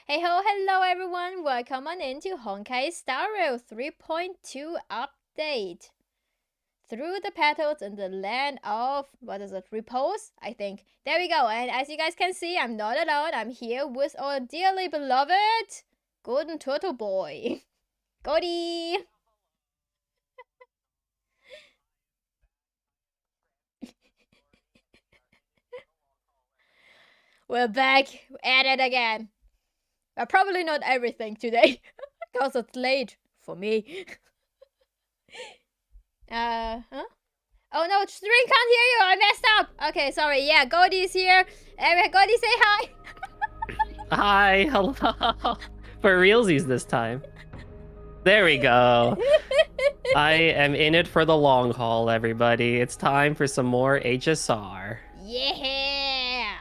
Hey ho, hello everyone, welcome on into Honkai Star Rail 3.2 update. Through the petals in the land of, what is it, Repose, I think. There we go, and as you guys can see, I'm not alone, I'm here with our dearly beloved Golden Turtle Boy, Goldy. We're back at it again. Probably not everything today, because it's late for me. Huh? Oh no, String can't hear you, I messed up! Okay, sorry, yeah, Goldy's here. Goldy, say hi! Hi, hello. For realsies this time. There we go. I am in it for the long haul, everybody. It's time for some more HSR. Yeah!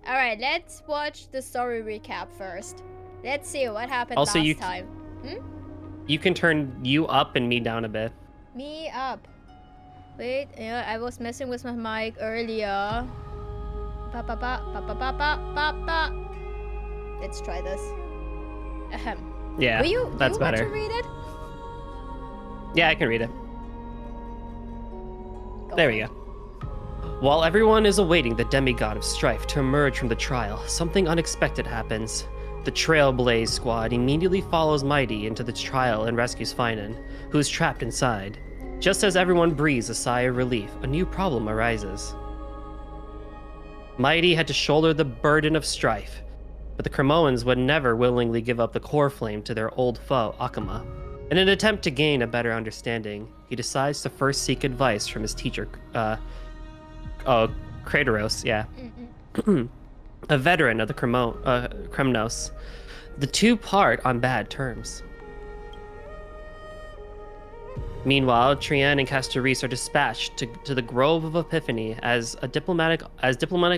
Alright, let's watch the story recap first. Let's see what happened also, last time. You can turn you up and me down a bit. Me up. Wait, yeah, I was messing with my mic earlier. Let's try this. Yeah, that's better. Want to read it? Yeah, I can read it. There we go. While everyone is awaiting the demigod of strife to emerge from the trial, something unexpected happens. The Trailblaze squad immediately follows Mighty into the trial and rescues Finan, who is trapped inside. Just as everyone breathes a sigh of relief, a new problem arises. Mighty had to shoulder the burden of strife, but the Cremoans would never willingly give up the core flame to their old foe, Akuma. In an attempt to gain a better understanding, he decides to first seek advice from his teacher, Kratos, yeah. A veteran of the Kremnos. The two part on bad terms. Meanwhile, Trian and Castoris are dispatched to the Grove of Epiphany as diplomatic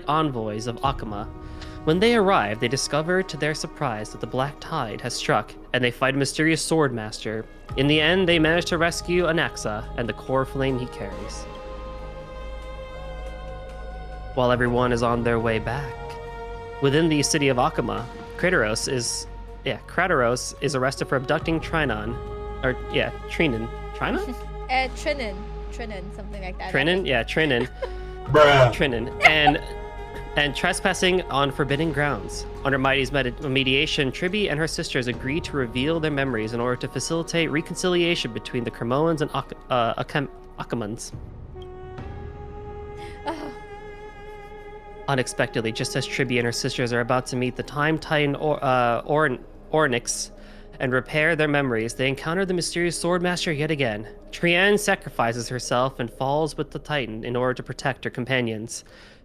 envoys of Akuma. When they arrive, they discover to their surprise that the Black Tide has struck, and they fight a mysterious sword master. In the end, they manage to rescue Anaxa and the core flame he carries. While everyone is on their way back, within the city of Akuma, Kratos is arrested for abducting Trinan. Trinan, something like that. Trinan. Trinan, and trespassing on forbidden grounds. Under Mighty's mediation, Tribi and her sisters agree to reveal their memories in order to facilitate reconciliation between the Cremoans and Akumans. Unexpectedly, just as Tribi and her sisters are about to meet the Time Titan Ornyx and repair their memories, they encounter the mysterious Swordmaster yet again. Trian sacrifices herself and falls with the Titan in order to protect her companions.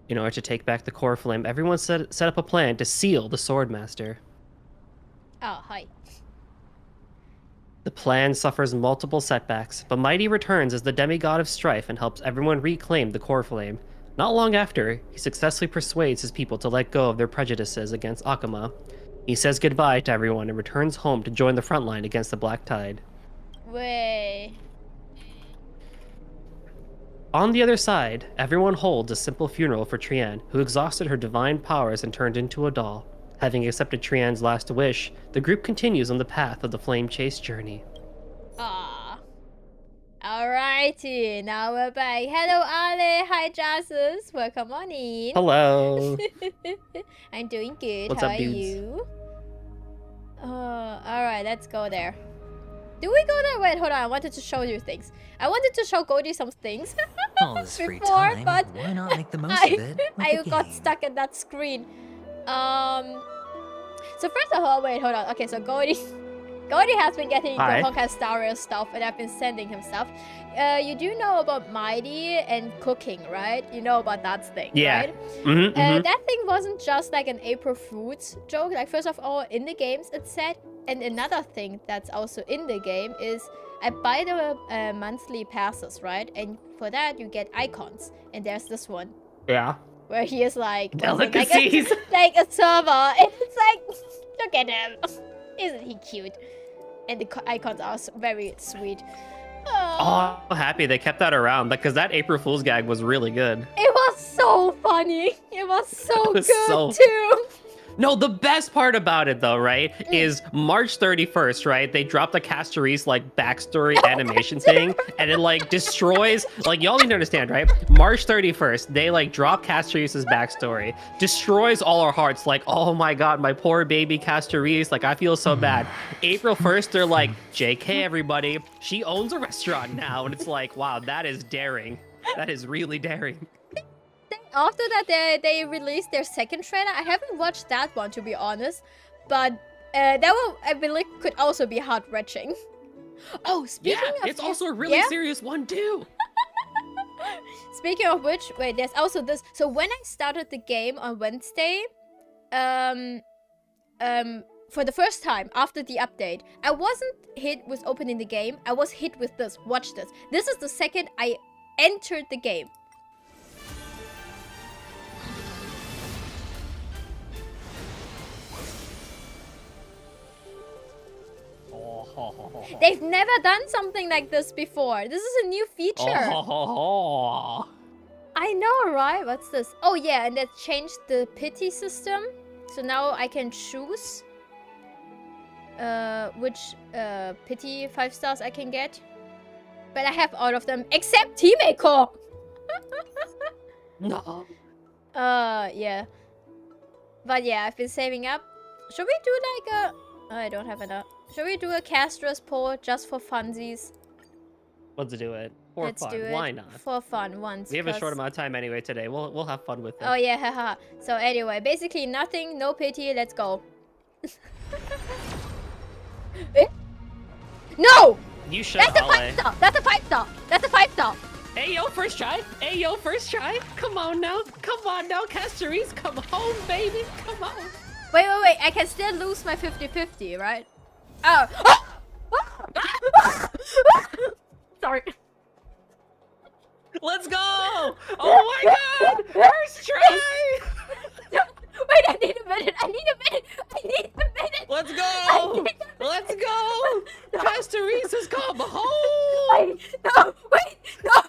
In order to take back the core flame, everyone set up a plan to seal the Swordmaster. Oh, hi. The plan suffers multiple setbacks, but Mighty returns as the demigod of strife and helps everyone reclaim the core flame. Not long after, he successfully persuades his people to let go of their prejudices against Akuma. He says goodbye to everyone and returns home to join the front line against the Black Tide. Way. On the other side, everyone holds a simple funeral for Trian, who exhausted her divine powers and turned into a doll. Having accepted Trian's last wish, the group continues on the path of the flame chase journey. Ah. Alrighty, now we're back. Hello, Ale. Hi, Jasus. Welcome on in. Hello. I'm doing good. What's How up, are dudes? you? Alright, let's go there. Do we go there? Wait, hold on. I wanted to show you things. I wanted to show Goldy some things All this free before, time, but why not make the most of it with I a got game? stuck at that screen. So first of all, wait, hold on. Okay, so Goldy has been getting the Hi. Honkai Star Rail stuff, and I've been sending him stuff. You do know about Mighty and cooking, right? You know about that thing, Yeah. right? Mm-hmm, That thing wasn't just like an April Fools joke. Like, first of all, in the games it said, and another thing that's also in the game is I buy the monthly passes, right? And for that you get icons, and there's this one Yeah. where he is like Delicacies. like a server, and it's like, look at him, isn't he cute? And the icons are very sweet. Oh, I'm happy they kept that around because that April Fool's gag was really good. It was so funny. It was so It was good so- too. No, the best part about it though, right, is March 31st, right? They dropped the Castorise like backstory animation thing, and it like destroys. Like y'all need to understand, right? March 31st, they like drop Castorise's backstory, destroys all our hearts. Like, oh my god, my poor baby Castorise. Like, I feel so bad. April 1st, they're like, JK, everybody, she owns a restaurant now, and it's like, wow, that is daring. That is really daring. After that, they released their second trailer. I haven't watched that one, to be honest, but that one I believe could also be heart-wrenching. Oh, speaking Yeah, of it's also a really serious one too. Speaking of which, wait, there's also this. So when I started the game on Wednesday, for the first time after the update, I wasn't hit with opening the game. I was hit with this. Watch this. This is the second I entered the game. They've never done something like this before. This is a new feature. Oh. I know, right? What's this? Oh yeah, and they changed the pity system. So now I can choose which pity 5 stars I can get. But I have all of them except Teamako. No. Yeah. But yeah, I've been saving up. Should we do like a... Oh, I don't have enough. Should we do a Castress poll just for funsies? Let's do it. For Let's fun. do it. Why not? For fun once. We have a 'cause- short amount of time anyway today. We'll have fun with it. Oh yeah, haha. So anyway, basically nothing, no pity, let's go. Eh? No! You should, That's a 5 Ale. star! That's a 5 star! That's a 5 star! Hey yo, first try. Hey yo, first try. Come on now. Come on now, Castorise. Come home, baby. Come on. Wait, I can still lose my 50-50, right? Oh! Sorry. Let's go. Oh my god. First try. Wait, I need a minute! I need a minute! I need a minute! Let's go. Let's go. Castorise has come home. Wait, no! Wait, no!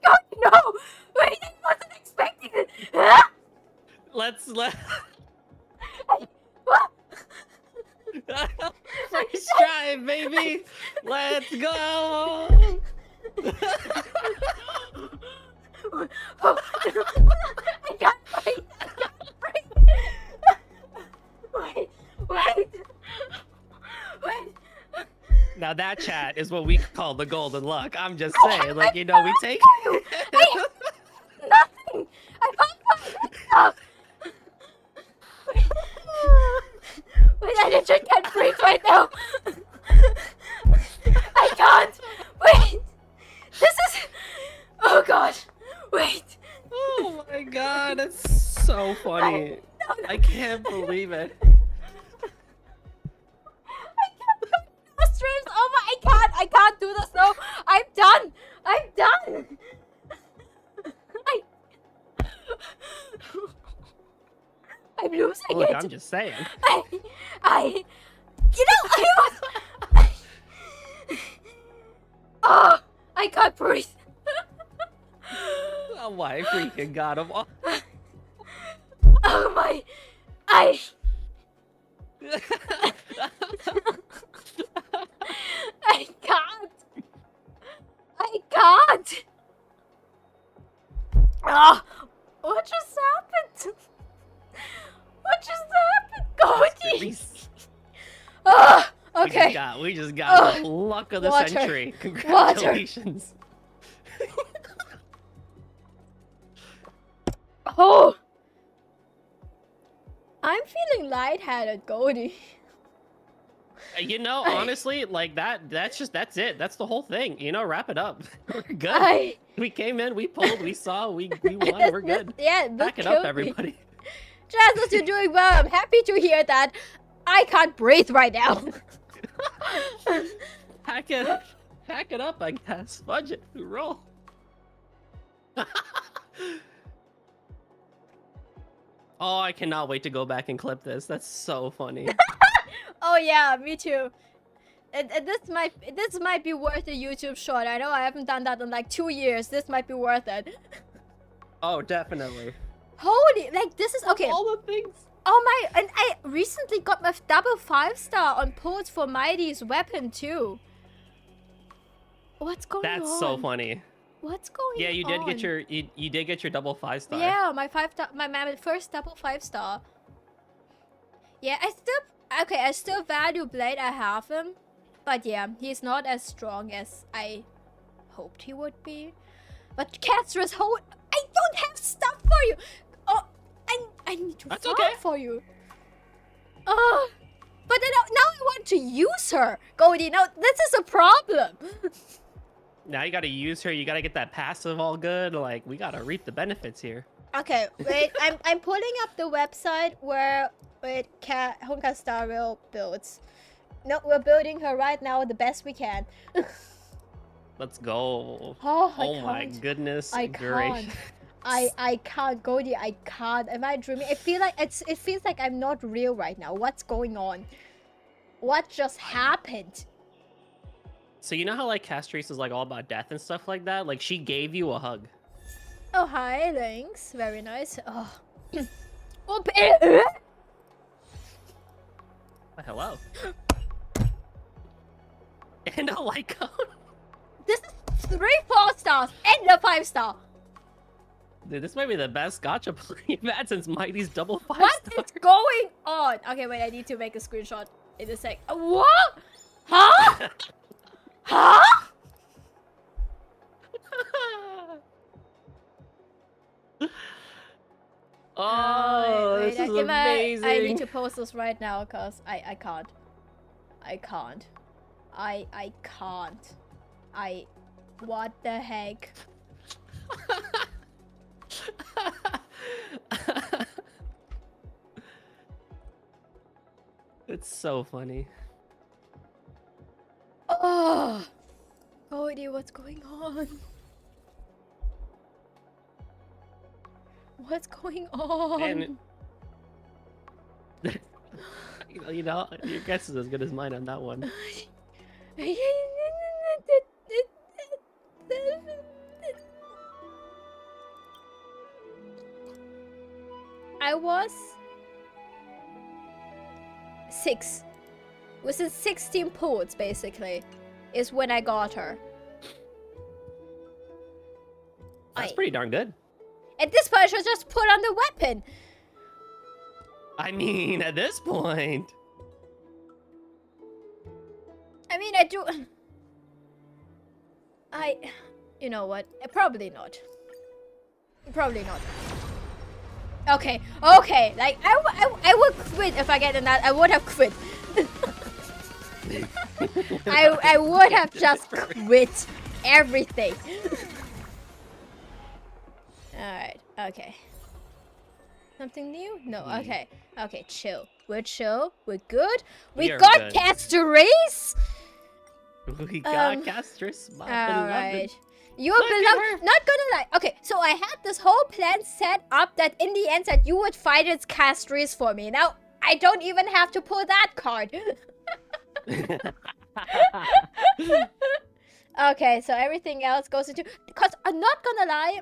God, no! Wait, I wasn't expecting it! Let. First try, baby. Let's go. I can't breathe! I can't breathe! Wait! Now that chat is what we call the golden luck. I'm just saying, like, you know, we take. Nothing! I can't find stuff! Wait, I legit can't breathe right now! I can't! Wait! This is... Oh god! Wait! Oh my god, that's so funny. No. I can't believe it. Streams over. I can't do this. No, I'm done. I'm losing Look, it. I'm just saying. I oh, I can't breathe. Oh my freaking god! Oh my I can't. I can't. Ah, what just happened? What just happened, Goldy? Ah, okay. We just got the luck of the Water. century. Congratulations. Oh, I'm feeling lightheaded, Goldy. You know, honestly, like that's it. That's the whole thing. You know, wrap it up. We're good. We came in, we pulled, we saw, we won, we're good. Yeah, back it up, everybody. Jazz, you're doing well. I'm happy to hear that. I can't breathe right now. Pack it up, I guess. Fudge it, roll. Oh, I cannot wait to go back and clip this. That's so funny. Oh yeah, me too. This might be worth a YouTube short. I know I haven't done that in like 2 years. This might be worth it. Oh, definitely. Holy, like this is okay. All the things. Oh my, and I recently got my double 5-star on Pulse for Mighty's weapon too. What's going on? That's so funny. What's going on? Yeah, you did get your you did get your double 5-star. Yeah, my first double 5-star. Yeah, I still value Blade. I have him, but yeah, he's not as strong as I hoped he would be. But Castrus, I don't have stuff for you. Oh, I need to That's farm okay. for you. Oh, but then now I want to use her, Goldy. Now this is a problem. Now you gotta use her. You gotta get that passive all good. Like we gotta reap the benefits here. Okay, wait. I'm pulling up the website where Honkai Star Rail builds. No, we're building her right now the best we can. Let's go. Oh my goodness I gracious. can't. I can't, Goldy. I can't. Am I dreaming? It feels like I'm not real right now. What's going on? What just happened? So you know how like Castrice is like all about death and stuff like that? Like she gave you a hug. Oh hi, Lynx. Very nice. Oh. Oh, Hello. And a light cone. this is 3 4-stars and a 5-star. Dude, this might be the best gacha play you've had since Mighty's double 5-star. What is going on? Okay, wait. I need to make a screenshot in a sec. What? Huh? Huh? Oh, wait, this is amazing. I need to post this right now because I can't. I can't. I can't. What the heck? It's so funny. Oh, Goldy, what's going on? What's going on? And you know, your guess is as good as mine on that one. I was 6. Within 16 pulls, basically, is when I got her. That's pretty darn good. At this point, I should just put on the weapon. I mean, at this point. I mean, I do. You know what? Probably not. Probably not. Okay, okay. Like I would quit if I get in that. I would have quit. I would have just quit everything. Alright, okay. Something new? No, okay. Okay, chill. We're chill. We're good. We got good. Castrus! We got Castrus, my beloved. Alright. Your beloved. Not gonna lie. Okay, so I had this whole plan set up that in the end that you would fight its Castrus for me. Now, I don't even have to pull that card. Okay, so everything else goes into... Because I'm not gonna lie,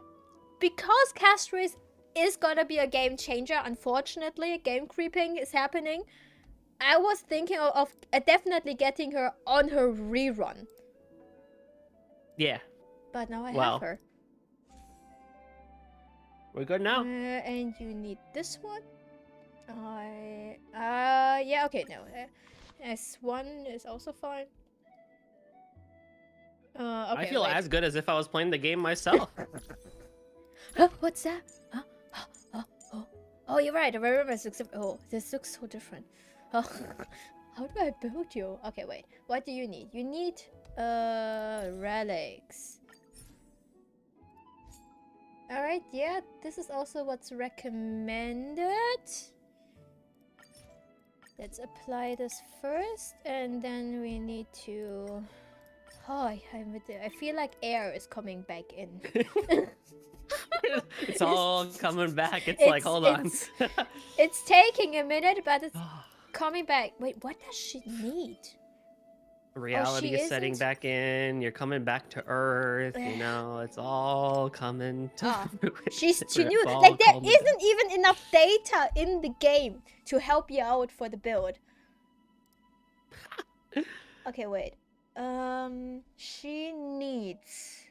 because Castrus is gonna be a game changer. Unfortunately, game creeping is happening. I was thinking of definitely getting her on her rerun. Yeah. But now I Well. have her. We're good now. And you need this one. Yeah, okay, no. S1 is also fine. Okay, I feel wait. as good as if I was playing the game myself. Huh? What's that? Huh? Oh, you're right. I remember this. Oh, this looks so different. Oh, how do I build you? Okay, wait. What do you need? You need relics. Alright, yeah, this is also what's recommended. Let's apply this first, and then we need to... Oh, I feel like air is coming back in. It's all coming back. It's like, hold on. It's taking a minute, but it's coming back. Wait, what does she need? Reality is setting back in. You're coming back to Earth. You know, it's all coming to She's too new. Like, there isn't even enough data in the game to help you out for the build. Okay, wait. She needs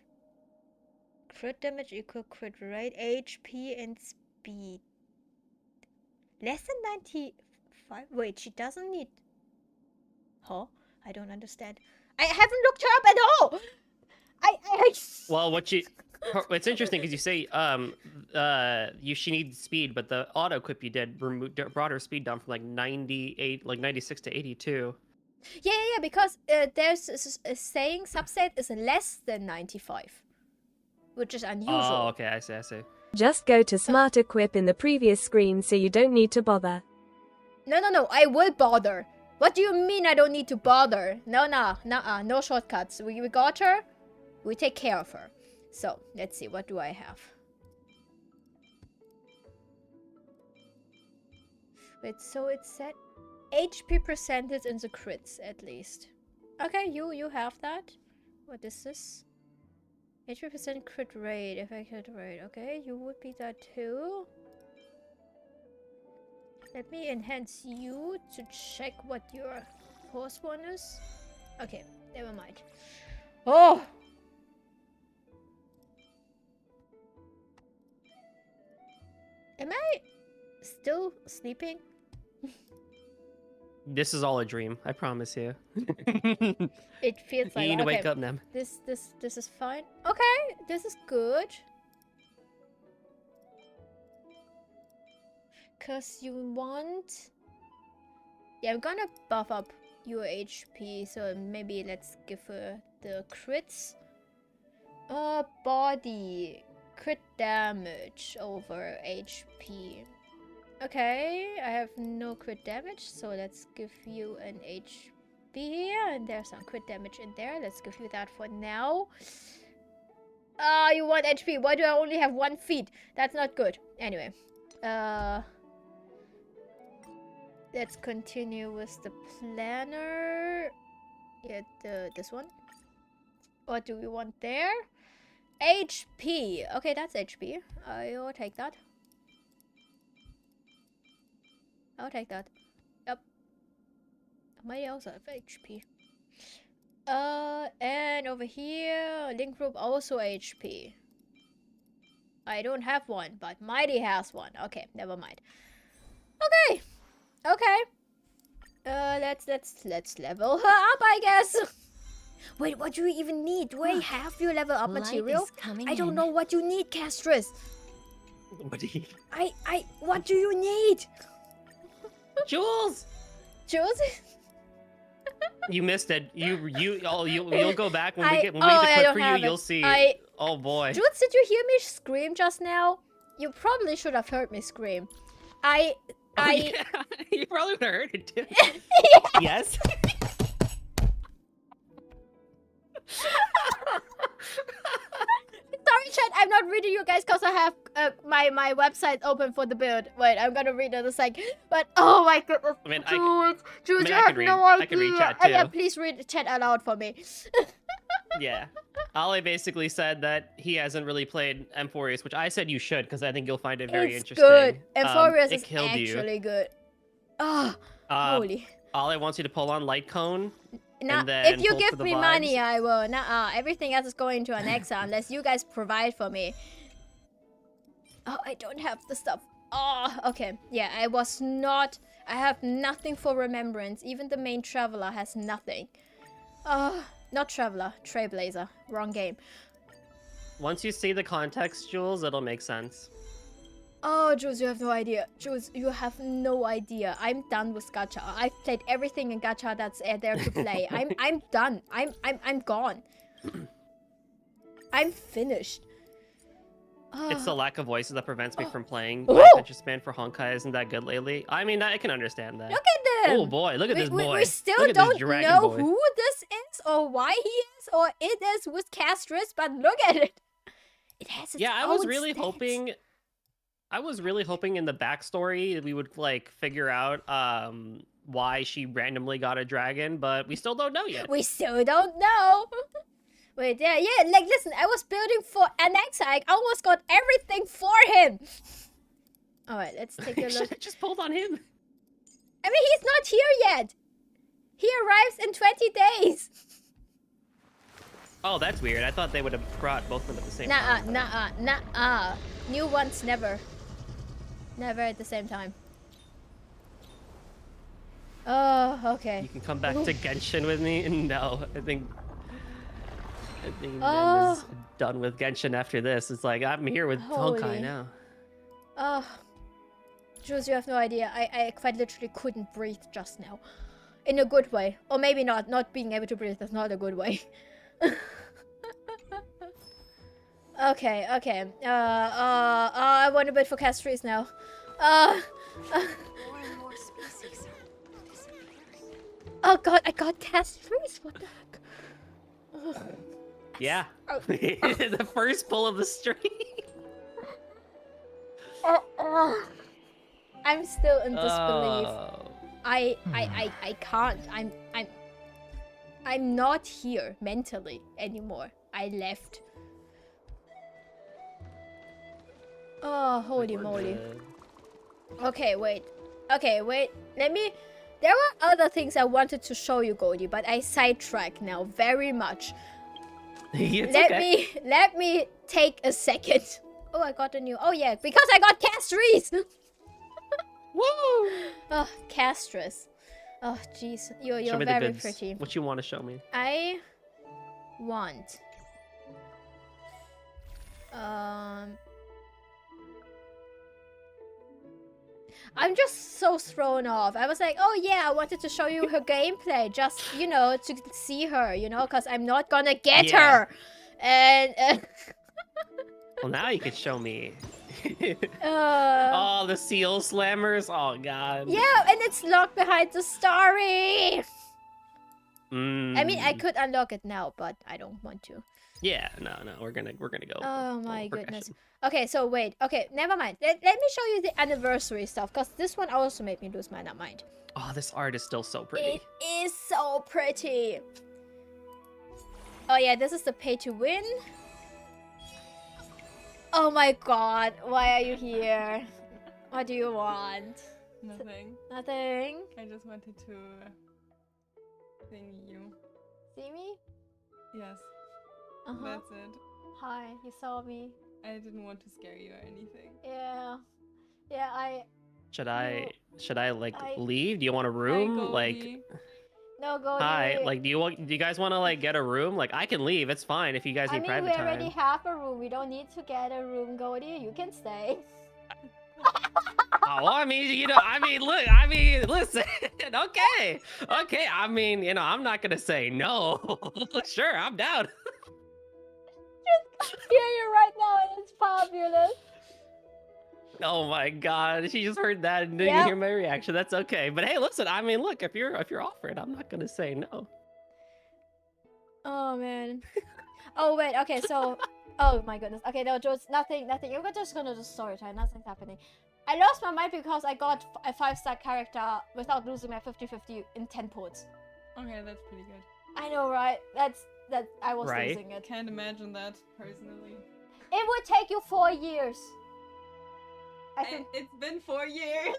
crit damage equal crit rate, HP, and speed. Less than 95. Wait, she doesn't need. Huh? I don't understand. I haven't looked her up at all. Well, it's interesting because you say she needs speed, but the auto equip you did brought her speed down from like 98, like 96 to 82. Yeah, because there's a saying subset is less than 95, which is unusual. Oh, okay, I see. Just go to Smart Equip in the previous screen so you don't need to bother. No, I will bother. What do you mean I don't need to bother? No shortcuts. We got her. We take care of her. So, let's see. What do I have? Wait, so it's set HP percentage in the crits, at least. Okay, you have that. What is this? HP% crit rate, effective rate. Okay, you would be that too. Let me enhance you to check what your horse one is. Okay, never mind. Oh! Am I still sleeping? This is all a dream, I promise you. It feels like you need to okay, wake up, Nem. This is fine. Okay, this is good. Cause you want... Yeah, I'm gonna buff up your HP, so maybe let's give her the crits. Body. Crit damage over HP. Okay, I have no crit damage, so let's give you an HP. And there's some crit damage in there. Let's give you that for now. You want HP. Why do I only have 1 feet? That's not good. Anyway. Let's continue with the planner. Yeah, this one. What do we want there? HP. Okay, that's HP. I'll take that. I'll take that. Yep. I might also have HP. And over here, link group also HP. I don't have one, but Mighty has one. Okay, never mind. Okay. Let's level her up, I guess. Wait, what do you even need? Do I have your level up material? I don't know what you need, Castris. What do you... What do you need? Jules! Jules? You missed it. You'll go back when we get the clip for you. You'll see. Oh boy. Jules, did you hear me scream just now? You probably should have heard me scream. Yeah. You probably would have heard it too. Yes. Sorry, chat. I'm not reading you guys because I have my website open for the build. Wait, I'm gonna read it in a sec. But oh my goodness, I mean, Jules, you have no idea. I can read chat too. Yeah, please read chat aloud for me. Yeah. Ale basically said that he hasn't really played Emphorius, which I said you should because I think you'll find it very It's interesting. good. Emphorius it is killed actually good. Oh, holy. Ale wants you to pull on Light Cone. Now, and then if you hope for give the me vibes. money, I will. Nah, everything else is going to Anexa unless you guys provide for me. Oh, I don't have the stuff. Oh, okay. Yeah, I have nothing for remembrance. Even the main traveler has nothing. Oh, not traveler, Trailblazer. Wrong game. Once you see the context, Jules, it'll make sense. Oh, Jules, you have no idea. Jules, you have no idea. I'm done with gacha. I've played everything in gacha that's there to play. I'm done. I'm gone. I'm finished. It's the lack of voices that prevents me from playing. Ooh. My attention span for Honkai isn't that good lately. I mean, I can understand that. Look at them. Oh boy, look at this boy. We still Look at this don't dragon know boy. who this is or why he is or it is with Castris, but look at it. It has its Yeah, I own was really stats. hoping. I was really hoping in the backstory we would like figure out why she randomly got a dragon, but we still don't know yet. We still don't know. Wait, yeah, like listen, I was building for Anexa. I almost got everything for him. Alright, let's take a look. I just pulled on him. I mean, he's not here yet. He arrives in 20 days. Oh, that's weird. I thought they would have brought both of them at the same time. Nah. New ones never. Never at the same time. Oh, okay. You can come back to Genshin with me? No, I think Nen is done with Genshin after this. It's like, I'm here with Holy. Honkai now. Oh. Jules, you have no idea. I quite literally couldn't breathe just now. In a good way. Or maybe not. Not being able to breathe is not a good way. Okay. I want to bid for Castries now. More and more species are disappearing. Oh god, I got Castries. What the heck? Ugh. Yeah. The first pull of the stream. I'm still in disbelief. Oh. I can't. I'm not here mentally anymore. I left. Oh, holy moly. Okay, wait. Let me... There were other things I wanted to show you, Goldy, but I sidetrack now very much. Let me take a second. Oh, I got a new... Oh, yeah, because I got Castries! Woo! Oh, Castris. Oh, jeez. You're Show me very the vids. pretty. What you want to show me? I want... I'm just so thrown off. I was like, oh yeah, I wanted to show you her gameplay. Just, you know, to see her, you know, because I'm not gonna get her. And... Well, now you can show me. uh... Oh, the seal slammers. Oh, God. Yeah, and it's locked behind the story. Mm. I mean, I could unlock it now, but I don't want to. Yeah, no, we're gonna go. Oh my full goodness. progression. Okay, so wait. Okay, never mind. Let me show you the anniversary stuff, because this one also made me lose my mind. Oh, this art is still so pretty. It is so pretty. Oh yeah, this is the pay to win. Oh my god, why are you here? What do you want? Nothing. Nothing? I just wanted to thank you. See me? Yes, Uh-huh. that's it. Hi, you saw me. I didn't want to scare you or anything. Yeah. Yeah, Should I like I- leave? Do you want a room? Like, No, go. hi. Like, do you guys want to like get a room? Like, I can leave. It's fine if you guys I need mean, private we time. already have a room. We don't need to get a room, Goldy. You can stay. Oh, I mean, look, listen. Okay. I mean, I'm not gonna say no. Sure, I'm down. Hear you right now, and it's fabulous. Oh my god, she just heard that and didn't Yep. hear my reaction. That's okay. But hey, listen, I mean, look, if you're offered, I'm not gonna say no. Oh man. Oh wait. Okay. So. Oh my goodness. Okay. No, just nothing. You're just gonna do story time. Nothing's happening. I lost my mind because I got a 5-star character without losing my 50-50 in 10 points. Okay, that's pretty good. I know, right? That's that I was Right. losing I it. can't imagine that personally. It would take you 4 years. I think. It's been 4 years.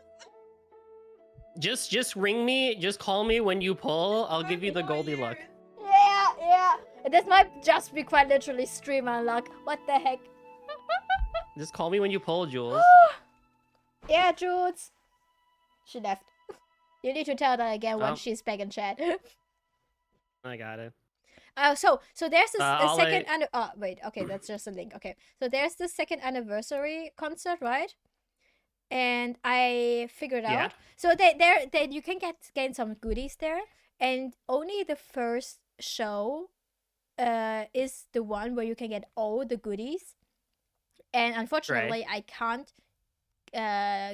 Just ring me. Just call me when you pull. I'll give you the 4 Goldy look. years. Yeah. This might just be quite literally streamer luck. What the heck? Just call me when you pull, Jules. Yeah, Jules. She left. You need to tell that again Oh. once she's back in chat. I got it. So there's this I'll second let- oh wait, okay, that's just a link. Okay, so there's the second anniversary concert, right? And I figured out. Yeah. So there you can gain some goodies there, and only the first show is the one where you can get all the goodies. And unfortunately, I can't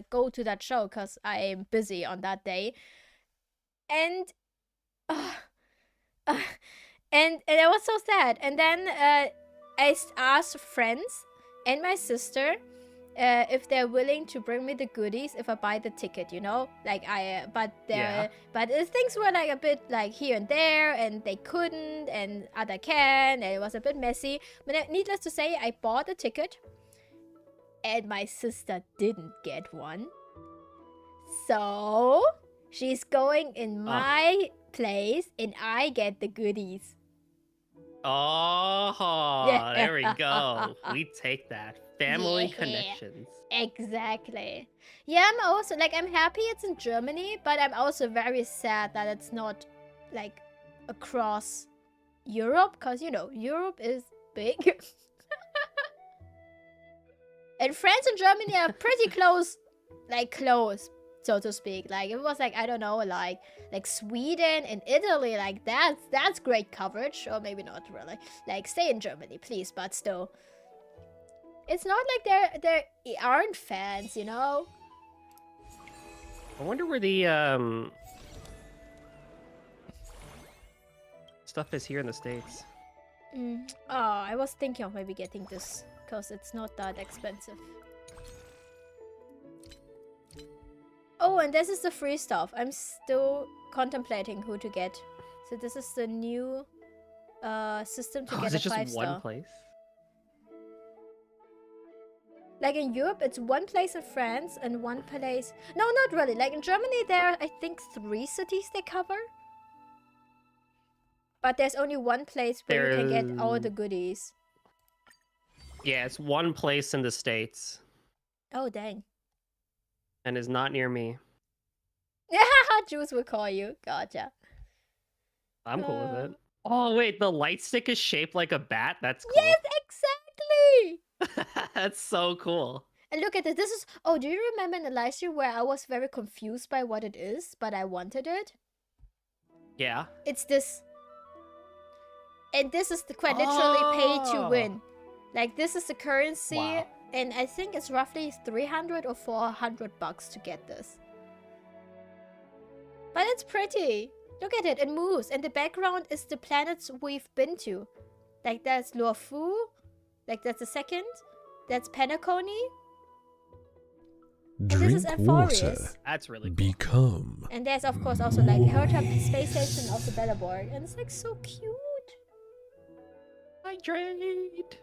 go to that show because I am busy on that day. And and it was so sad. And then I asked friends and my sister if they're willing to bring me the goodies if I buy the ticket, you know, like but things were like a bit like here and there, and they couldn't, and other can, and it was a bit messy. But needless to say, I bought a ticket, and my sister didn't get one, so she's going in my place, and I get the goodies. Oh, Yeah. there we go. We take that. Family Yeah. connections. Exactly. Yeah, I'm also like, I'm happy it's in Germany, but I'm also very sad that it's not like across Europe, because you know Europe is big. And France and Germany are pretty close, so to speak. Like it was like, I don't know, like Sweden and Italy, like that's great coverage, or maybe not really. Like stay in Germany, please, but still. It's not like there aren't fans, you know? I wonder where the stuff is here in the States. Oh, I was thinking of maybe getting this, because it's not that expensive. Oh, and this is the free stuff. I'm still contemplating who to get. So this is the new system to Oh, get is a it just 5-star. one place? Like in Europe, it's one place in France and one place... No, not really. Like in Germany, there are, I think, 3 cities they cover. But there's only one place where you can get all the goodies. Yeah, it's one place in the States, Oh, dang. and is not near me. Yeah, Juice will call you. Gotcha. I'm cool with it. Oh wait, the light stick is shaped like a bat. That's cool. Yes, exactly! That's so cool. And look at this. This is... Oh, do you remember in the live stream where I was very confused by what it is, but I wanted it? Yeah. It's this. And this is the quite literally pay to win. Like, this is the currency, Wow. and I think it's roughly 300 or 400 bucks to get this. But it's pretty. Look at it. It moves. And the background is the planets we've been to. Like, that's Luofu. Like, that's the second. That's Penacony. And this is Drink water. Amphorius. That's really cool. Become. And there's, of course, also, like, Herta Space Station of the Belleborg. And it's, like, so cute. Hydrate.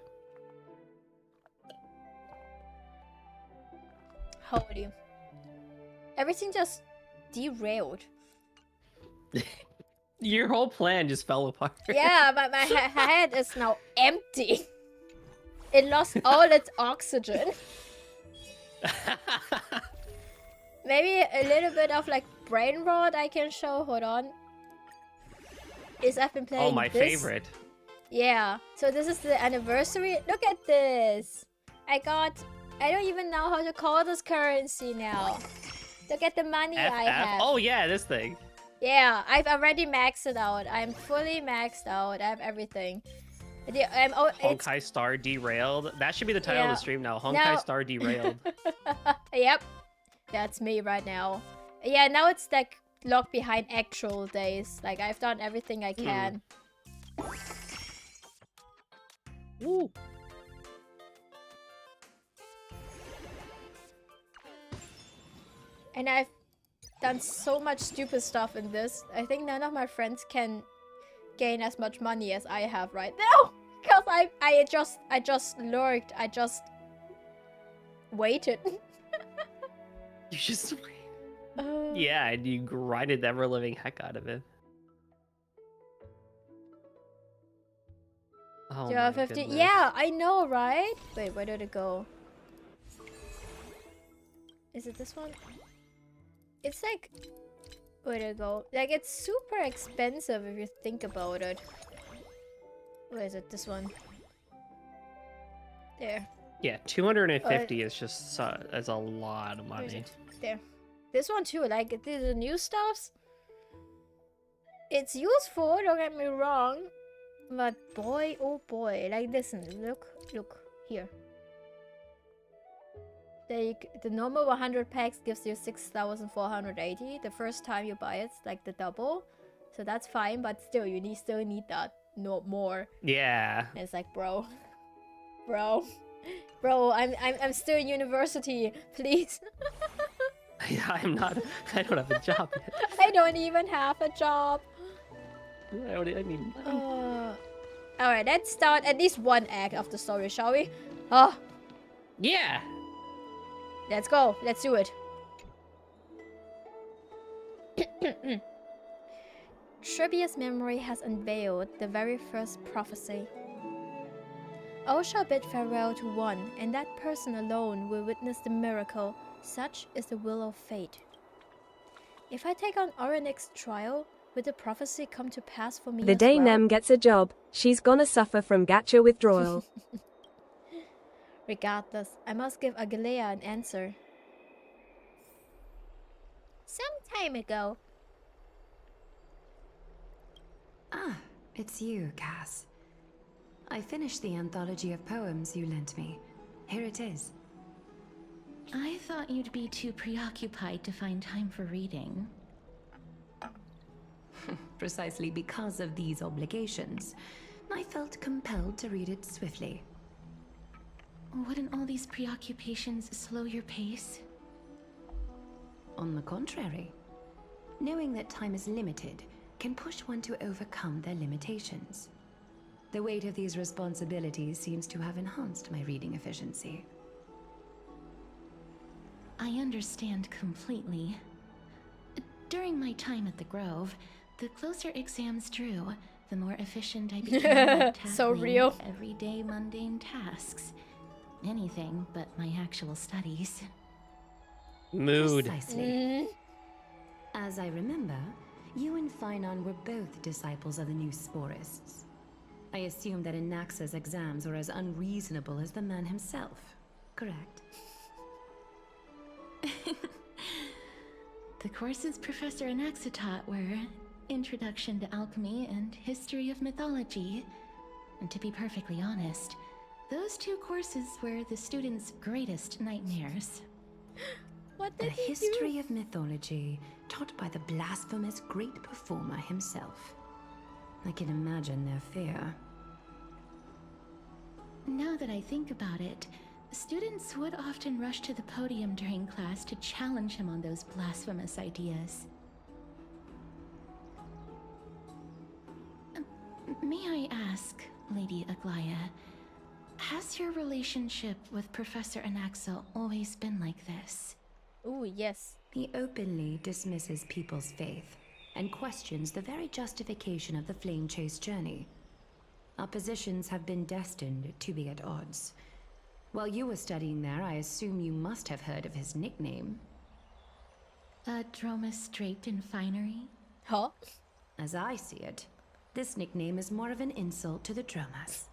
Holy. Everything just derailed. Your whole plan just fell apart. Yeah, but my head is now empty. It lost all its oxygen. Maybe a little bit of like brain rot I can show. Hold on. Is I've been playing Oh, my this. favorite. Yeah. So this is the anniversary. Look at this. I don't even know how to call this currency now. Look at the money I have. Oh yeah, this thing. Yeah, I've already maxed it out. I'm fully maxed out. I have everything. It's, Honkai Star Derailed. That should be the title of Yeah. the stream now. Honkai No. Star Derailed. Yep. That's me right now. Yeah, now it's like locked behind actual days. Like, I've done everything I can. Woo. And I've done so much stupid stuff in this. I think none of my friends can gain as much money as I have right now. Because I just lurked. I just waited. You just yeah, and you grinded the ever living heck out of it. Oh Yeah, my 50. goodness. Yeah, I know, right? Wait, where did it go? Is it this one? It's like, where did it go? Like, it's super expensive if you think about it. Where is it? This one. There. Yeah, 250 is just is a lot of Where is money. it? There. This one too. Like, the new stuffs. It's useful. Don't get me wrong. But boy, oh boy. Like, listen. Look here. The normal 100 packs gives you 6,480. The first time you buy it's like the double, so that's fine. But still, you still need that, no more. Yeah. And it's like, bro, I'm still in university. Please. Yeah, I don't have a job yet. I don't even have a job. I need money. All right, let's start at least one act of the story, shall we? Oh, Yeah. let's go. Let's do it. Trivia's memory has unveiled the very first prophecy. All shall bid farewell to one, and that person alone will witness the miracle. Such is the will of fate. If I take on Orynyx's trial, will the prophecy come to pass for me The as day well? Nem gets a job, she's gonna suffer from gacha withdrawal. Regardless, I must give Agalea an answer. Some time ago. Ah, it's you, Cass. I finished the anthology of poems you lent me. Here it is. I thought you'd be too preoccupied to find time for reading. Precisely because of these obligations, I felt compelled to read it swiftly. Wouldn't all these preoccupations slow your pace? On the contrary, knowing that time is limited can push one to overcome their limitations. The weight of these responsibilities seems to have enhanced my reading efficiency. I understand completely. During my time at the Grove, the closer exams drew, the more efficient I became at tackling So real. everyday mundane tasks. Anything but my actual studies. Mood. Precisely. As I remember, you and Finon were both disciples of the new Sporists. I assume that Anaxa's exams were as unreasonable as the man himself, correct? The courses Professor Anaxa taught were Introduction to Alchemy and History of Mythology. And to be perfectly honest, those two courses were the students' greatest nightmares. What The did he do? history of mythology, taught by the blasphemous great performer himself. I can imagine their fear. Now that I think about it, students would often rush to the podium during class to challenge him on those blasphemous ideas. May I ask, Lady Aglaya, has your relationship with Professor Anaxa always been like this? Ooh, yes. He openly dismisses people's faith and questions the very justification of the Flame Chase journey. Our positions have been destined to be at odds. While you were studying there, I assume you must have heard of his nickname. A Dromus draped in finery? Huh? As I see it, this nickname is more of an insult to the Dromas.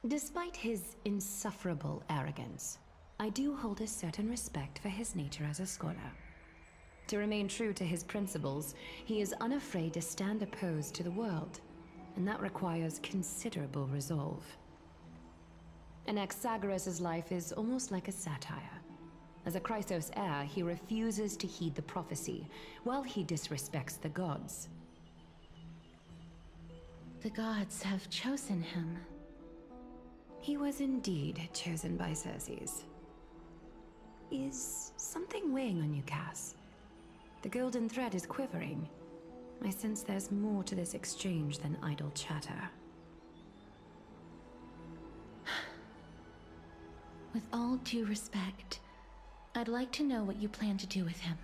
Despite his insufferable arrogance, I do hold a certain respect for his nature as a scholar. To remain true to his principles, he is unafraid to stand opposed to the world, and that requires considerable resolve. Anaxagoras' life is almost like a satire. As a Chrysos heir, he refuses to heed the prophecy, while he disrespects the gods. The gods have chosen him. He was indeed chosen by Circes. Is something weighing on you, Cass? The golden thread is quivering. I sense there's more to this exchange than idle chatter. With all due respect, I'd like to know what you plan to do with him.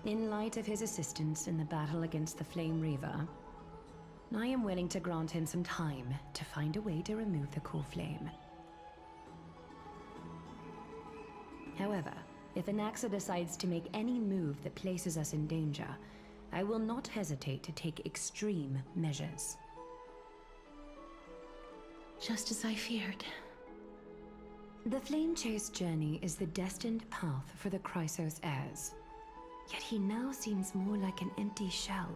In light of his assistance in the battle against the Flame Reaver, I am willing to grant him some time to find a way to remove the core flame. However, if Anaxa decides to make any move that places us in danger, I will not hesitate to take extreme measures. Just as I feared. The Flame Chase journey is the destined path for the Chrysos heirs. Yet he now seems more like an empty shell.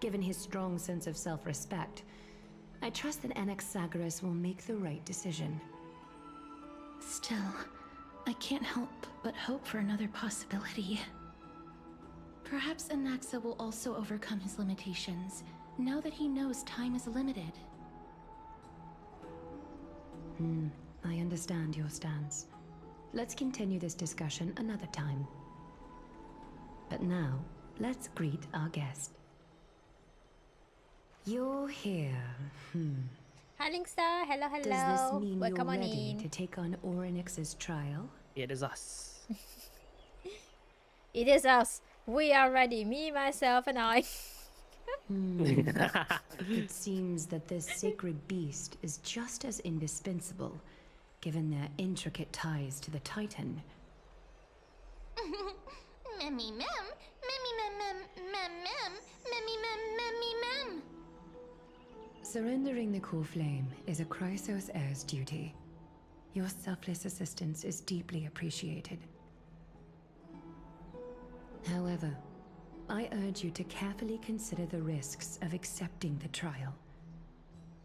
Given his strong sense of self-respect, I trust that Anaxagoras will make the right decision. Still, I can't help but hope for another possibility. Perhaps Anaxa will also overcome his limitations, now that he knows time is limited. I understand your stance. Let's continue this discussion another time. But now, let's greet our guest. You're here. Hi, Linkstar. Hello, hello. Does this mean Welcome you're on ready in. to take on Orynyx's trial? It is us. It is us. We are ready. Me, myself, and I. It seems that this sacred beast is just as indispensable, given their intricate ties to the Titan. Memmy mem, memmy mem mem mem mem, memmy mem memmy mem. Surrendering the core flame is a Chrysos heir's duty. Your selfless assistance is deeply appreciated. However, I urge you to carefully consider the risks of accepting the trial.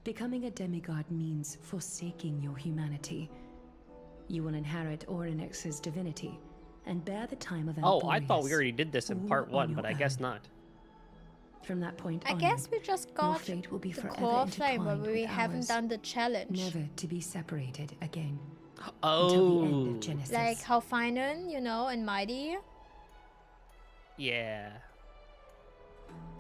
Becoming a demigod means forsaking your humanity. You will inherit Orynyx's divinity and bear the time of Oh, I thought we Emporius, already did this in all part on 1, your but I guess own. not. From that point I onward, guess we just your got fate will be the forever core flame, but intertwined we with haven't ours, done the challenge. never to be separated again. Oh, Until the end of Genesis. Like how Finan, you know, and Mighty. yeah.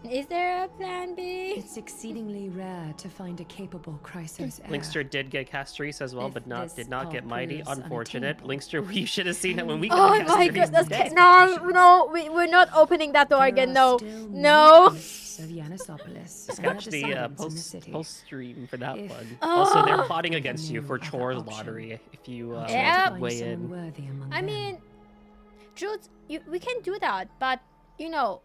Is there a plan B? It's exceedingly rare to find a capable Chrysos heir. Linkster did get Castries as well, If but this did not get path Mighty. proves Unfortunate. unattainable, Linkster, you should have seen it when we Oh got my Castries. goodness. Desperate No, decisions. no, we're not opening that door There again. are No. still No. many ghosts of Yanisopolis Let's and their catch the descendants in the post city. stream for that If- one. Also, they're Oh. plotting against you No for other chores option. lottery if you I'll try to Yeah. find weigh someone in. worthy among I them. mean, Jude, we can do that, but you know,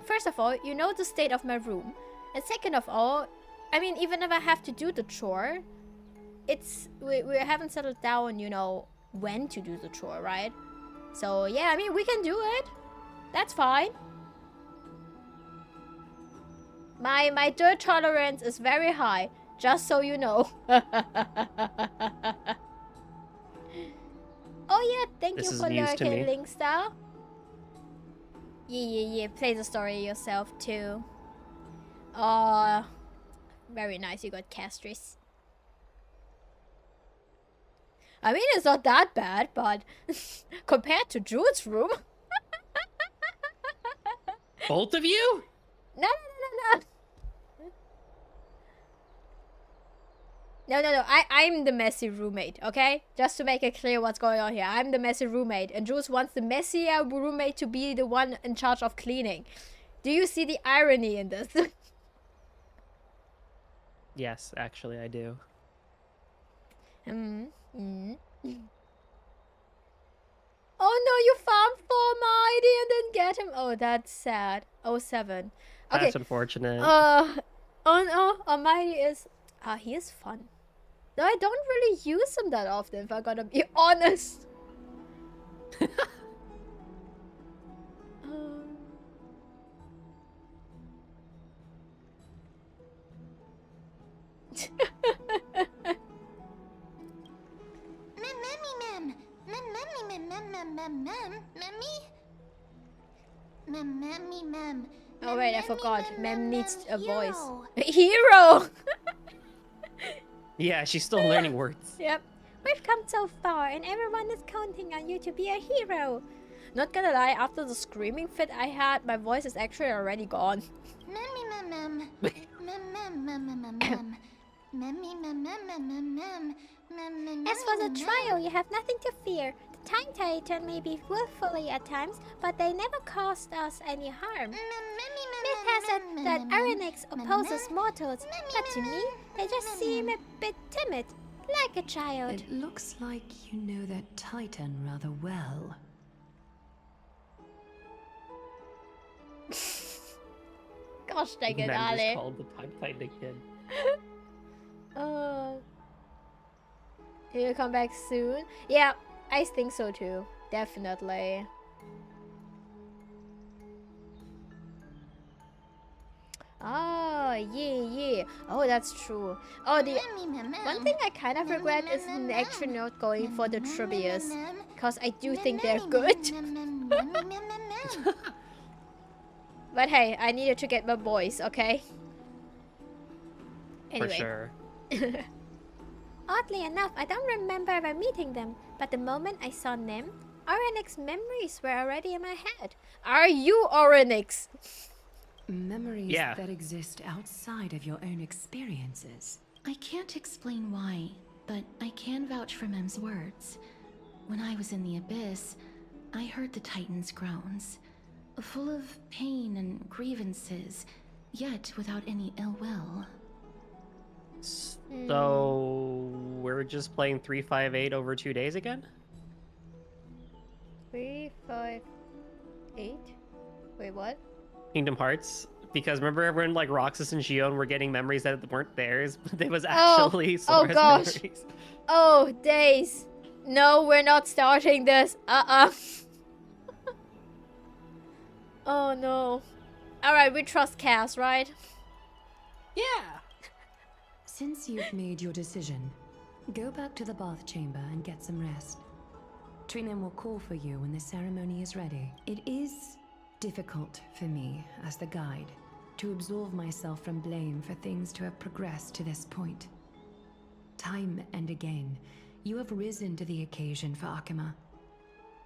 first of all, you know the state of my room, and second of all, I mean, even if I have to do the chore, we haven't settled down, you know, when to do the chore, right? So yeah, I mean, we can do it. That's fine. My dirt tolerance is very high, just so you know. Oh yeah, thank This you is for news to lurking, me. Linkstar. Yeah. Play the story yourself too. Very nice. You got Castris. I mean, it's not that bad, but compared to Jude's room. Both of you? No. No. I'm the messy roommate, okay? Just to make it clear what's going on here. I'm the messy roommate, and Jules wants the messier roommate to be the one in charge of cleaning. Do you see the irony in this? Yes, actually, I do. Oh no, you farmed for Mighty and didn't get him. Oh, that's sad. 07. Okay. That's unfortunate. Oh no, Almighty is he is fun. No, I don't really use him that often, if I gotta be honest. Oh wait, I forgot. Mem needs a voice. Hero! Yeah, she's still learning words. Yep. We've come so far, and everyone is counting on you to be a hero. Not gonna lie, after the screaming fit I had, my voice is actually already gone. As for the trial, you have nothing to fear. The Time Titan may be willfully at times, but they never caused us any harm. Myth has it that Aronix opposes mortals, but to me, they just seem a bit timid, like a child. It looks like you know that Titan rather well. Gosh dang it, Man just Ale. called the Time Titan a kid. He'll come back soon. Yeah, I think so too. Definitely. Oh, yeah. Oh, that's true. Oh, the one thing I kind of regret is actually not going for the trivias, because I do think they're good. But hey, I needed to get my boys, okay? Anyway. For sure. Oddly enough, I don't remember ever meeting them, but the moment I saw Nim, Orynyx memories were already in my head. Are you Orynyx? Memories that exist outside of your own experiences. I can't explain why, but I can vouch for Mem's words. When I was in the Abyss, I heard the Titan's groans, full of pain and grievances, yet without any ill will. So we're just playing 358 over 2 days again? 358? Wait, what? Kingdom Hearts? Because remember everyone like Roxas and Gion were getting memories that weren't theirs, but they was actually Sora's gosh. memories. Oh, days. No, we're not starting this. Oh no. Alright, we trust Cass, right? Yeah. Since you've made your decision, go back to the bath chamber and get some rest. Trinem will call for you when the ceremony is ready. It is difficult for me, as the guide, to absolve myself from blame for things to have progressed to this point. Time and again, you have risen to the occasion for Akima.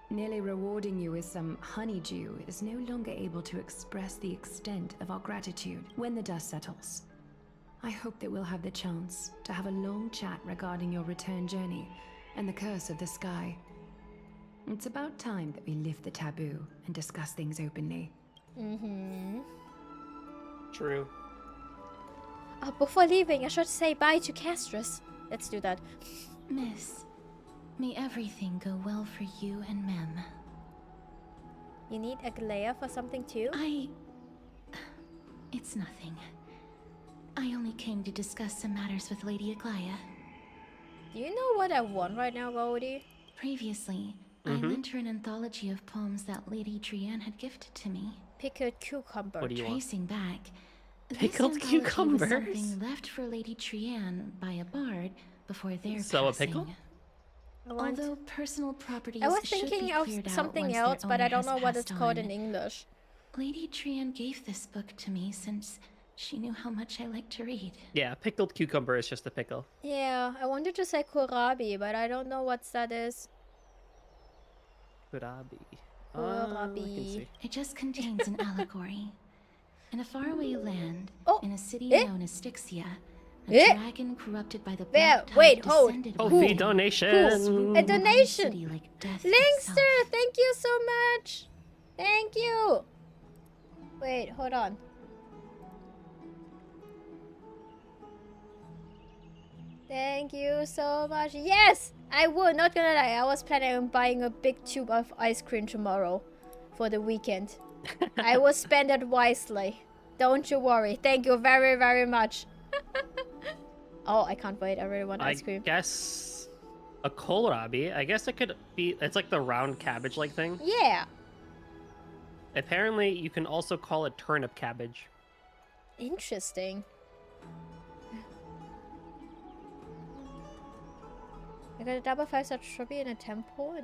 Nearly rewarding you with some honeydew is no longer able to express the extent of our gratitude. When the dust settles, I hope that we'll have the chance to have a long chat regarding your return journey and the curse of the sky. It's about time that we lift the taboo and discuss things openly. True. Oh, before leaving, I should say bye to Castris. Let's do that. Miss, may everything go well for you and Mem. You need Aglaya for something too? It's nothing. I only came to discuss some matters with Lady Aglaya. Do you know what I want right now, Goldy? Previously, I lent her an anthology of poems that Lady Trianne had gifted to me. Pickled cucumber. What do you want? Tracing back, Pickled this anthology was cucumbers? something left for Lady Trianne by a bard before their So a passing. pickle? Although personal properties I was should thinking be of cleared out something once else, their but I owner don't know has what it's passed called on. in English. Lady Trianne gave this book to me since she knew how much I like to read. Yeah, pickled cucumber is just a pickle. Yeah, I wanted to say kohlrabi, but I don't know what that is. Kohlrabi. Kohlrabi. It just contains an allegory. In a faraway land, Oh, in a city eh? known as Styxia, a Eh? dragon corrupted by the Where? black tide Wait, hold. descended Oh, one the day, donation! swooping A upon the donation. city like death Linkster, itself. thank you so much. Thank you. Wait, hold on. Thank you so much. Yes, I would. Not gonna lie, I was planning on buying a big tube of ice cream tomorrow for the weekend. I will spend it wisely. Don't you worry. Thank you very, very much. Oh, I can't wait. I really want ice cream. I guess a kohlrabi. I guess it could be. It's like the round cabbage-like thing. Yeah. Apparently, you can also call it turnip cabbage. Interesting. I got a double 5-star trophy in a temple.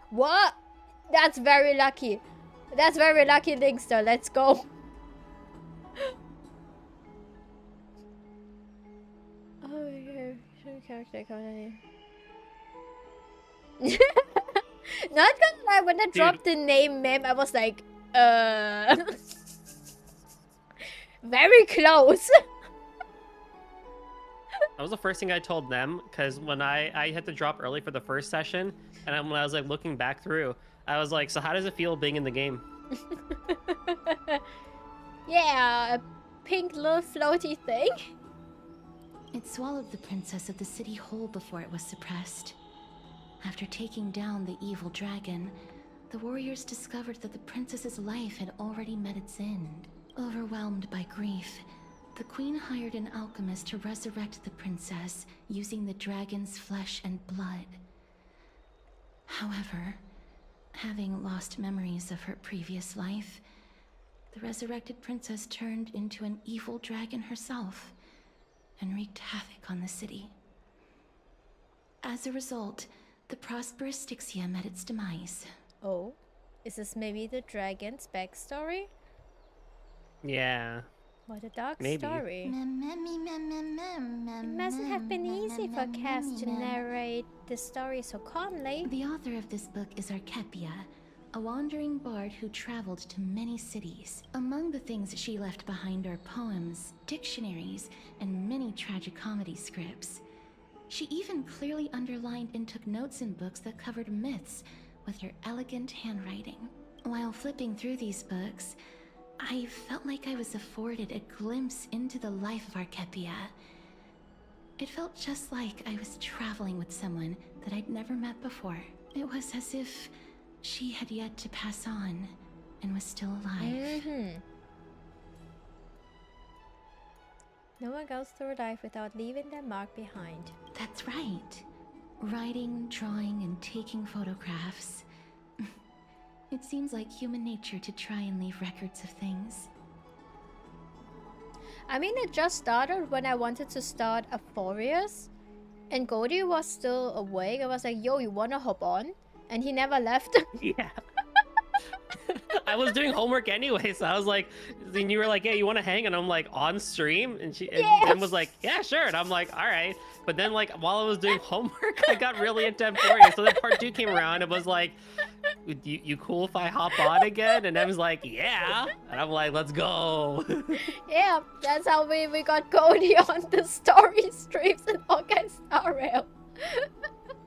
What? That's very lucky. That's very lucky, Linkster. Let's go. Oh yeah, character. Not gonna lie, when I dropped the name mem, I was like, very close. That was the first thing I told them, because when I had to drop early for the first session, and when I was like looking back through, I was like, so how does it feel being in the game? Yeah, a pink little floaty thing. It swallowed the princess of the city whole before it was suppressed. After taking down the evil dragon, the warriors discovered that the princess's life had already met its end. Overwhelmed by grief, the queen hired an alchemist to resurrect the princess using the dragon's flesh and blood. However, having lost memories of her previous life, the resurrected princess turned into an evil dragon herself and wreaked havoc on the city. As a result, the prosperous Styxia met its demise. Oh, is this maybe the dragon's backstory? Yeah. What a dark Maybe. story. It mustn't have been easy for Cass to narrate the story so calmly. The author of this book is Archepia, a wandering bard who traveled to many cities. Among the things she left behind are poems, dictionaries, and many tragicomedy scripts. She even clearly underlined and took notes in books that covered myths with her elegant handwriting. While flipping through these books, I felt like I was afforded a glimpse into the life of Archepia. It felt just like I was traveling with someone that I'd never met before. It was as if she had yet to pass on and was still alive. No one goes through life without leaving their mark behind. That's right. Writing, drawing, and taking photographs. It seems like human nature to try and leave records of things. I mean, it just started when I wanted to start Euphorius, and Goldy was still awake. I was like, yo, you wanna hop on? And he never left. Yeah. I was doing homework anyway, so I was like, and you were like, yeah, you want to hang? And I'm like, on stream? And she and was like, yeah, sure. And I'm like, all right. But then, like, while I was doing homework, I got really into Emporia. So then part 2 came around. It was like, you cool if I hop on again? And I was like, yeah. And I'm like, let's go. Yeah, that's how we got Goldy on the story streams in Honkai Star Rail.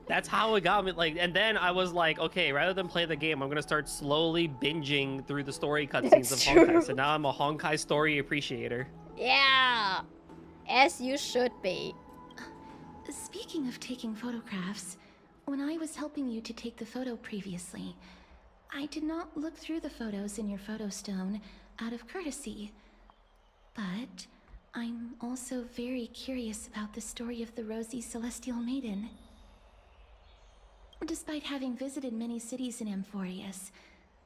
That's how it got me. Like, and then I was like, okay, rather than play the game, I'm gonna start slowly binging through the story cutscenes of Honkai. So now I'm a Honkai story appreciator. Yeah, as you should be. Speaking of taking photographs, when I was helping you to take the photo previously, I did not look through the photos in your photo stone out of courtesy. But I'm also very curious about the story of the Rosy Celestial Maiden. Despite having visited many cities in Amphorius,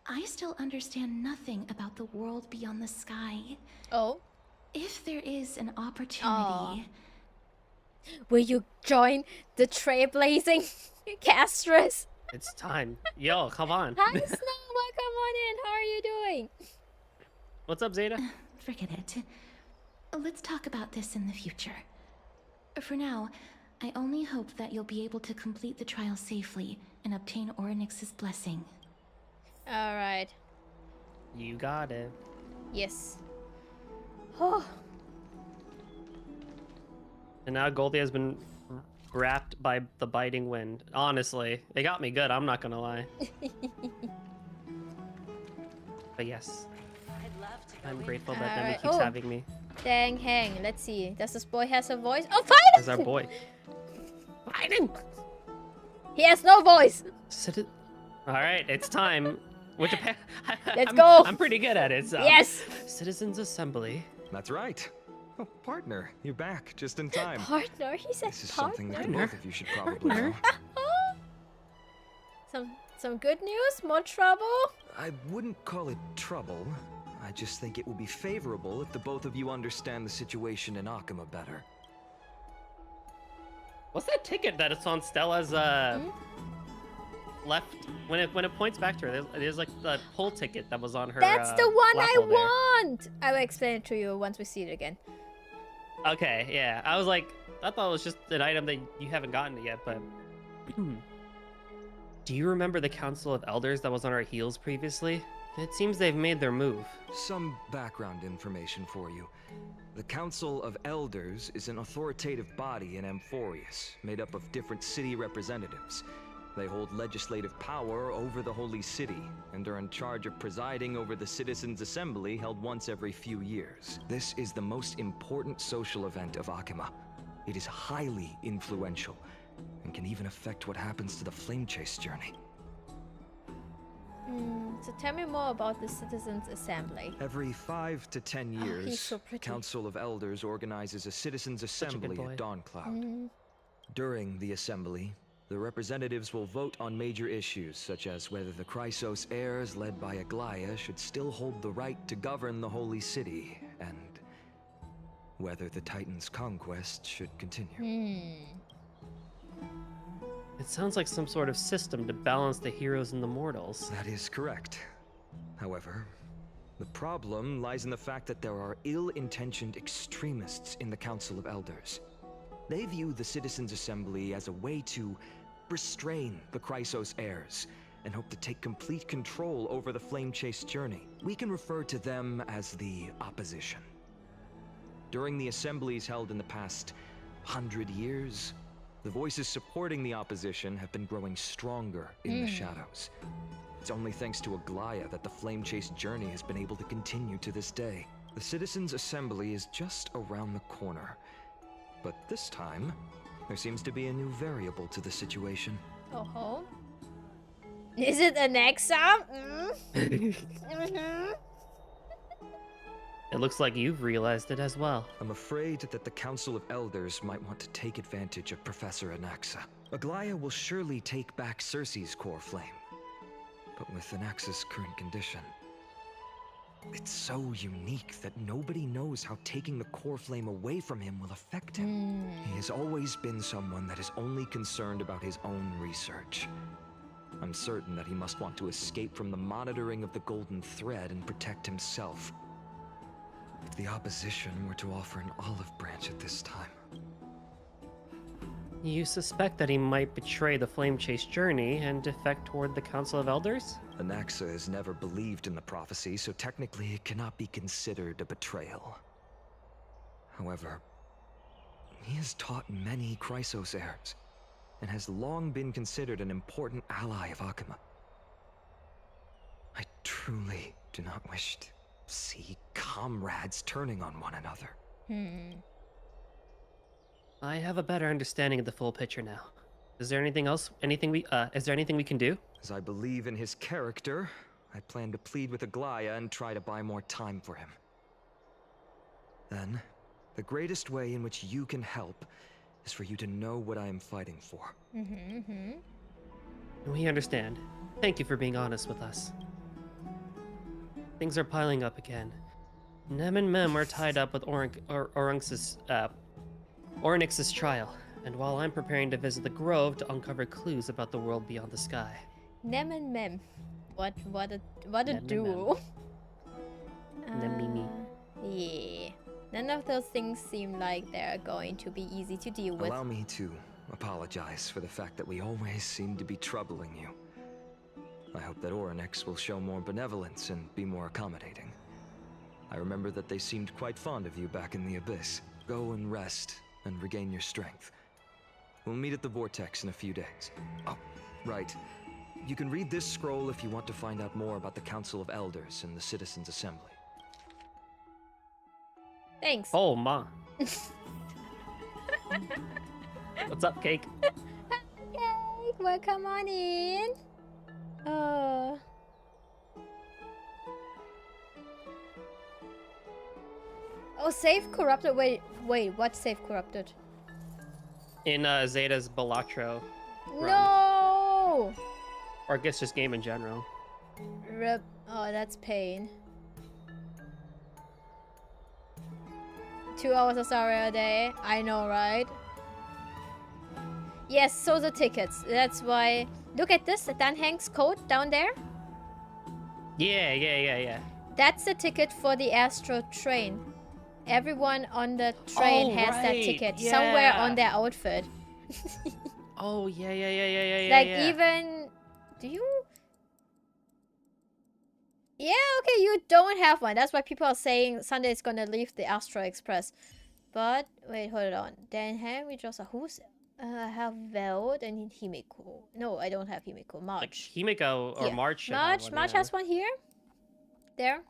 I still understand nothing about the world beyond the sky. Oh? If there is an opportunity... Will you join the trailblazing castress? It's time. Yo, come on. Hi, Snow. Welcome on in. How are you doing? What's up, Zeta? Forget it. Let's talk about this in the future. For now, I only hope that you'll be able to complete the trial safely and obtain Orynyx's blessing. Alright. You got it. Yes. Oh. And now Goldy has been wrapped by the biting wind. Honestly, it got me good, I'm not gonna lie. But yes, I'm grateful that Demi Alright. keeps Oh. having me. Dang hang. Let's see. Does this boy has a voice? Oh, As fine! our boy. Biden! He has no voice. Alright, it's time. Which Let's go. I'm pretty good at it, so. Yes. Citizens Assembly. That's right. Oh, partner, you're back just in time. Partner. He said This is partner. something that the both of you should probably know. Some good news? More trouble? I wouldn't call it trouble. I just think it will be favorable if the both of you understand the situation in Akuma better. What's that ticket that it's on Stella's left? When it points back to her, there's like the pull ticket that was on her. That's the one I lapel there. want. I will explain it to you once we see it again. Okay, yeah. I was like, I thought it was just an item that you haven't gotten it yet, but Do you remember the Council of Elders that was on our heels previously? It seems they've made their move. Some background information for you. The Council of Elders is an authoritative body in Amphorius, made up of different city representatives. They hold legislative power over the Holy City, and are in charge of presiding over the Citizens' Assembly held once every few years. This is the most important social event of Akima. It is highly influential, and can even affect what happens to the Flame Chase journey. So tell me more about the Citizens' Assembly. Every 5 to 10 years, he's so pretty. Council of Elders organizes a Citizens' Such a good Assembly boy. at Dawncloud. During the assembly, the representatives will vote on major issues, such as whether the Chrysos heirs led by Aglaya should still hold the right to govern the Holy City, and whether the Titan's conquest should continue. It sounds like some sort of system to balance the heroes and the mortals. That is correct. However, the problem lies in the fact that there are ill-intentioned extremists in the Council of Elders. They view the Citizens' Assembly as a way to restrain the Chrysos heirs, and hope to take complete control over the Flame Chase journey. We can refer to them as the opposition. During the assemblies held in the past 100 years, the voices supporting the opposition have been growing stronger in the shadows. It's only thanks to Aglaya that the Flame Chase journey has been able to continue to this day. The Citizens' Assembly is just around the corner. But this time, there seems to be a new variable to the situation. Oh. Is it an exam? It looks like you've realized it as well. I'm afraid that the Council of Elders might want to take advantage of Professor Anaxa. Aglaya will surely take back Circe's core flame. But with Anaxa's current condition, it's so unique that nobody knows how taking the core flame away from him will affect him. He has always been someone that is only concerned about his own research. I'm certain that he must want to escape from the monitoring of the Golden Thread and protect himself. If the opposition were to offer an olive branch at this time... You suspect that he might betray the Flame Chase journey and defect toward the Council of Elders? Anaxa has never believed in the prophecy, so technically it cannot be considered a betrayal. However, he has taught many Chrysos heirs, and has long been considered an important ally of Akima. I truly do not wish to see comrades turning on one another. I have a better understanding of the full picture now. Is there anything else? Is there anything we can do? As I believe in his character, I plan to plead with Aglaya and try to buy more time for him. Then, the greatest way in which you can help is for you to know what I am fighting for. We understand. Thank you for being honest with us. Things are piling up again. Nem and Mem are tied up with Oryx's trial, and while I'm preparing to visit the Grove to uncover clues about the world beyond the sky. Nem and Mem. What a Nem and duo. Mimi. Yeah. None of those things seem like they're going to be easy to deal with. Allow me to apologize for the fact that we always seem to be troubling you. I hope that Oryx will show more benevolence and be more accommodating. I remember that they seemed quite fond of you back in the Abyss. Go and rest and regain your strength. We'll meet at the Vortex in a few days. Oh, right. You can read this scroll if you want to find out more about the Council of Elders and the Citizens' Assembly. Thanks. Oh, ma. What's up, Cake? Yay! Welcome on in. Oh, save corrupted. Wait, what save corrupted? In Zeta's Balatro. Run. No! Or I guess just game in general. Rip. Oh, that's pain. 2 hours of sorrow a day. I know, right? Yes, so the tickets. That's why. Look at this, Dan Hank's code down there. Yeah. That's the ticket for the Astro train. Everyone on the train has that right, ticket yeah. somewhere on their outfit. Oh, yeah. Like even Do you? Yeah, okay, you don't have one. That's why people are saying Sunday is gonna leave the Astro Express. But wait, hold on. Then have we just who's I have Veld and Himiko. No, I don't have Himiko. Like March. Himiko or Here. March should have March one, March yeah. has one here. There.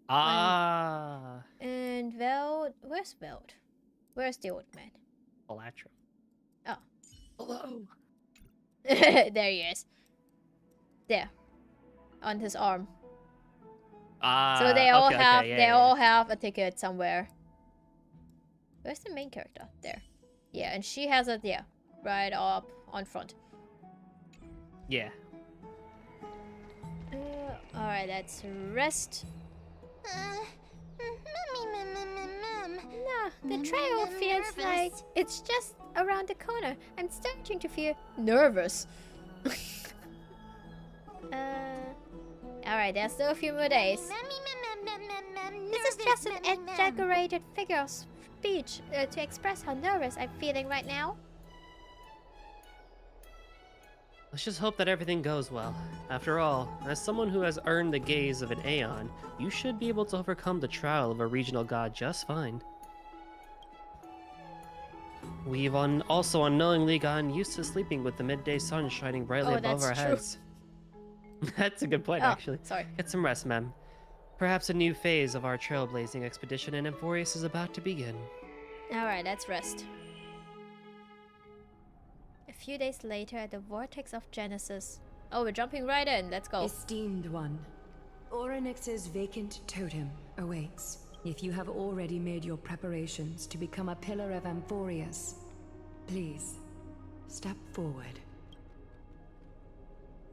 Ah. And Veld, where's Veld? Where's the old man? Electro. Oh. Hello. There he is. There. On his arm. Ah. So they all okay, have okay, yeah, they yeah. all have a ticket somewhere. Where's the main character? There. Yeah, and she has it, yeah, right up on front. Yeah. Alright, let's rest. No, the trail feels like it's just around the corner. I'm starting to feel nervous. Alright, there's still a few more days. This is just an exaggerated figure of speech to express how nervous I'm feeling right now. Let's just hope that everything goes well. After all, as someone who has earned the gaze of an Aeon, you should be able to overcome the trial of a regional god just fine. We've also unknowingly gotten used to sleeping with the midday sun shining brightly Oh, above that's our true. heads. That's a good point, Oh, actually. sorry. Get some rest, ma'am. Perhaps a new phase of our trailblazing expedition in Emporius is about to begin. Alright, let's rest. A few days later at the Vortex of Genesis. Oh, we're jumping right in. Let's go. Esteemed one, Orynyx's vacant totem awaits. If you have already made your preparations to become a pillar of Emporius, please, step forward.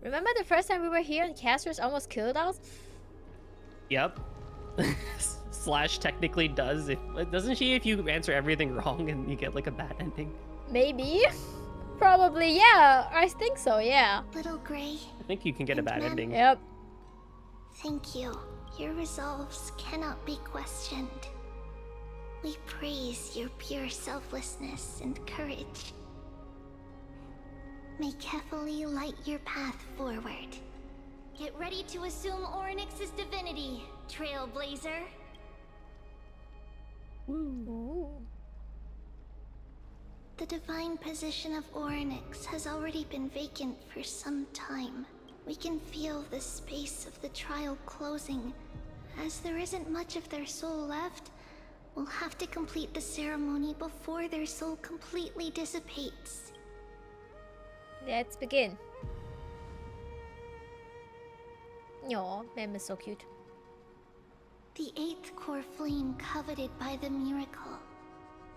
Remember the first time we were here and Cassius almost killed us? Yep. Slash technically does. Doesn't she if you answer everything wrong and you get like a bad ending? Maybe. Probably, yeah. I think so, yeah. Little Gray, I think you can get a bad Ant-Man. ending. Yep. thank you. Your resolves cannot be questioned. We praise your pure selflessness and courage. May Kefali light your path forward. Get ready to assume Orynyx's divinity, Trailblazer. Ooh. The divine position of Orynyx has already been vacant for some time. We can feel the space of the trial closing. As there isn't much of their soul left, we'll have to complete the ceremony before their soul completely dissipates. Let's begin. Aw, Mem is so cute. The eighth core flame coveted by the miracle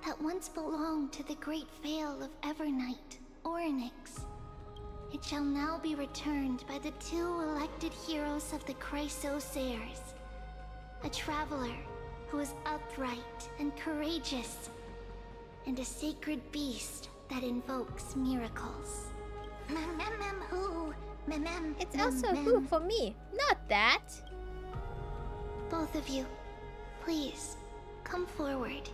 that once belonged to the great veil of Evernight, Orynyx. It shall now be returned by the two elected heroes of the Chrysosairs. A traveler who is upright and courageous, and a sacred beast that invokes miracles. It's also who for me, not that. Both of you, please, come forward.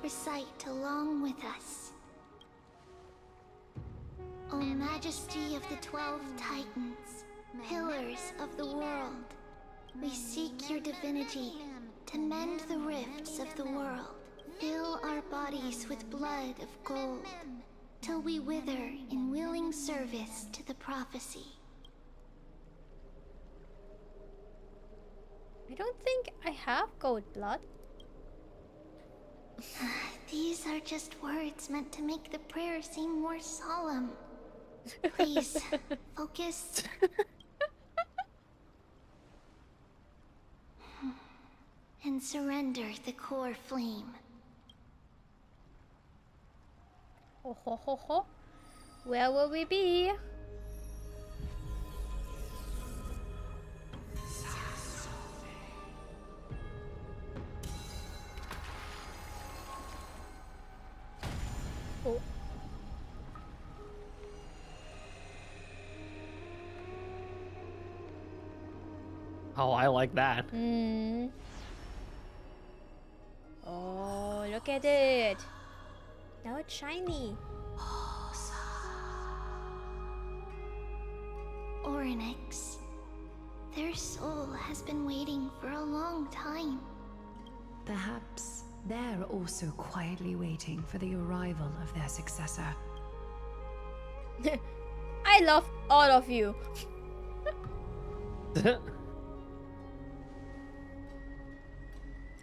Recite along with us. O Majesty of the 12 Titans, pillars of the world, we seek your divinity to mend the rifts of the world. Fill our bodies with blood of gold, till we wither in willing service to the prophecy. I don't think I have gold blood. These are just words meant to make the prayer seem more solemn. Please, focus. And surrender the core flame. Ho ho ho ho. Where will we be? Oh. Oh, I like that. Oh, look at it. Now it's shiny. Oryx. Their soul has been waiting for a long time. Perhaps they're also quietly waiting for the arrival of their successor. I love all of you.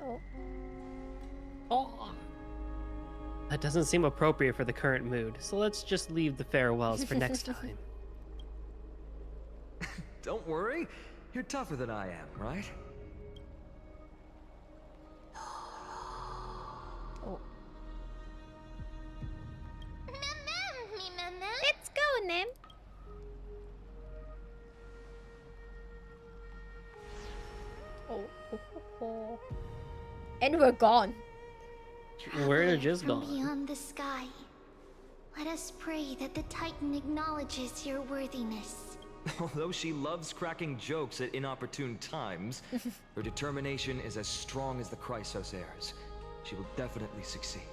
Oh. Oh. That doesn't seem appropriate for the current mood, so let's just leave the farewells for next time. Don't worry, you're tougher than I am, right? Oh. Mama. Let's go, Nem. Oh. And we're gone. We're just From gone. beyond the sky. Let us pray that the Titan acknowledges your worthiness. Although she loves cracking jokes at inopportune times, her determination is as strong as the Chrysosairs. She will definitely succeed.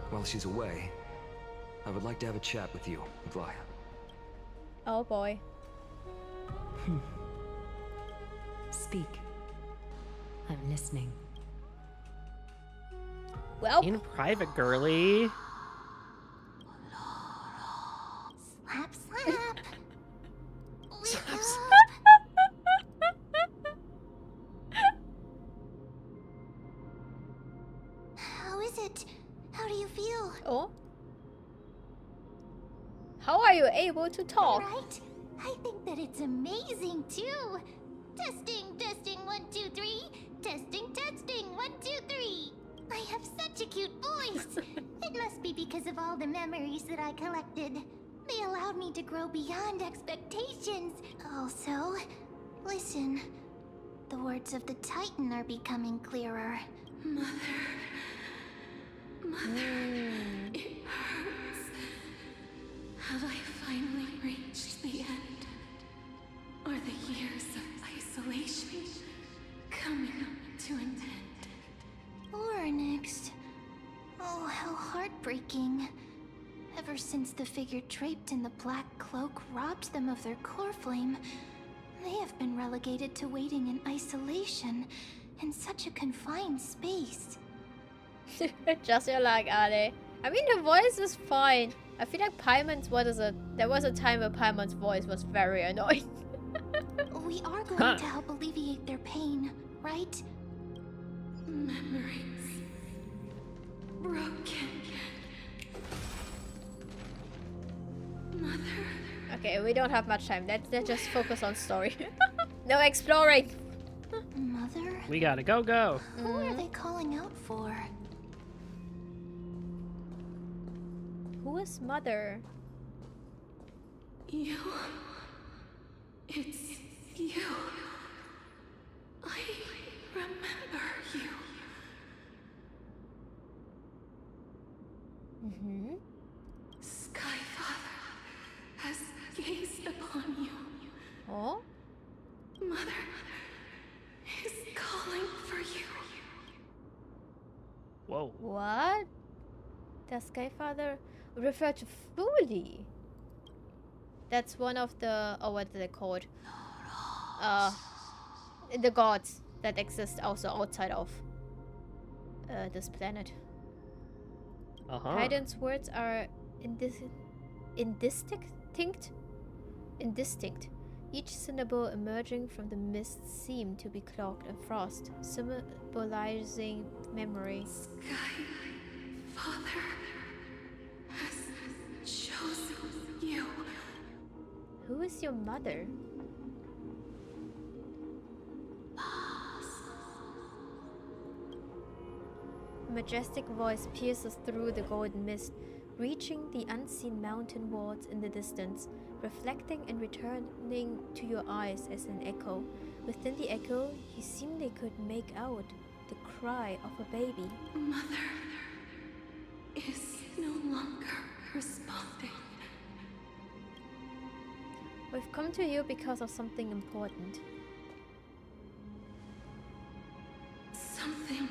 While she's away, I would like to have a chat with you, Vlaia. Oh boy. Speak. I'm listening. Well, In private, girly. Slap, slap. Wake up. How is it? How do you feel? oh. How are you able to talk? Right? I think that it's amazing too. Testing, 1, 2, 3. Testing, 1, 2, 3. I have such a cute voice. It must be because of all the memories that I collected. They allowed me to grow beyond expectations. Also, listen. The words of the Titan are becoming clearer. Mother, it hurts. Have I finally reached the end? Are the years of isolation coming to an end? Oryx. Oh, how heartbreaking. Ever since the figure draped in the black cloak robbed them of their core flame, they have been relegated to waiting in isolation in such a confined space. Just you're like, are they? I mean, the voice is fine. I feel like Paimon's, there was a time where Paimon's voice was very annoying. We are going to help alleviate their pain, right? Memories broken. Mother. Okay, we don't have much time. Let's just focus on story. No exploring. Mother? We gotta go. Who are they calling out for? Who is mother? You. It's you. I remember you. Mm-hmm. Skyfather has gazed upon you. Oh? Mother is calling for you. Whoa. What? Does Skyfather refer to Fully? That's one of the, oh, what are they called? The gods that exist also outside of this planet. Titan's words are indistinct. Each syllable emerging from the mist seemed to be clogged in frost, symbolizing memory. Skyfather has chosen you. Who is your mother? A majestic voice pierces through the golden mist, reaching the unseen mountain walls in the distance, reflecting and returning to your eyes as an echo. Within the echo, you seemingly could make out the cry of a baby. Mother is no longer responding. We've come to you because of something important. Something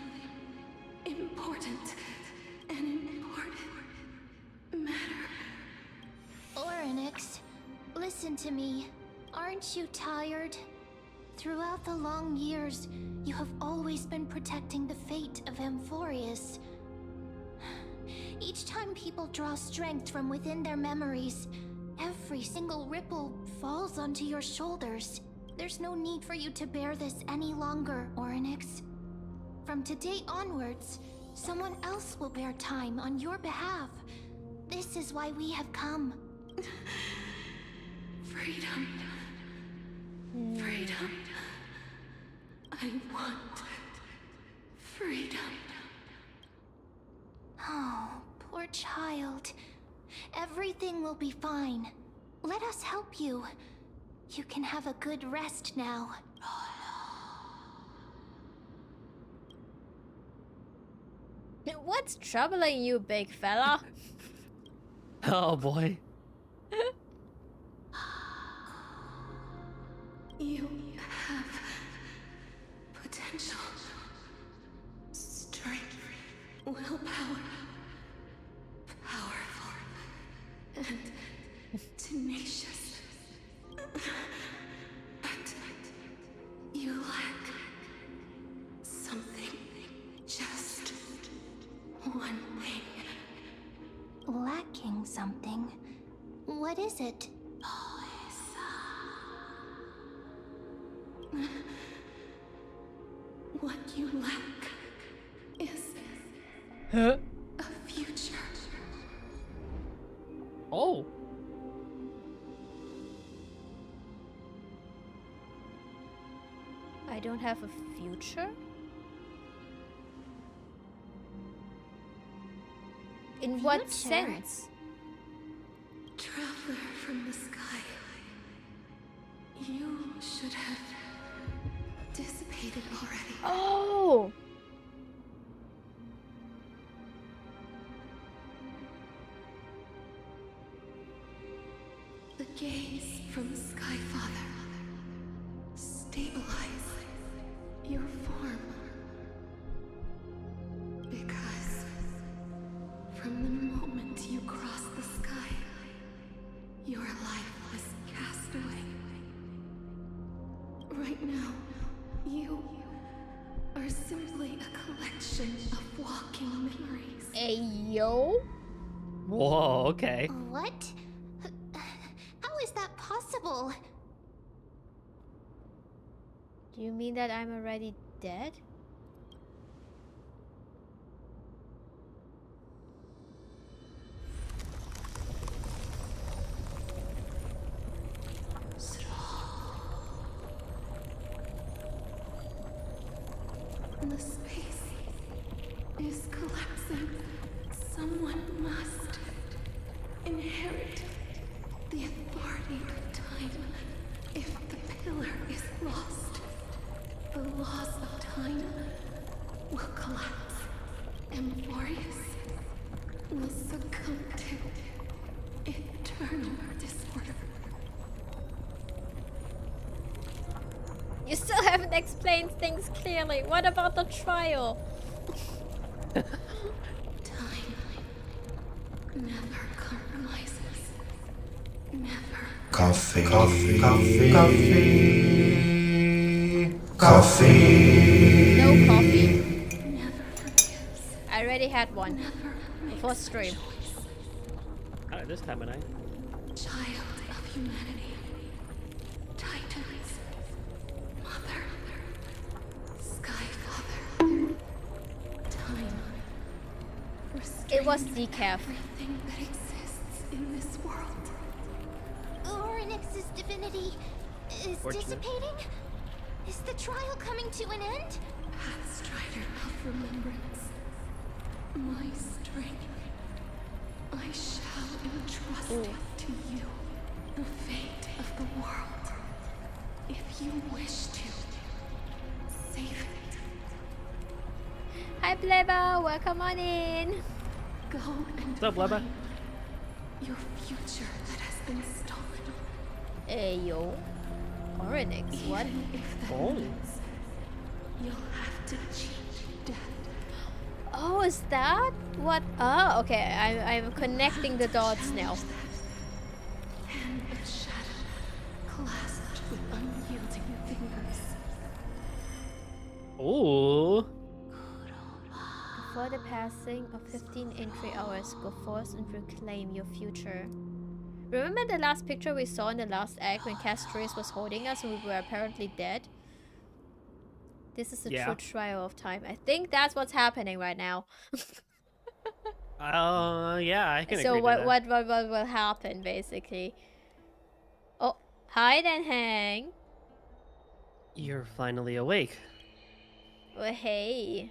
important. matter. Orynyx, listen to me. Aren't you tired? Throughout the long years, you have always been protecting the fate of Amphorius. Each time people draw strength from within their memories, every single ripple falls onto your shoulders. There's no need for you to bear this any longer, Orynyx. From today onwards, someone else will bear time on your behalf. This is why we have come. Freedom. Freedom. I want freedom. Oh, poor child. Everything will be fine. Let us help you. You can have a good rest now. What's troubling you, big fella? Oh boy. You have potential, strength, willpower, powerful, and tenacious. But you lack something, just one thing. Lacking something. What is it? What you lack is Huh? a future. Oh. I don't have a future? In what Future? sense? Traveler from the sky. You should have dissipated already. Oh! The gaze from Sky Father stabilize your form. Because from the moment you crossed the sky, your life was cast away. Right now, you are simply a collection of walking memories. Ayo? Whoa, okay. What? How is that possible? Do you mean that I'm already dead? The space is collapsing. Someone must inherit the authority of time. If the pillar is lost, the laws of time will collapse. Amphorius will succumb to eternal disorder. You still haven't explained things clearly. What about the trial? Time never compromises. Never. Coffee. Coffee. Coffee. Coffee. Coffee. No coffee. Never forgives. I already had one Never before makes a stream. choice. Not at this time of night. Child of humanity. Titans. Mother. Sky Father. Time. It was restrains decaf. everything that exists in this world. Orynyx's divinity is Fortunate. dissipating? Is the trial coming to an end? Pathstrider of remembrance. My strength. I shall entrust to you the fate of the world. If you wish to save it, Hi, Pleba. Welcome on in. go and What's up, Leba? find your future that has been stolen. Ayo. Orynyx, what? Even if that Oh. means you'll have to cheat death. Oh, is that what? Oh, okay. I'm connecting the dots now. Hand of shadow, clasped with unyielding fingers. Ooh. Before the passing of 15 entry hours, go forth and reclaim your future. Remember the last picture we saw in the last act when Castries was holding us and we were apparently dead? This is the true trial of time. I think that's what's happening right now. Yeah, I can agree So to that. what will happen basically? Oh, hi then, Hang. You're finally awake. Well, hey.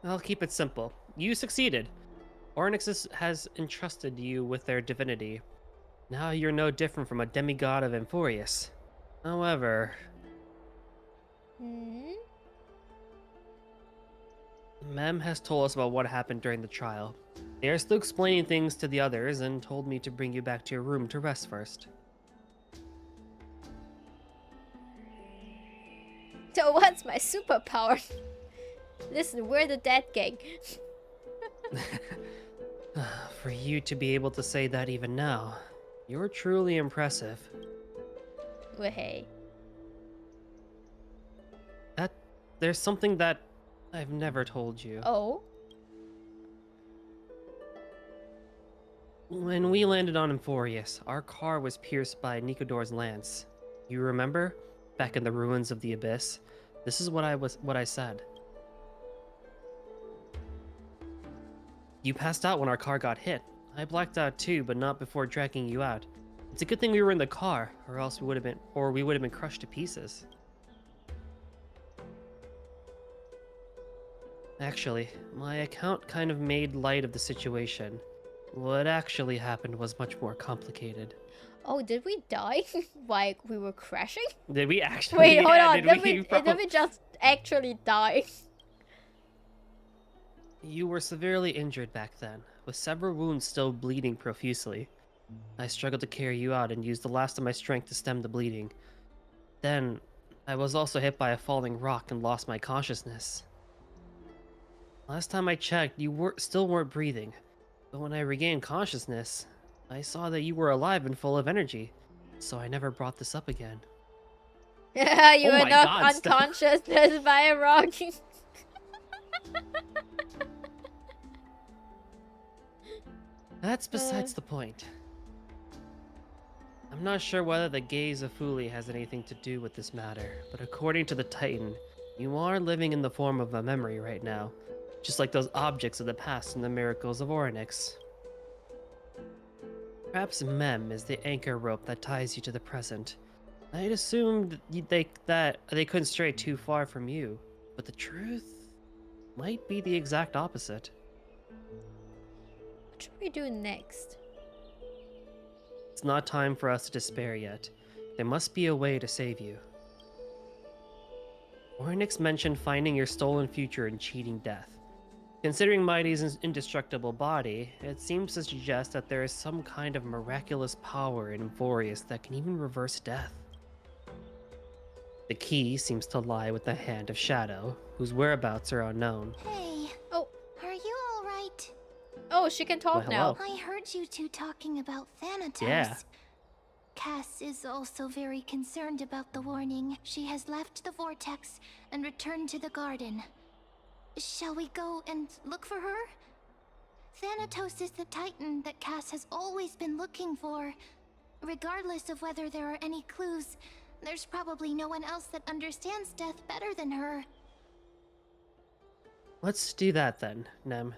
I'll keep it simple. You succeeded. Ornyx has entrusted you with their divinity. Now you're no different from a demigod of Emphorius. However... Mem has told us about what happened during the trial. They are still explaining things to the others and told me to bring you back to your room to rest first. So what's my superpower? Listen, we're the dead gang. For you to be able to say that even now, you're truly impressive. Well, hey. There's something that I've never told you. Oh? When we landed on Emphorius, our car was pierced by Nikodor's lance. You remember? Back in the ruins of the Abyss? This is what I said. You passed out when our car got hit. I blacked out too, but not before dragging you out. It's a good thing we were in the car, or else we would have been crushed to pieces. Actually, my account kind of made light of the situation. What actually happened was much more complicated. Oh, did we die? Like we were crashing? Did we actually? Wait, hold yeah, on. Did we just actually die? You were severely injured back then, with several wounds still bleeding profusely. I struggled to carry you out and used the last of my strength to stem the bleeding. Then, I was also hit by a falling rock and lost my consciousness. Last time I checked, you still weren't breathing, but when I regained consciousness, I saw that you were alive and full of energy, so I never brought this up again. Yeah, you Oh were my knocked God, unconscious by a rock. That's besides the point. I'm not sure whether the gaze of Fuli has anything to do with this matter, but according to the Titan, you are living in the form of a memory right now, just like those objects of the past and the miracles of Ornyx. Perhaps Mem is the anchor rope that ties you to the present. I'd assumed that they couldn't stray too far from you, but the truth might be the exact opposite. What should we do next? It's not time for us to despair yet. There must be a way to save you. Ornyx mentioned finding your stolen future and cheating death. Considering Mighty's indestructible body, it seems to suggest that there is some kind of miraculous power in Emphorius that can even reverse death. The key seems to lie with the Hand of Shadow, whose whereabouts are unknown. Hey. Oh. Are you alright? Oh, she can talk now. I heard you two talking about Thanatos. Yeah. Cass is also very concerned about the warning. She has left the vortex and returned to the garden. Shall we go and look for her? Thanatos is the Titan that Cass has always been looking for. Regardless of whether there are any clues, there's probably no one else that understands death better than her. Let's do that then, Nem.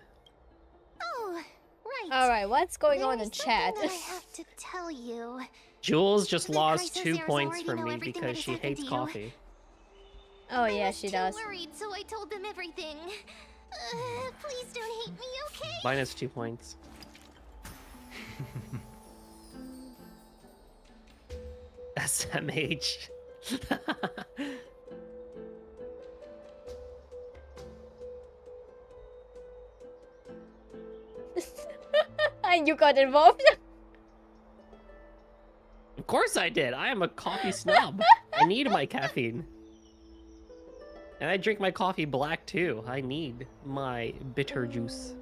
Oh, right. Alright, what's going on in There's chat? something that I have to tell you. Jules just The lost crisis 2 heirs points already from know me everything because that she has happened hates to you. coffee. Oh I yeah, was she too does. worried, so I told them everything. Please don't hate me, okay? Minus 2 points. SMH. And you got involved? Of course I did. I am a coffee snob. I need my caffeine. And I drink my coffee black too. I need my bitter juice.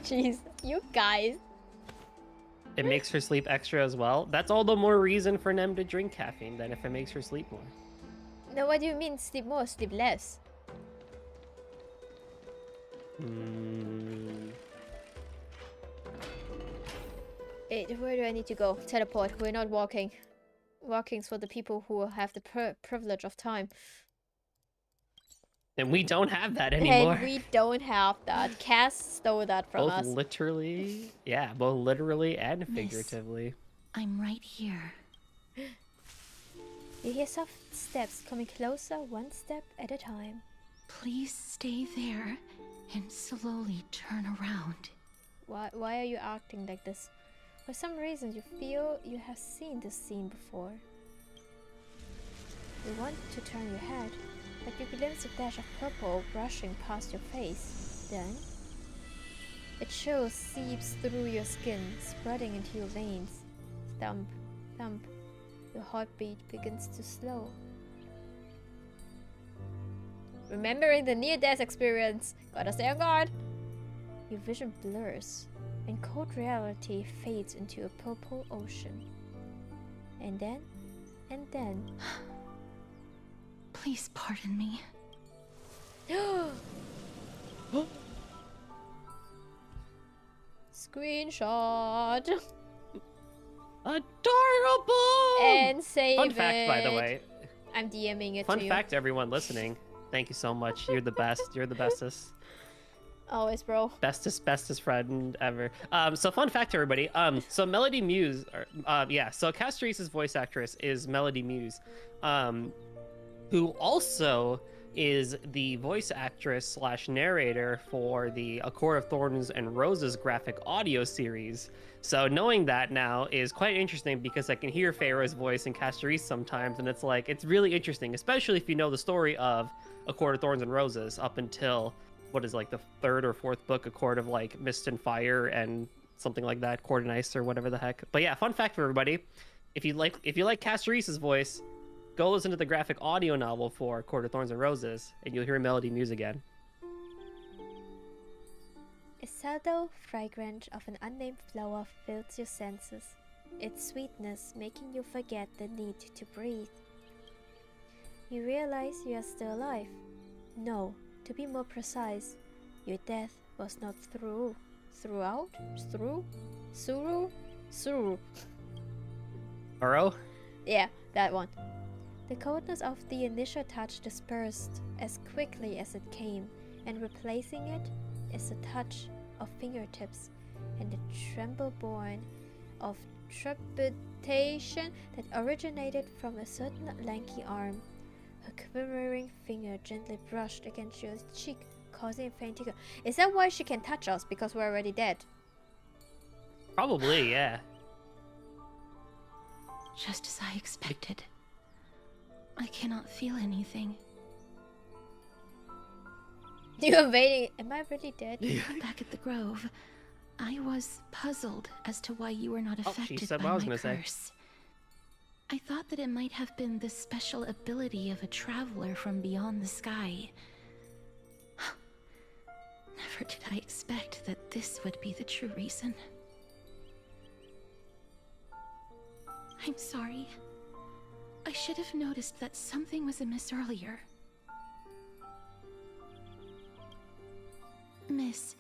Jeez, you guys. It makes her sleep extra as well. That's all the more reason for Nem to drink caffeine than if it makes her sleep more. No, what do you mean sleep more, sleep less? Where do I need to go? Teleport. We're not walking. Walking's for the people who have the privilege of time. And we don't have that anymore. And we don't have that. Cass stole that from both us. literally, yeah, both literally and figuratively. I'm right here. You hear soft steps coming closer, one step at a time. Please stay there and slowly turn around. Why are you acting like this? For some reason, you feel you have seen this scene before. You want to turn your head, but you glimpse a dash of purple brushing past your face. Then, it shows seeps through your skin, spreading into your veins. Thump, thump. Your heartbeat begins to slow. Remembering the near-death experience, gotta stay on guard. Your vision blurs, and cold reality fades into a purple ocean. And then, Please pardon me. Screenshot. Adorable! And save Fun fact, by the way. I'm DMing it Fun to you. fact, everyone listening. Thank you so much. You're the best. You're the bestest. Always, bro. Bestest friend ever. So fun fact, everybody. So Melody Muse, so Castorese's voice actress is Melody Muse, who also is the voice actress / narrator for the A Court of Thorns and Roses graphic audio series. So knowing that now is quite interesting because I can hear Pharaoh's voice in Castorese sometimes, and it's like, it's really interesting, especially if you know the story of A Court of Thorns and Roses up until what is like the third or fourth book, A Court of like Mist and Fire and something like that, Court and Ice or whatever the heck. But yeah, fun fact for everybody: if you like Castorese's voice, go listen to the graphic audio novel for Court of Thorns and Roses, and you'll hear Melody Muse again. A subtle fragrance of an unnamed flower fills your senses, its sweetness making you forget the need to breathe. You realize you are still alive. No, to be more precise, your death was not through. Burrow? Yeah, that one. The coldness of the initial touch dispersed as quickly as it came, and replacing it is a touch of fingertips and a tremble born of trepidation that originated from a certain lanky arm. Her quivering finger gently brushed against your cheek, causing a faint tickle. Is that why she can touch us? Because we're already dead? Probably, yeah. Just as I expected. I cannot feel anything. You're waiting. Am I really dead? Back at the Grove, I was puzzled as to why you were not She affected said by what I was my gonna curse. say. I thought that it might have been the special ability of a traveler from beyond the sky. Never did I expect that this would be the true reason. I'm sorry. I should have noticed that something was amiss earlier. Miss,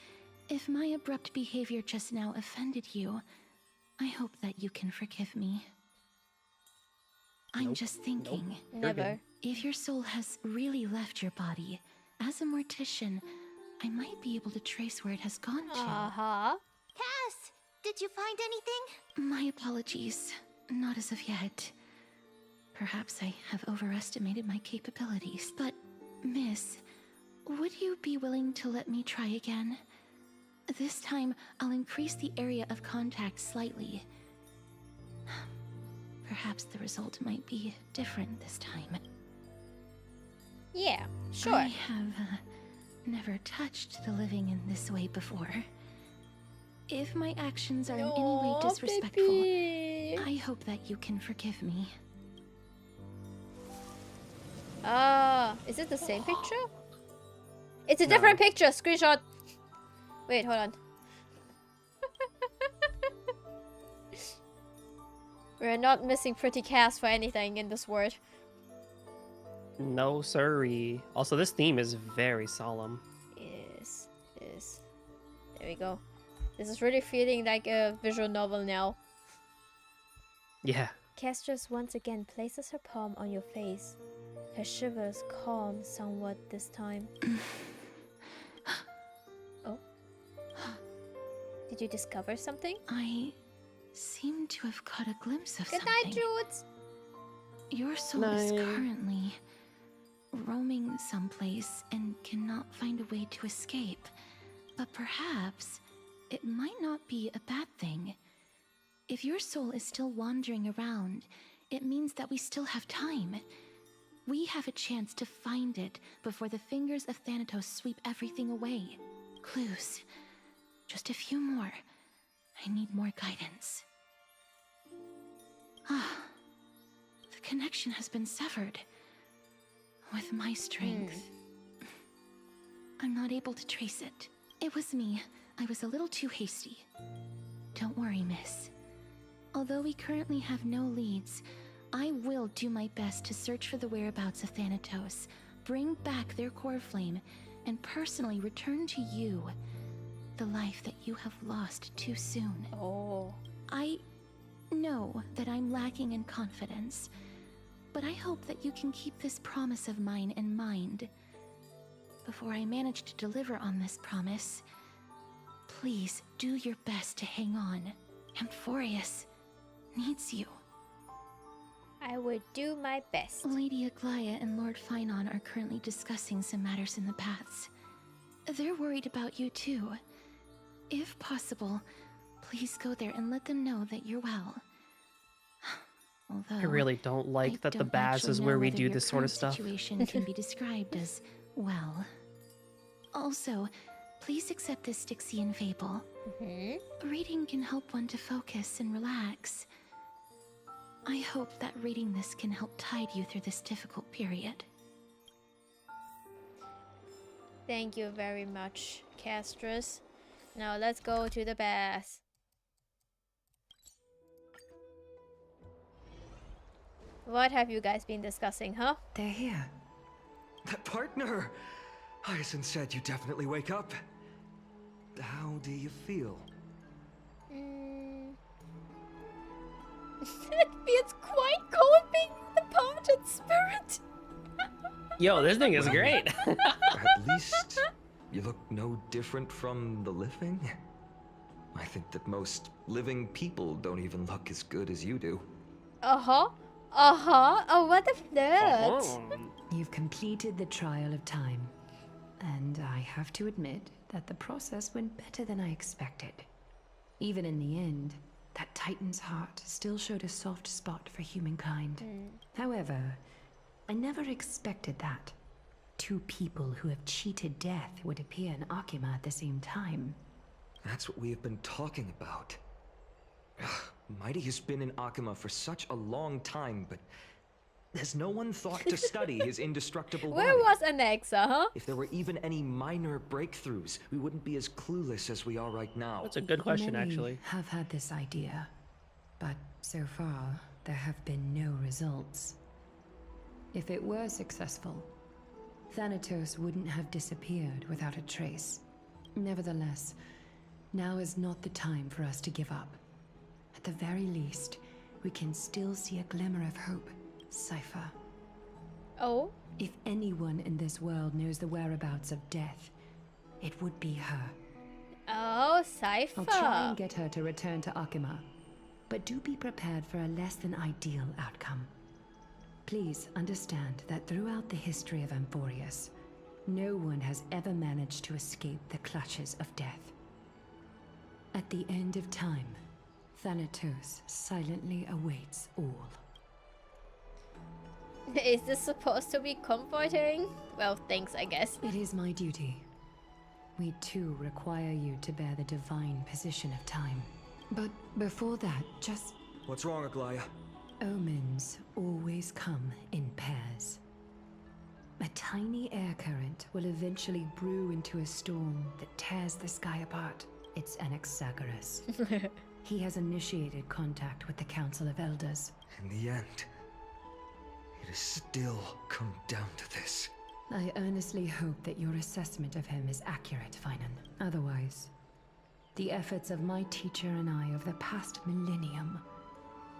if my abrupt behavior just now offended you, I hope that you can forgive me. I'm just thinking, Never. if your soul has really left your body, as a mortician, I might be able to trace where it has gone to. Uh-huh. Cass, did you find anything? My apologies. Not as of yet. Perhaps I have overestimated my capabilities, but, Miss, would you be willing to let me try again? This time, I'll increase the area of contact slightly. Perhaps the result might be different this time. Yeah, sure. I have never touched the living in this way before. If my actions are in any way No, disrespectful, baby. I hope that you can forgive me. Is it the same picture? It's a different picture. Screenshot. Wait, hold on. We're not missing pretty cast for anything in this world. No siree. Also, this theme is very solemn. Yes. There we go. This is really feeling like a visual novel now. Yeah. Castress once again places her palm on your face. Her shivers calm somewhat this time. Oh. Did you discover something? I seem to have caught a glimpse of Good something. night, Jules. Your soul is currently roaming someplace and cannot find a way to escape. But perhaps it might not be a bad thing. If your soul is still wandering around, it means that we still have time. We have a chance to find it before the fingers of Thanatos sweep everything away. Clues. Just a few more. I need more guidance. Ah. The connection has been severed. With my strength, I'm not able to trace it. It was me. I was a little too hasty. Don't worry, miss. Although we currently have no leads, I will do my best to search for the whereabouts of Thanatos, bring back their core flame, and personally return to you the life that you have lost too soon. Oh. I know that I'm lacking in confidence, but I hope that you can keep this promise of mine in mind. Before I manage to deliver on this promise, please do your best to hang on. Amphorius needs you. I will do my best. Lady Aglaya and Lord Finon are currently discussing some matters in the paths. They're worried about you too. If possible, please go there and let them know that you're well. Although I really don't like that the Baz is where we do this sort of stuff. Situation can be described as well. Also, please accept this Styxian fable. Reading can help one to focus and relax. I hope that reading this can help tide you through this difficult period. Thank you very much, Castress. Now let's go to the bath. What have you guys been discussing, huh? They're here. That partner! Hyacinth said you definitely wake up. How do you feel? It feels quite cold being the parted spirit. Yo, this thing is great. At least you look no different from the living. I think that most living people don't even look as good as you do. Oh, what a flirt. You've completed the trial of time. And I have to admit that the process went better than I expected. Even in the end, that Titan's heart still showed a soft spot for humankind. However, I never expected that. Two people who have cheated death would appear in Akima at the same time. That's what we have been talking about. Mighty has been in Akima for such a long time, but has no one thought to study his indestructible body? Where was Anexa, huh? If there were even any minor breakthroughs, we wouldn't be as clueless as we are right now. That's a good question, Many actually. have had this idea, but so far, there have been no results. If it were successful, Thanatos wouldn't have disappeared without a trace. Nevertheless, now is not the time for us to give up. At the very least, we can still see a glimmer of hope. Cypher. Oh? If anyone in this world knows the whereabouts of death, it would be her. Oh, Cypher. I'll try and get her to return to Akima, but do be prepared for a less than ideal outcome. Please understand that throughout the history of Amphorius, no one has ever managed to escape the clutches of death. At the end of time, Thanatos silently awaits all. Is this supposed to be comforting? Well, thanks, I guess. It is my duty. We too require you to bear the divine position of time. But before that, just... What's wrong, Aglaya? Omens always come in pairs. A tiny air current will eventually brew into a storm that tears the sky apart. It's Anaxagoras. He has initiated contact with the Council of Elders. In the end, it has still come down to this. I earnestly hope that your assessment of him is accurate, Finan. Otherwise, the efforts of my teacher and I of the past millennium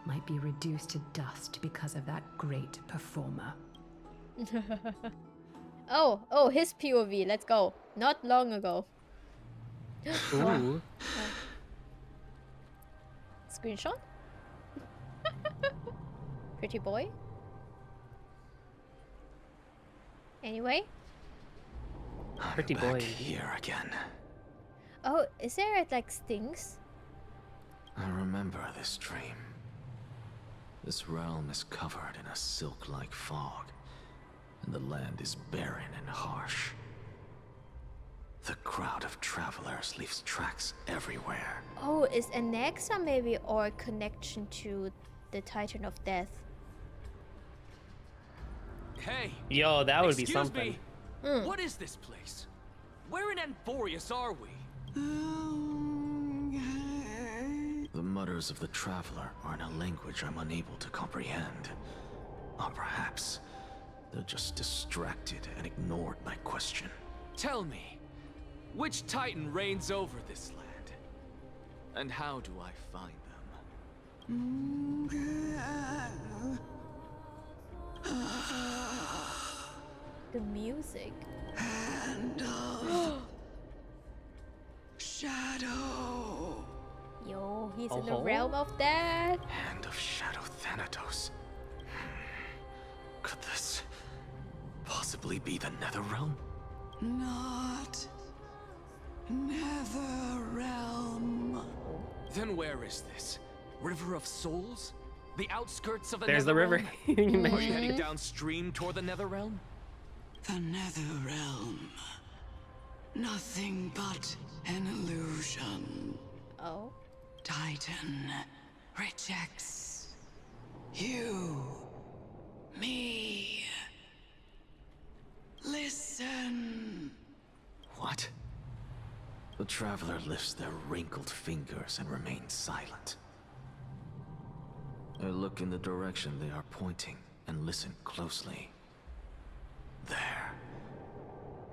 might be reduced to dust because of that great performer. Oh, his POV. Let's go. Not long ago. Ooh. Screenshot? Pretty boy. Anyway. Pretty Back boy. here again. Oh, is there like stings? I remember this dream. This realm is covered in a silk-like fog, and the land is barren and harsh. The crowd of travelers leaves tracks everywhere. Oh, is Anaxa maybe or connection to the Titan of Death? Hey! Yo, that would be excuse something. Me. What is this place? Where in Anthorius are we? The mutters of the traveler are in a language I'm unable to comprehend. Or perhaps they're just distracted and ignored my question. Tell me, which Titan reigns over this land? And how do I find them? The music. Hand of Shadow. Yo, he's in the realm of death. Hand of Shadow Thanatos. Could this possibly be the Netherrealm? Not Netherrealm. Then where is this? River of Souls? The outskirts of a There's the river. Are you heading downstream toward the Netherrealm? The Netherrealm. Nothing but an illusion. Oh. Titan rejects you, me. Listen. What? The traveler lifts their wrinkled fingers and remains silent. I look in the direction they are pointing and listen closely. There.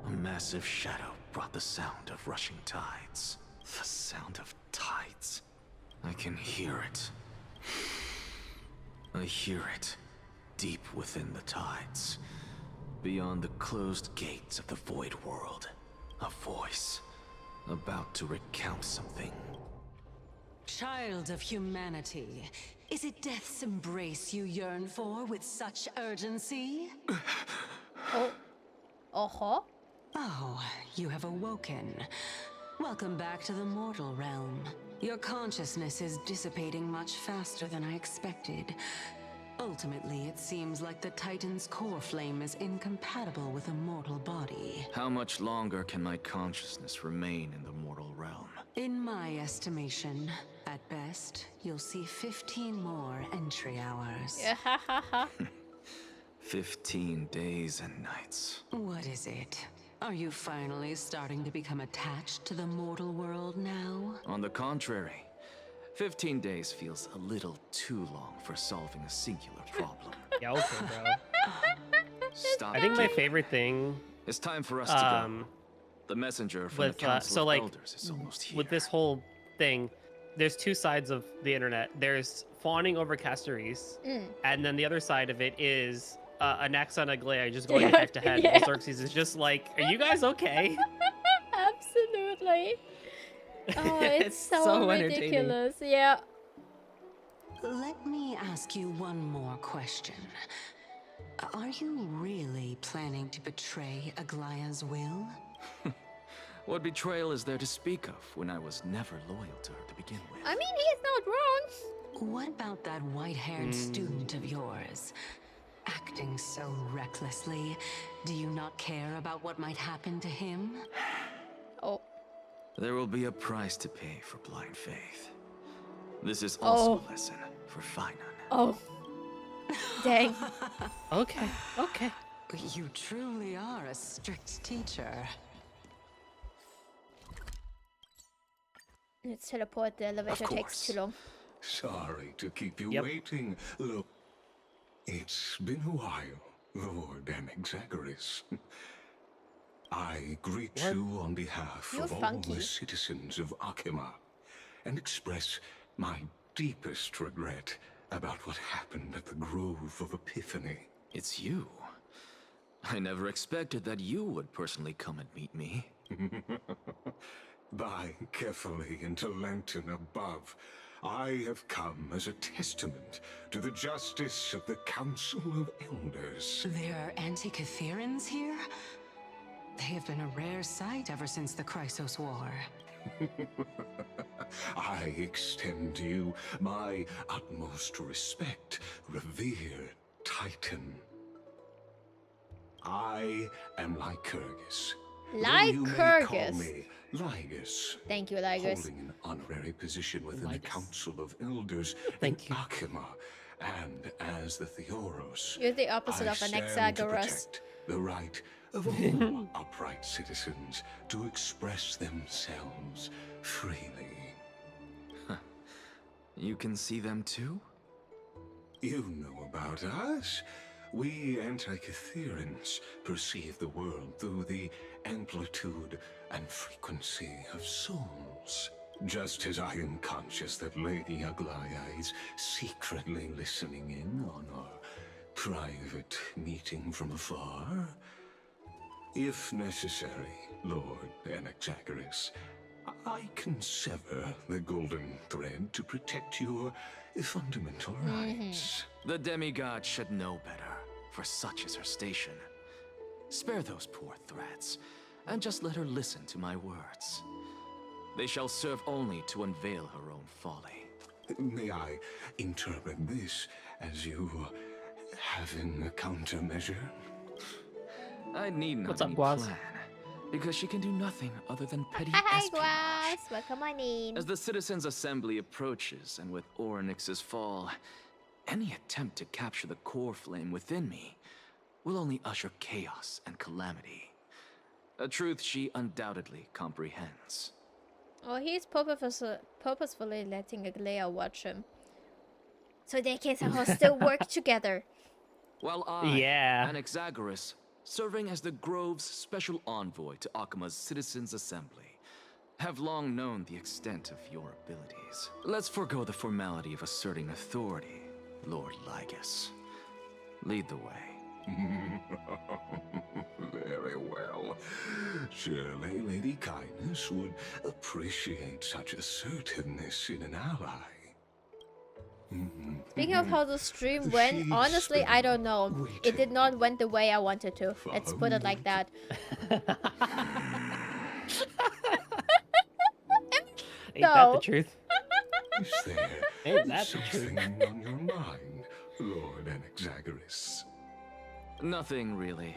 A massive shadow brought the sound of rushing tides. The sound of tides. I can hear it. I hear it deep within the tides. Beyond the closed gates of the void world. A voice about to recount something. Child of humanity, is it death's embrace you yearn for with such urgency? Oh. Uh-huh. Oh, you have awoken. Welcome back to the mortal realm. Your consciousness is dissipating much faster than I expected. Ultimately, it seems like the Titan's core flame is incompatible with a mortal body. How much longer can my consciousness remain in the mortal realm? In my estimation, at best, you'll see 15 more entry hours. 15 days and nights. What is it? Are you finally starting to become attached to the mortal world now? On the contrary, 15 days feels a little too long for solving a singular problem. Yeah, okay, bro. Stop. I think my favorite thing. It's time for us to go. The messenger from the Council of Elders is almost here. With this whole thing, there's two sides of the internet. There's fawning over Castoris, and then the other side of it is Anaxa and Aglaya just going head to head. While Xerxes is just like, "Are you guys okay?" Absolutely. Oh, it's so ridiculous. Yeah. Let me ask you one more question. Are you really planning to betray Aglaya's will? What betrayal is there to speak of when I was never loyal to her to begin with? I mean, he's not wrong. What about that white-haired student of yours? Acting so recklessly, do you not care about what might happen to him? Oh. There will be a price to pay for blind faith. This is also a lesson for Finan. Oh. Dang. Okay, okay. You truly are a strict teacher. Let's teleport. The elevator takes too long. Sorry to keep you Yep. waiting. Look, it's been a while, Lord Anaxagoras. I greet you on behalf You're of all funky. the citizens of Akima and express my deepest regret about what happened at the Grove of Epiphany. It's you. I never expected that you would personally come and meet me. By carefully into Lantern above, I have come as a testament to the justice of the Council of Elders. There are Antikytherans here? They have been a rare sight ever since the Chrysos War. I extend to you my utmost respect, revered Titan. I am Lycurgus. though you may call Lycurgus. me Lygus. Thank you, Lygus. Holding an honorary position within the Council of Elders Thank in Akima, and as the Theoros. You're the opposite I of an stand to Anaxagoras. protect the right of all upright citizens to express themselves freely. You can see them too? You know about us. We Antikytherans perceive the world through the amplitude and frequency of souls. Just as I am conscious that Lady Aglaya is secretly listening in on our private meeting from afar. If necessary, Lord Anaxagoras, I can sever the golden thread to protect your fundamental rights. The demigod should know better, for such is her station. Spare those poor threats, and just let her listen to my words. They shall serve only to unveil her own folly. May I interpret this as you having a countermeasure? I need not What's up, any Guaz? plan, because she can do nothing other than petty Hi, espionage. Guas. Welcome on in. As the Citizens' Assembly approaches, and with Orynyx's fall, any attempt to capture the core flame within me will only usher chaos and calamity. A truth she undoubtedly comprehends. Oh, he's purposefully letting Aglaya watch him. So they can somehow still work together. While I, Anaxagoras, serving as the Grove's special envoy to Akima's Citizens' Assembly, have long known the extent of your abilities. Let's forego the formality of asserting authority, Lord Lygus. Lead the way. Very well. Surely Lady Kindness would appreciate such assertiveness in an ally. Speaking of how the stream went, honestly, I don't know. It did not went the way I wanted to. Let's put it like that. Ain't that the truth? Is there Ain't that the truth? something on your mind, Lord Anaxagoras? Nothing really.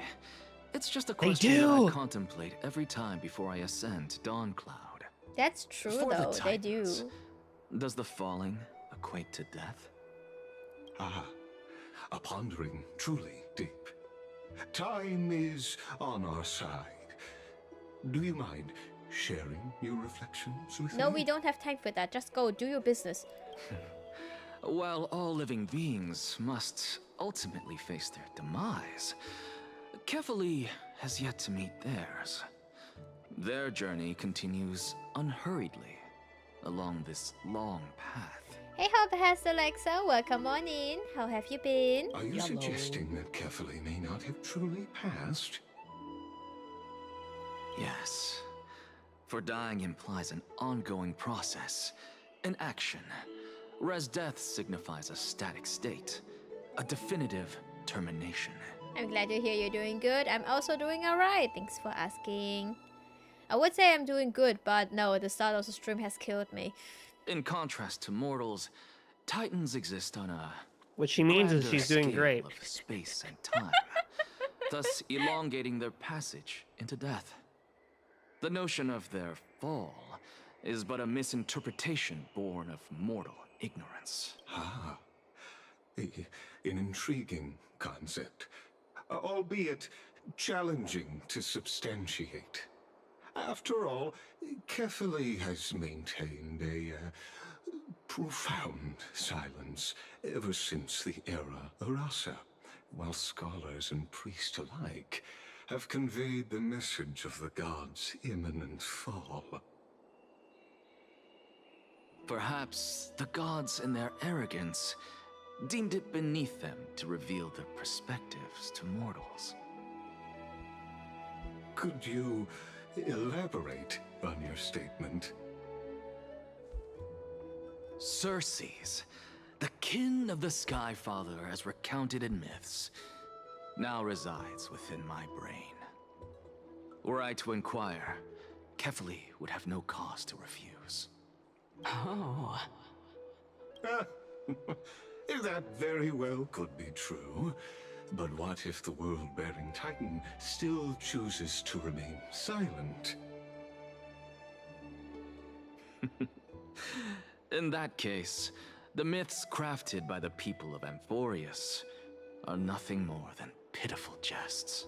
It's just a They question that do. I contemplate every time before I ascend to Dawncloud. That's true, For the though. They do. Titans, does the falling equate to death? Ah, a pondering truly deep. Time is on our side. Do you mind sharing your reflections with No, me? we don't have time for that. Just go. Do your business. While all living beings must ultimately face their demise, Kefali has yet to meet theirs. Their journey continues unhurriedly along this long path. Hey, how the hell's Alexa? Welcome on in. How have you been? Are you suggesting that Kefali may not have truly passed? Yes. For dying implies an ongoing process, an action, whereas death signifies a static state, a definitive termination. I'm glad to hear you're doing good. I'm also doing alright. Thanks for asking. I would say I'm doing good, but no, the start of the stream has killed me. In contrast to mortals, Titans exist on a What she means is grander she's doing scale great. of space and time, thus elongating their passage into death. The notion of their fall is but a misinterpretation born of mortal ignorance. Ah, an intriguing concept, albeit challenging to substantiate. After all, Kefali has maintained a profound silence ever since the era Arasa, while scholars and priests alike have conveyed the message of the gods' imminent fall. Perhaps the gods, in their arrogance, deemed it beneath them to reveal their perspectives to mortals. Could you elaborate on your statement? Circes, the kin of the Skyfather as recounted in myths, now resides within my brain. Were I to inquire, Kefali would have no cause to refuse. Oh. That very well could be true. But what if the world-bearing Titan still chooses to remain silent? In that case, the myths crafted by the people of Amphorius are nothing more than pitiful jests.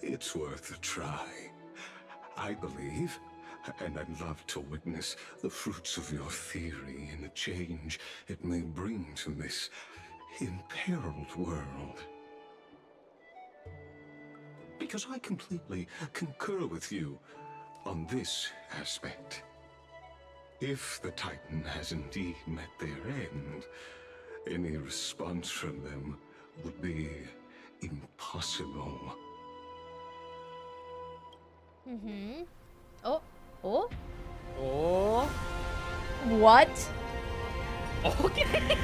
It's worth a try. I believe, and I'd love to witness the fruits of your theory and the change it may bring to this imperiled world. Because I completely concur with you on this aspect. If the Titan has indeed met their end, any response from them would be impossible. Mm-hmm. Oh. Oh? Oh. What? Okay.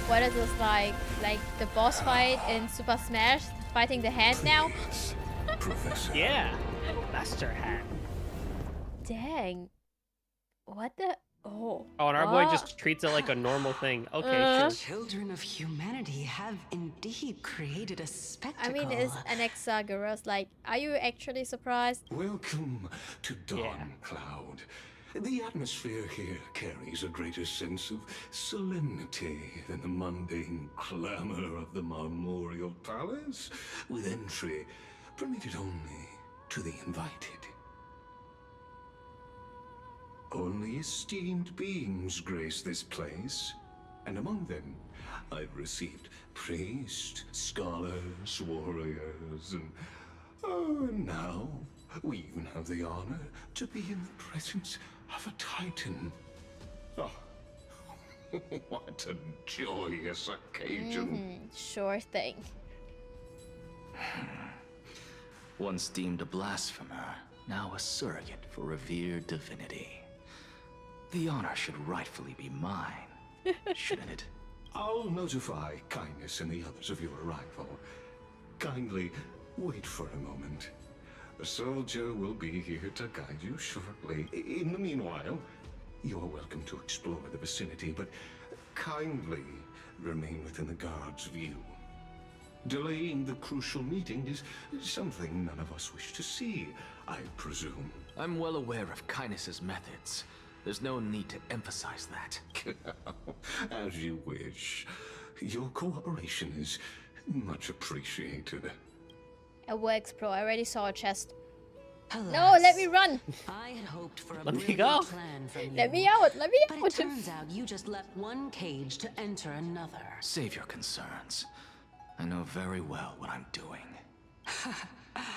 What is this like? Like the boss fight in Super Smash fighting the hand now? Professor. Yeah. Master Hand. Dang. What the? Oh. Oh, and our boy just treats it like a normal thing. Okay, sure. Children of humanity have indeed created a spectacle. I mean, is Anaxagoras like, are you actually surprised? Welcome to Dawn Cloud. The atmosphere here carries a greater sense of solemnity than the mundane clamor of the Marmorial Palace, with entry permitted only to the invited. Only esteemed beings grace this place, and among them I've received priests, scholars, warriors, and now we even have the honor to be in the presence of a Titan. Oh, what a joyous occasion. Sure thing. Once deemed a blasphemer, now a surrogate for revered divinity. The honor should rightfully be mine, shouldn't it? I'll notify Kindness and the others of your arrival. Kindly wait for a moment. A soldier will be here to guide you shortly. In the meanwhile, you are welcome to explore the vicinity, but kindly remain within the guard's view. Delaying the crucial meeting is something none of us wish to see, I presume. I'm well aware of Kindness's methods. There's no need to emphasize that. As you wish. Your cooperation is much appreciated. I will explore. I already saw a chest. Alas, No, let me run. I had hoped for a Let me brilliant go. plan from you. Let me out. Let me But out. it turns out you just left one cage to enter another. Save your concerns. I know very well what I'm doing.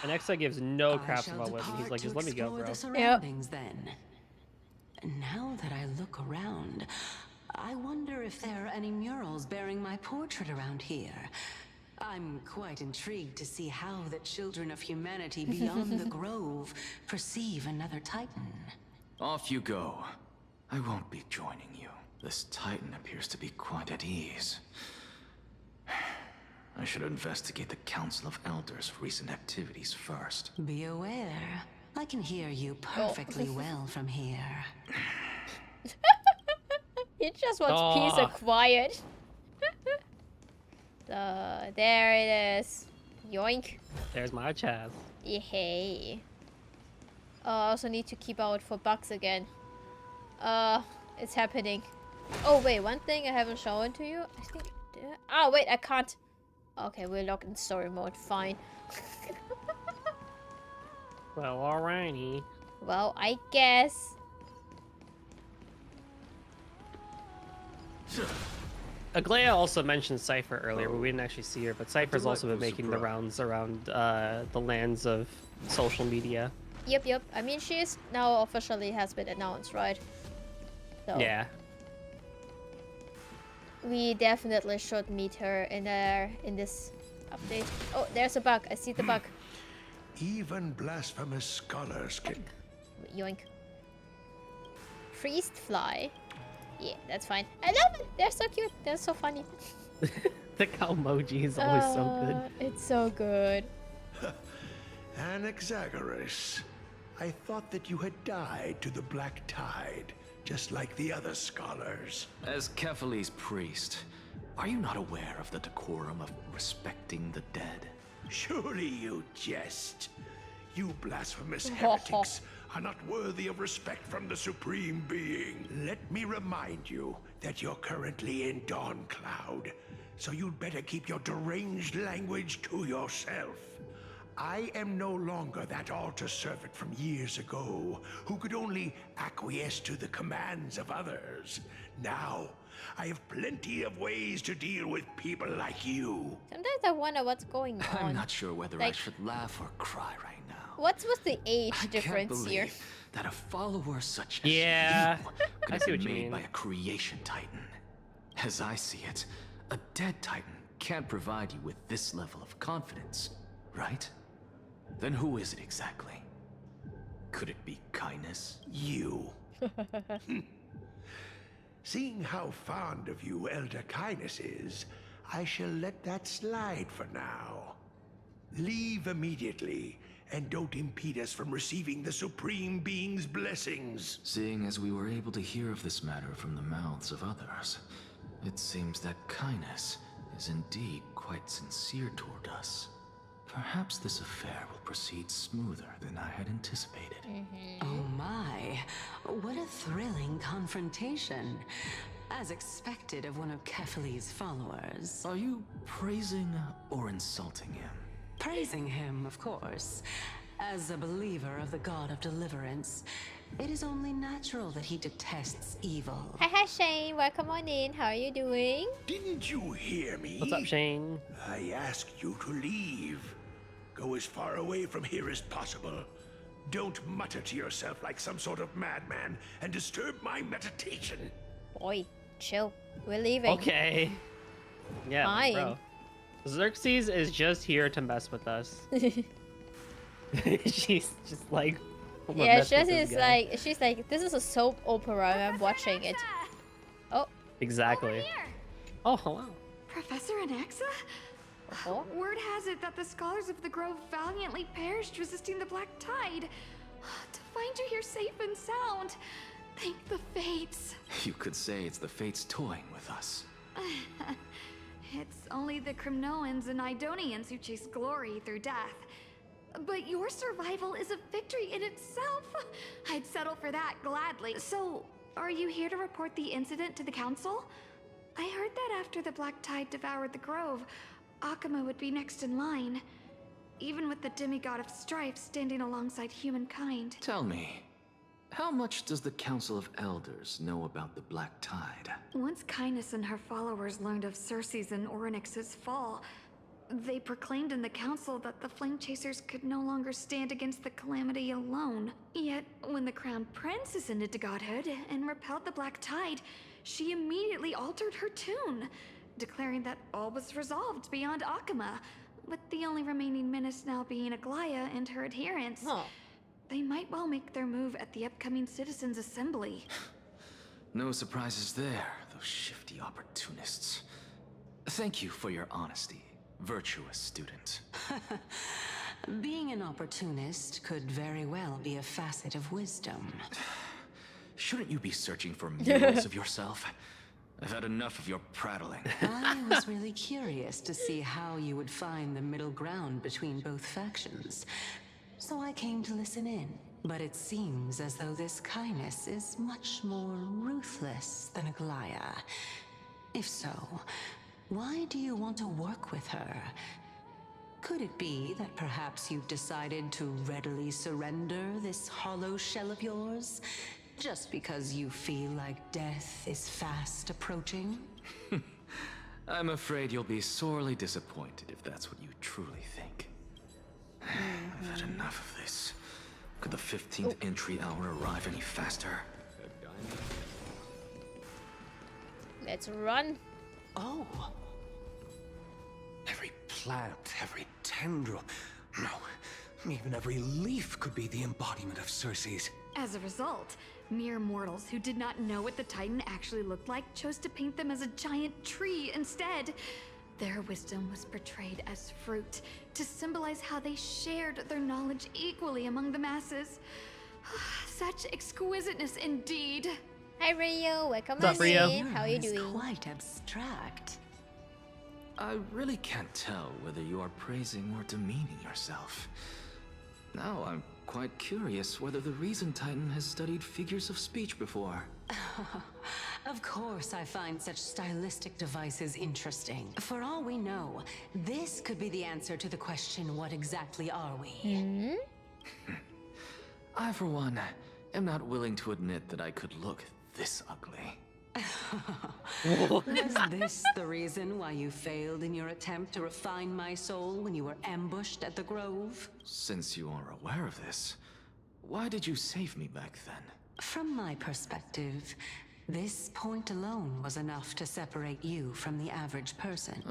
And Exa gives no I craps shall about weapon. He's depart like, to just let me go, explore bro. the surroundings then. Now that I look around, I wonder if there are any murals bearing my portrait around here. I'm quite intrigued to see how the children of humanity beyond the grove perceive another Titan. Off you go. I won't be joining you. This Titan appears to be quite at ease. I should investigate the Council of Elders' recent activities first. Be aware, I can hear you perfectly well from here. He just wants peace and quiet. So, there it is. Yoink. There's my chest. Yay. I also need to keep out for bugs again. It's happening. Oh wait, one thing I haven't shown to you. I think. Oh wait, I can't. Okay, we're locked in story mode. Fine. Well, alrighty. Well, I guess. Aglaya also mentioned Cypher earlier, but we didn't actually see her. But Cypher's also been making the rounds around the lands of social media. Yep. I mean, she is now officially has been announced, right? So Yeah. we definitely should meet her in this update. Oh, there's a bug. I see the bug. Even blasphemous scholars can... Yoink. Priest fly. Yeah, that's fine. I love it. They're so cute. They're so funny. The Calmoji is always so good. It's so good. Anaxagoras, I thought that you had died to the Black Tide, just like the other scholars. As Kephales's priest, are you not aware of the decorum of respecting the dead? Surely you jest. You blasphemous heretics are not worthy of respect from the Supreme Being. Let me remind you that you're currently in Dawn Cloud, so you'd better keep your deranged language to yourself. I am no longer that altar servant from years ago who could only acquiesce to the commands of others. Now, I have plenty of ways to deal with people like you. Sometimes I wonder what's going on. I'm not sure whether I should laugh or cry right now. What's with the age I difference can't here? believe that a follower such as Yeah, you I could see have what been you made mean. by a creation titan. As I see it, a dead titan can't provide you with this level of confidence, right? Then who is it exactly? Could it be kindness? You. Seeing how fond of you Elder Kindness is, I shall let that slide for now. Leave immediately, and don't impede us from receiving the Supreme Being's blessings. Seeing as we were able to hear of this matter from the mouths of others, it seems that kindness is indeed quite sincere toward us. Perhaps this affair will proceed smoother than I had anticipated. Oh my, what a thrilling confrontation. As expected of one of Kephales's followers. Are you praising or insulting him? Praising him, of course. As a believer of the god of deliverance, it is only natural that he detests evil. Hi Shane, welcome on in. How are you doing? Didn't you hear me? What's up, Shane? I asked you to leave. Go as far away from here as possible. Don't mutter to yourself like some sort of madman and disturb my meditation. Boy, chill. We're leaving. Okay. Yeah, Fine. bro. Xerxes is just here to mess with us. She's just like, I'm gonna Yeah, mess with she's this guy. she's like, this is a soap opera. I'm watching it. Oh. Exactly. Oh, hello. Professor Anaxa? Word has it that the scholars of the Grove valiantly perished resisting the Black Tide. To find you here safe and sound, thank the fates. You could say it's the fates toying with us. It's only the Kremnoans and Idonians who chase glory through death. But your survival is a victory in itself. I'd settle for that gladly. So, are you here to report the incident to the Council? I heard that after the Black Tide devoured the Grove, Akama would be next in line, even with the demigod of strife standing alongside humankind. Tell me, how much does the Council of Elders know about the Black Tide? Once Kindness and her followers learned of Circe's and Orynyx's fall, they proclaimed in the council that the Flame Chasers could no longer stand against the calamity alone. Yet, when the Crown Prince ascended to godhood and repelled the Black Tide, she immediately altered her tune, declaring that all was resolved beyond Akama, with the only remaining menace now being Aglaya and her adherents. They might well make their move at the upcoming Citizens' Assembly. No surprises there, those shifty opportunists. Thank you for your honesty, virtuous student. Being an opportunist could very well be a facet of wisdom. Shouldn't you be searching for mirrors of yourself? I've had enough of your prattling. I was really curious to see how you would find the middle ground between both factions, so I came to listen in. But it seems as though this kindness is much more ruthless than Aglaya. If so, why do you want to work with her? Could it be that perhaps you've decided to readily surrender this hollow shell of yours? Just because you feel like death is fast approaching? I'm afraid you'll be sorely disappointed if that's what you truly think. I've had enough of this. Could the 15th entry hour arrive any faster? Let's run. Oh. Every plant, every tendril, no, even every leaf could be the embodiment of Circe's. As a result, mere mortals who did not know what the Titan actually looked like chose to paint them as a giant tree instead. Their wisdom was portrayed as fruit, to symbolize how they shared their knowledge equally among the masses. Such exquisiteness indeed. Hi Rio, welcome What's up, Rio? in. How are you doing? Quite abstract. I really can't tell whether you are praising or demeaning yourself. Now I'm quite curious whether the Reason Titan has studied figures of speech before. Of course I find such stylistic devices interesting. For all we know, this could be the answer to the question, what exactly are we? I, for one, am not willing to admit that I could look this ugly. Was this the reason why you failed in your attempt to refine my soul when you were ambushed at the Grove? Since you are aware of this, why did you save me back then? From my perspective, this point alone was enough to separate you from the average person.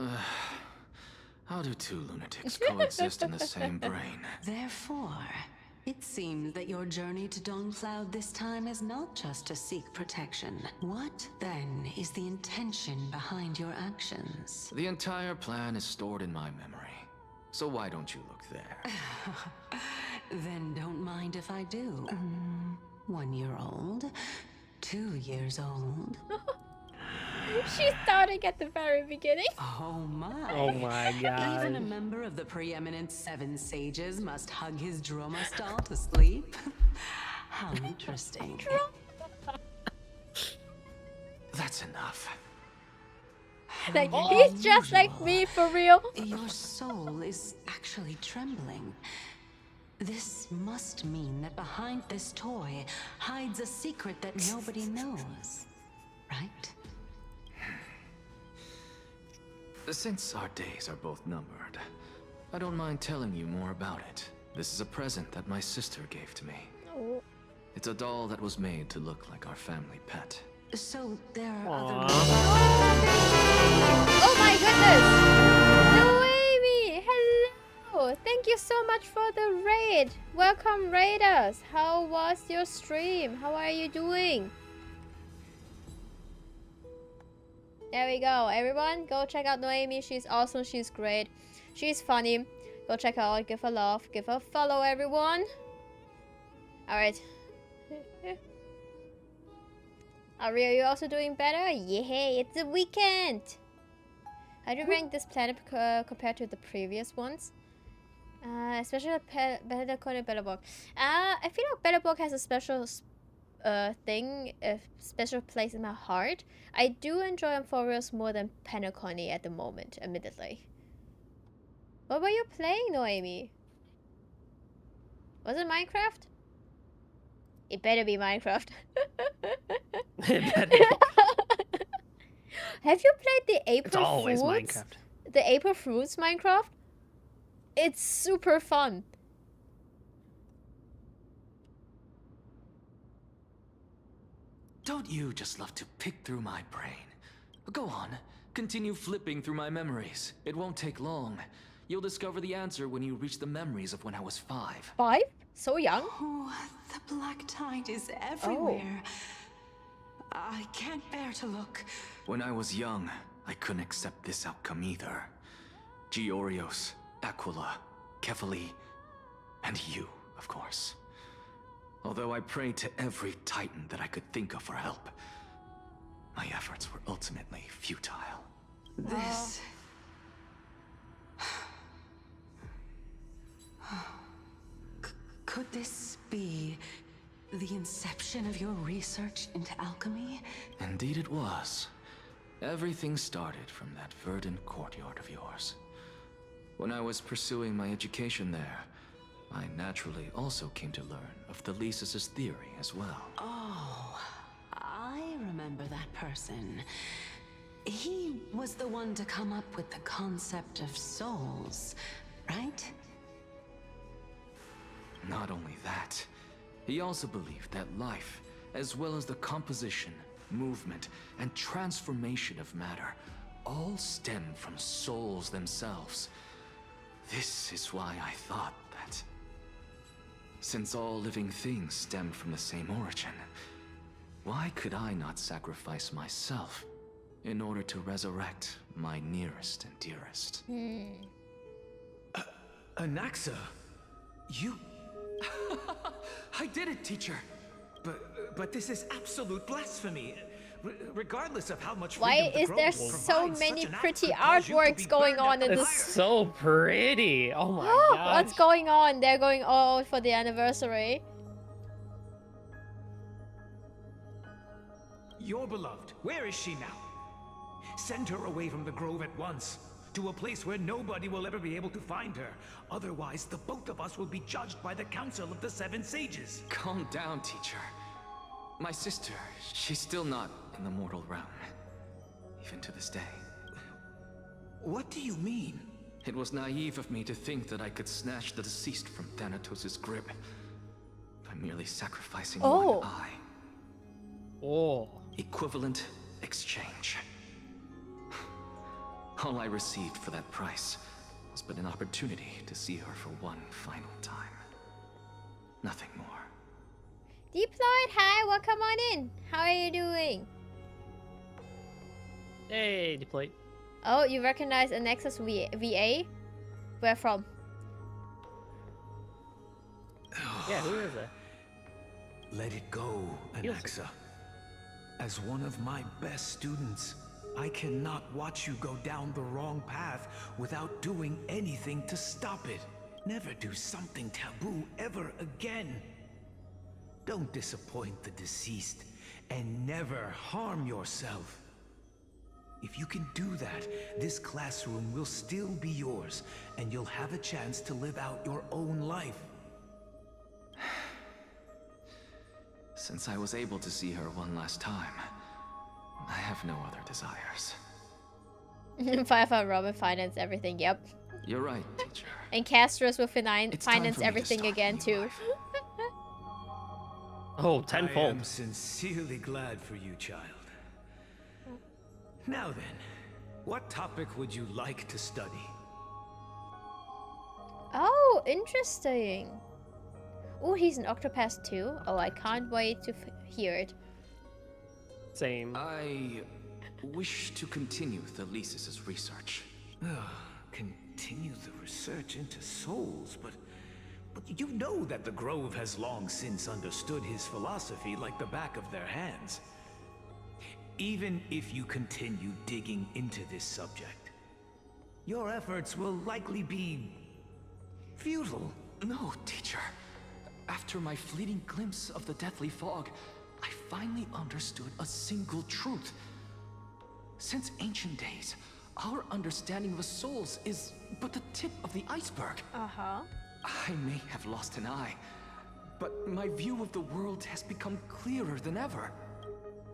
How do two lunatics coexist in the same brain? Therefore, it seems that your journey to Dawnfloud this time is not just to seek protection. What, then, is the intention behind your actions? The entire plan is stored in my memory. So why don't you look there? Then don't mind if I do. 1 year old? 2 years old? She's starting at the very beginning. Oh my. Oh my god. Even a member of the preeminent 7 sages must hug his droma stall to sleep? How interesting. That's enough. Like, he's just like me, for real. Your soul is actually trembling. This must mean that behind this toy hides a secret that nobody knows, right? Since our days are both numbered, I don't mind telling you more about it. This is a present that my sister gave to me. Oh. It's a doll that was made to look like our family pet. So there are other... Oh my goodness! Noemi! Hello! Thank you so much for the raid! Welcome, raiders! How was your stream? How are you doing? There we go. Everyone, go check out Noemi. She's awesome. She's great. She's funny. Go check her out. Give her love. Give her a follow, everyone. Alright. Aria, are you also doing better? Yeah, it's the weekend! How do you rank this planet compared to the previous ones? Especially Better Code and Betterborg. I feel like Betterborg has a special thing, a special place in my heart. I do enjoy Amphorios more than Penacony at the moment, admittedly. What were you playing, Noemi? Was it Minecraft? It better be Minecraft. Have you played the April It's always Fruits? Minecraft. The April Fruits Minecraft? It's super fun. Don't you just love to pick through my brain? Go on, continue flipping through my memories. It won't take long. You'll discover the answer when you reach the memories of when I was 5. 5? So young? Oh, the black tide is everywhere. I can't bear to look. When I was young, I couldn't accept this outcome either. Georios, Aquila, Kefali, and you, of course. Although I prayed to every titan that I could think of for help, my efforts were ultimately futile. This... Could this be the inception of your research into alchemy? Indeed it was. Everything started from that verdant courtyard of yours. When I was pursuing my education there, I naturally also came to learn of the Thesis' theory as well. Oh, I remember that person. He was the one to come up with the concept of souls, right? Not only that, he also believed that life, as well as the composition, movement, and transformation of matter, all stem from souls themselves. This is why I thought that, since all living things stemmed from the same origin, why could I not sacrifice myself in order to resurrect my nearest and dearest? Anaxa, you... I did it, teacher. But this is absolute blasphemy. Regardless of how much Why freedom the is there Grove so provides, many such an act pretty could cause you to artworks be going burned on at in the this? fire. So pretty. Oh my god. What's going on? They're going all out for the anniversary. Your beloved, where is she now? Send her away from the Grove at once, to a place where nobody will ever be able to find her. Otherwise, the both of us will be judged by the Council of the Seven Sages. Calm down, teacher. My sister, she's still not in the mortal realm. Even to this day. What do you mean? It was naive of me to think that I could snatch the deceased from Thanatos' grip by merely sacrificing one eye. Oh. Equivalent exchange. All I received for that price was but an opportunity to see her for one final time. Nothing more. Deployed, hi, welcome on in. How are you doing? Hey, deployed. Oh, you recognize a Nexus VA? Where from? Yeah, who is it? Let it go, Anaxa. As one of my best students, I cannot watch you go down the wrong path without doing anything to stop it. Never do something taboo ever again. Don't disappoint the deceased, and never harm yourself. If you can do that, this classroom will still be yours, and you'll have a chance to live out your own life. Since I was able to see her one last time, I have no other desires. Firefly Robin finance everything, yep. You're right, teacher. And Castros will finance for me to everything again too. Oh, I tenfold. am sincerely glad for you, child. Now then, what topic would you like to study? Oh, interesting. Oh, he's an Octopath too. Oh, I can't wait to hear it. Same. I wish to continue the Thesis' research. Continue the research into souls, but you know that the Grove has long since understood his philosophy like the back of their hands. Even if you continue digging into this subject, your efforts will likely be futile. No, teacher. After my fleeting glimpse of the deathly fog, I finally understood a single truth. Since ancient days, our understanding of the souls is but the tip of the iceberg. Uh-huh. I may have lost an eye, but my view of the world has become clearer than ever.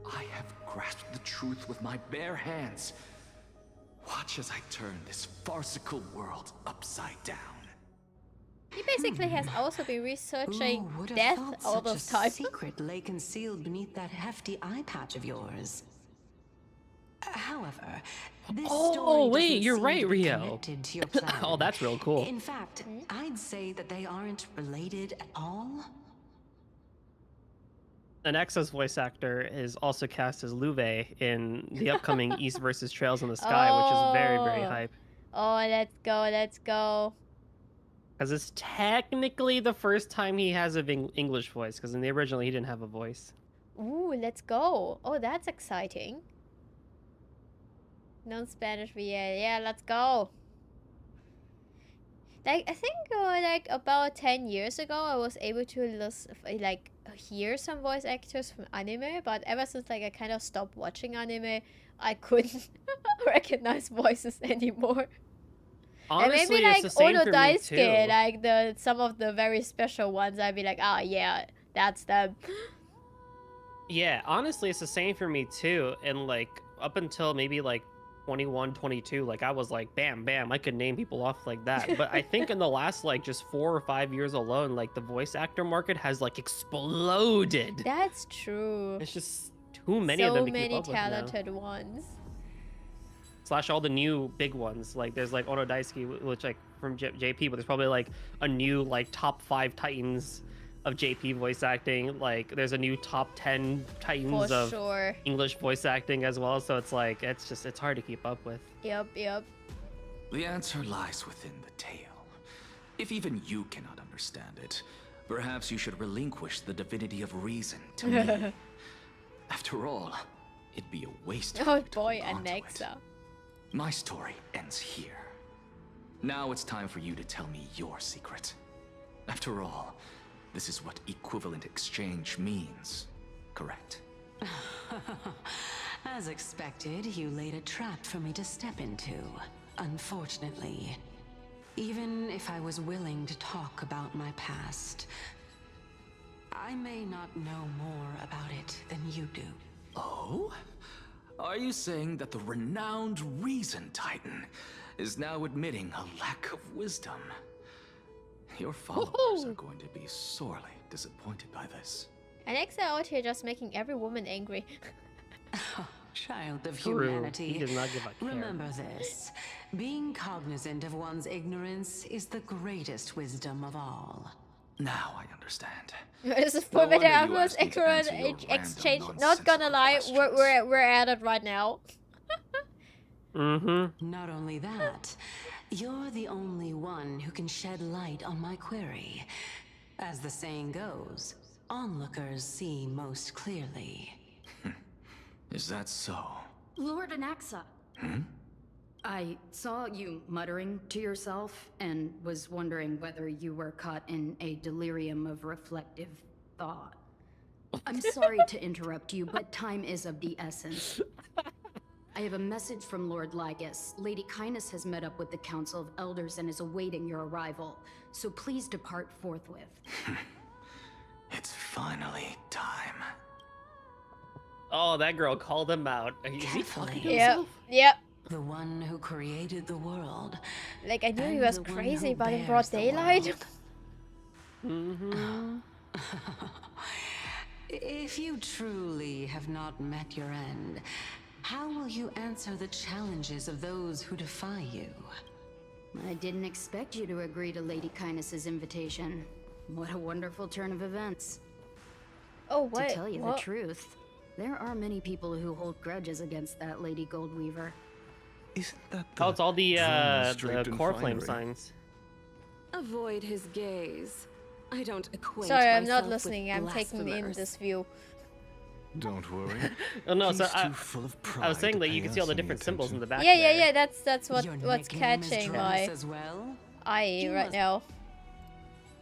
I have grasped the truth with my bare hands. Watch as I turn this farcical world upside down. He basically has also been researching Who would have death thought all such those a times. secret lay concealed beneath that hefty eye patch of yours? However, this Oh, story wait, doesn't you're seem right, to be Rio. connected to your plan. Oh, that's real cool. In fact, I'd say that they aren't related at all. An Exo's voice actor is also cast as Luve in the upcoming East vs. Trails in the Sky, which is very, very hype. Oh, let's go, let's go. Because it's technically the first time he has an English voice, because in the original he didn't have a voice. Ooh, let's go. Oh, that's exciting. Non-Spanish VA. Yeah, let's go. Like, I think like about 10 years ago, I was able to like hear some voice actors from anime, but ever since like I kind of stopped watching anime, I couldn't recognize voices anymore. Honestly, and maybe it's like the same Ono for me Daisuke, too. like some of the very special ones, I'd be like, ah, yeah, that's them. Yeah, honestly, it's the same for me too. And like up until maybe like 21, 22, like I was like, bam, bam, I could name people off like that. But I think in the last like just 4 or 5 years alone, like the voice actor market has like exploded. That's true. It's just too many of them to keep So many up with now. talented ones. Slash all the new big ones. Like there's like Ono Daisuke, which like from JP, but there's probably like a new like top 5 titans of JP voice acting. Like there's a new top 10 titans For of sure. English voice acting as well. So it's like it's hard to keep up with. Yep. The answer lies within the tale. If even you cannot understand it, perhaps you should relinquish the divinity of reason to me. After all, it'd be a waste. Oh boy, Anexa. My story ends here. Now it's time for you to tell me your secret. After all, this is what equivalent exchange means, correct? As expected, you laid a trap for me to step into. Unfortunately, even if I was willing to talk about my past, I may not know more about it than you do. Oh? Are you saying that the renowned Reason Titan is now admitting a lack of wisdom? Your followers are going to be sorely disappointed by this. Anexa out here just making every woman angry. Child of True. humanity. He does not give a care. Remember this. Being cognizant of one's ignorance is the greatest wisdom of all. Now I understand. This is No for the wonder you Atlas asked me to answer your exchange. random Not gonna lie, nonsensical we're at it right now. Not only that, you're the only one who can shed light on my query. As the saying goes, onlookers see most clearly. Is that so? Lord Anaxa. I saw you muttering to yourself and was wondering whether you were caught in a delirium of reflective thought. I'm sorry to interrupt you, but time is of the essence. I have a message from Lord Lygus. Lady Kindness has met up with the Council of Elders and is awaiting your arrival, so please depart forthwith. It's finally time. Oh, that girl called him out. Is he talking to Yep. himself? Yep. The one who created the world. Like, I knew he And was the one crazy, who but in bears broad the daylight. world. If you truly have not met your end, how will you answer the challenges of those who defy you? I didn't expect you to agree to Lady Kindness's invitation. What a wonderful turn of events. Oh, wait. To tell you what? the truth, there are many people who hold grudges against that Lady Goldweaver. Isn't that Oh, it's all the draped in core flame finery? signs. Avoid his gaze. I don't acquaint Sorry, I'm myself not with listening. I'm taking in blasphemers. this view. Don't worry. Oh no, He's so too full of I was pride saying to that you pay can see all us the any different symbols in the back. Yeah, there. that's what's Your what's nickname is catching Dress my as well? eye You right must- now.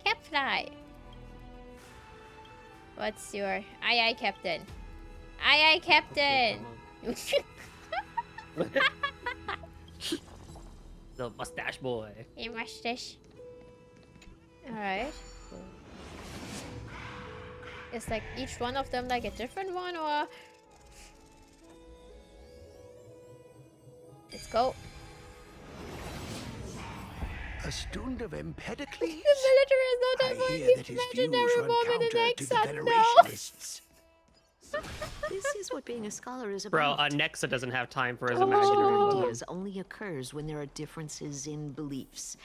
Capfly. What's your aye Captain? Aye Captain. The mustache boy. Hey, mustache. Alright. Is like each one of them like a different one, or let's go. A student of Empedocles? The military is not I ever hear that his views legendary run moment in counter to the Exxon, no. Venerationists. This is what being a scholar is Bro, about. Nexa doesn't have time for his Original imaginary ideas only occurs when there are differences in beliefs.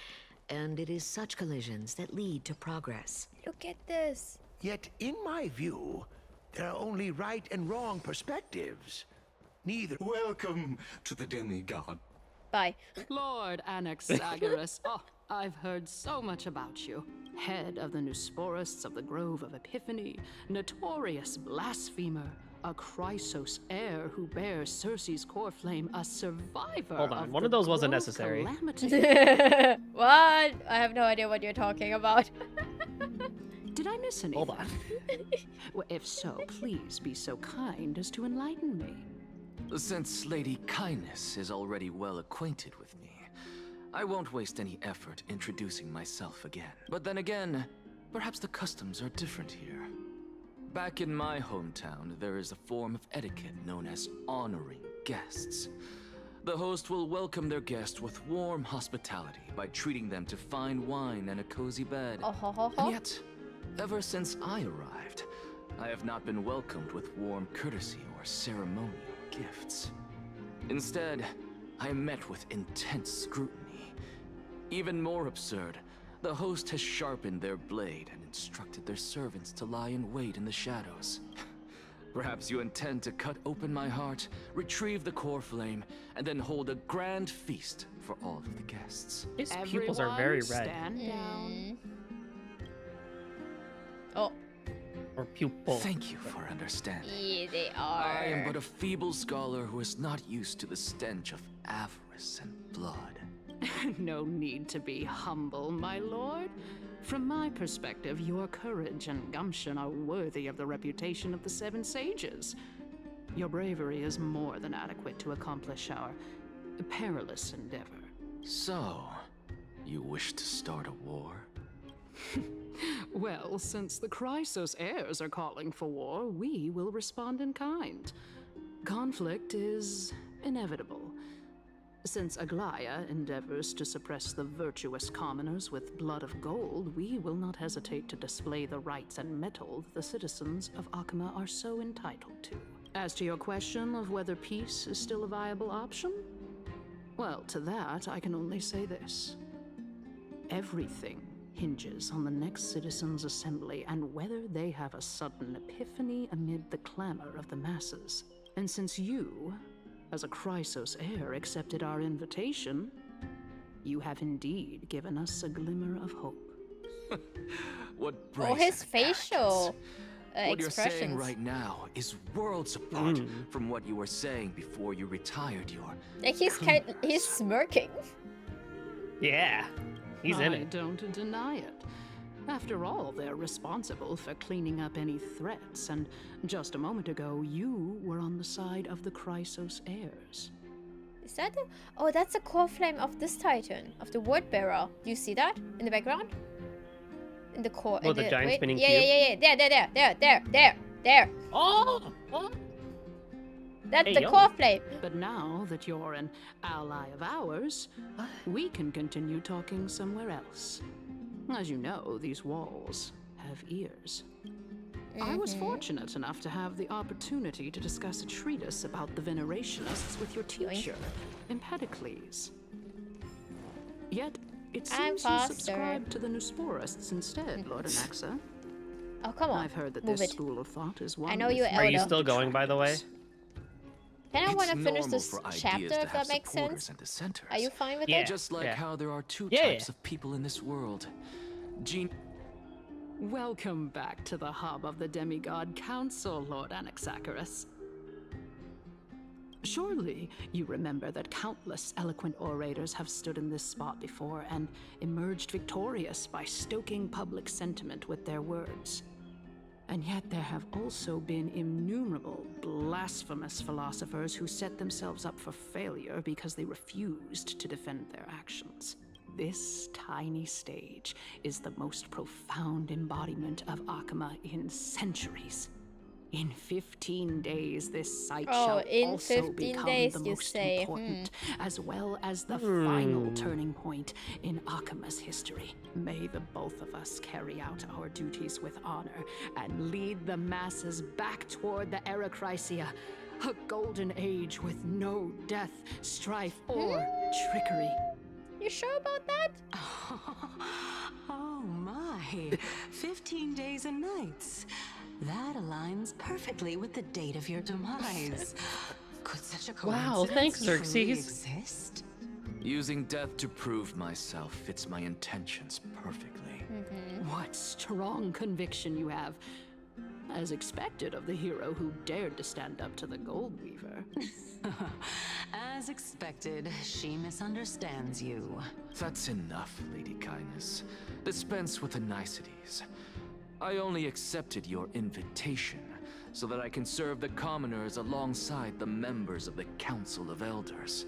And it is such collisions that lead to progress. Look at this. Yet, in my view, there are only right and wrong perspectives. Neither. Welcome to the demigod. Bye. Lord Anaxagoras. Oh, I've heard so much about you. Head of the Nusporists of the Grove of Epiphany, notorious blasphemer, a Chrysos heir who bears Circe's core flame, a survivor. Hold on, of one the of those wasn't Grove necessary. Calamity. What? I have no idea what you're talking about. Did I miss anything? Hold on. Well, if so, please be so kind as to enlighten me. Since Lady Kindness is already well acquainted with me, I won't waste any effort introducing myself again. But then again, perhaps the customs are different here. Back in my hometown, there is a form of etiquette known as honoring guests. The host will welcome their guest with warm hospitality by treating them to fine wine and a cozy bed. And yet, ever since I arrived, I have not been welcomed with warm courtesy or ceremonial gifts. Instead, I am met with intense scrutiny. Even more absurd, the host has sharpened their blade and instructed their servants to lie in wait in the shadows. Perhaps you intend to cut open my heart, retrieve the core flame, and then hold a grand feast for all of the guests. His pupils are very red. Stand down. Oh. Or pupil. Thank you for understanding. Yeah, they are. I am but a feeble scholar who is not used to the stench of avarice and blood. No need to be humble, my lord. From my perspective, your courage and gumption are worthy of the reputation of the Seven Sages. Your bravery is more than adequate to accomplish our perilous endeavor. So, you wish to start a war? Well, since the Chrysos heirs are calling for war, we will respond in kind. Conflict is inevitable. Since Aglaya endeavors to suppress the virtuous commoners with blood of gold, we will not hesitate to display the rights and mettle the citizens of Akama are so entitled to. As to your question of whether peace is still a viable option, well, to that I can only say this. Everything hinges on the next citizens' assembly and whether they have a sudden epiphany amid the clamor of the masses. And since you, as a Chrysos heir, accepted our invitation, you have indeed given us a glimmer of hope. What Oh, his facial what you're saying expressions. right now is worlds apart from what you were saying before you retired your... Like he's smirking. Yeah, he's in I it. don't deny it. After all, they're responsible for cleaning up any threats, and just a moment ago, you were on the side of the Chrysos heirs. Is that the... Oh, that's the core flame of this Titan, of the Word Bearer. Do you see that in the background? In the core... Oh, the giant spinning yeah, cube? Yeah. There. Oh! That's Hey, the yo. core flame. But now that you're an ally of ours, we can continue talking somewhere else. As you know, these walls have ears. I was fortunate enough to have the opportunity to discuss a treatise about the Venerationists with your teacher, Empedocles. Yet, it I'm seems you faster. subscribe to the Nusporists instead, Lord Anaxa. Oh, come on. I've heard that Move this it. school of thought is one I know with you're Are you elder. still going, by the way? Then I It's want to finish normal this for ideas chapter, to if have that makes supporters sense. and dissenters. Are you fine with Yeah. it? Just like how there are two Yeah. types of people in this world. Welcome back to the hub of the Demigod Council, Lord Anaxagoras. Surely you remember that countless eloquent orators have stood in this spot before and emerged victorious by stoking public sentiment with their words. And yet there have also been innumerable blasphemous philosophers who set themselves up for failure because they refused to defend their actions. This tiny stage is the most profound embodiment of Akama in centuries. In 15 days, this site shall in also 15 become days, the you most say, important, as well as the final turning point in Akama's history. May the both of us carry out our duties with honor and lead the masses back toward the Erechrysia, a golden age with no death, strife, or trickery. You sure about that? Oh my. 15 days and nights. That aligns perfectly with the date of your demise. Could such a Wow, coincidence thanks, truly Xerxes. exist? Using death to prove myself fits my intentions perfectly. What strong conviction you have. As expected of the hero who dared to stand up to the Gold Weaver. As expected, she misunderstands you. That's enough, Lady Kindness. Dispense with the niceties. I only accepted your invitation so that I can serve the commoners alongside the members of the Council of Elders.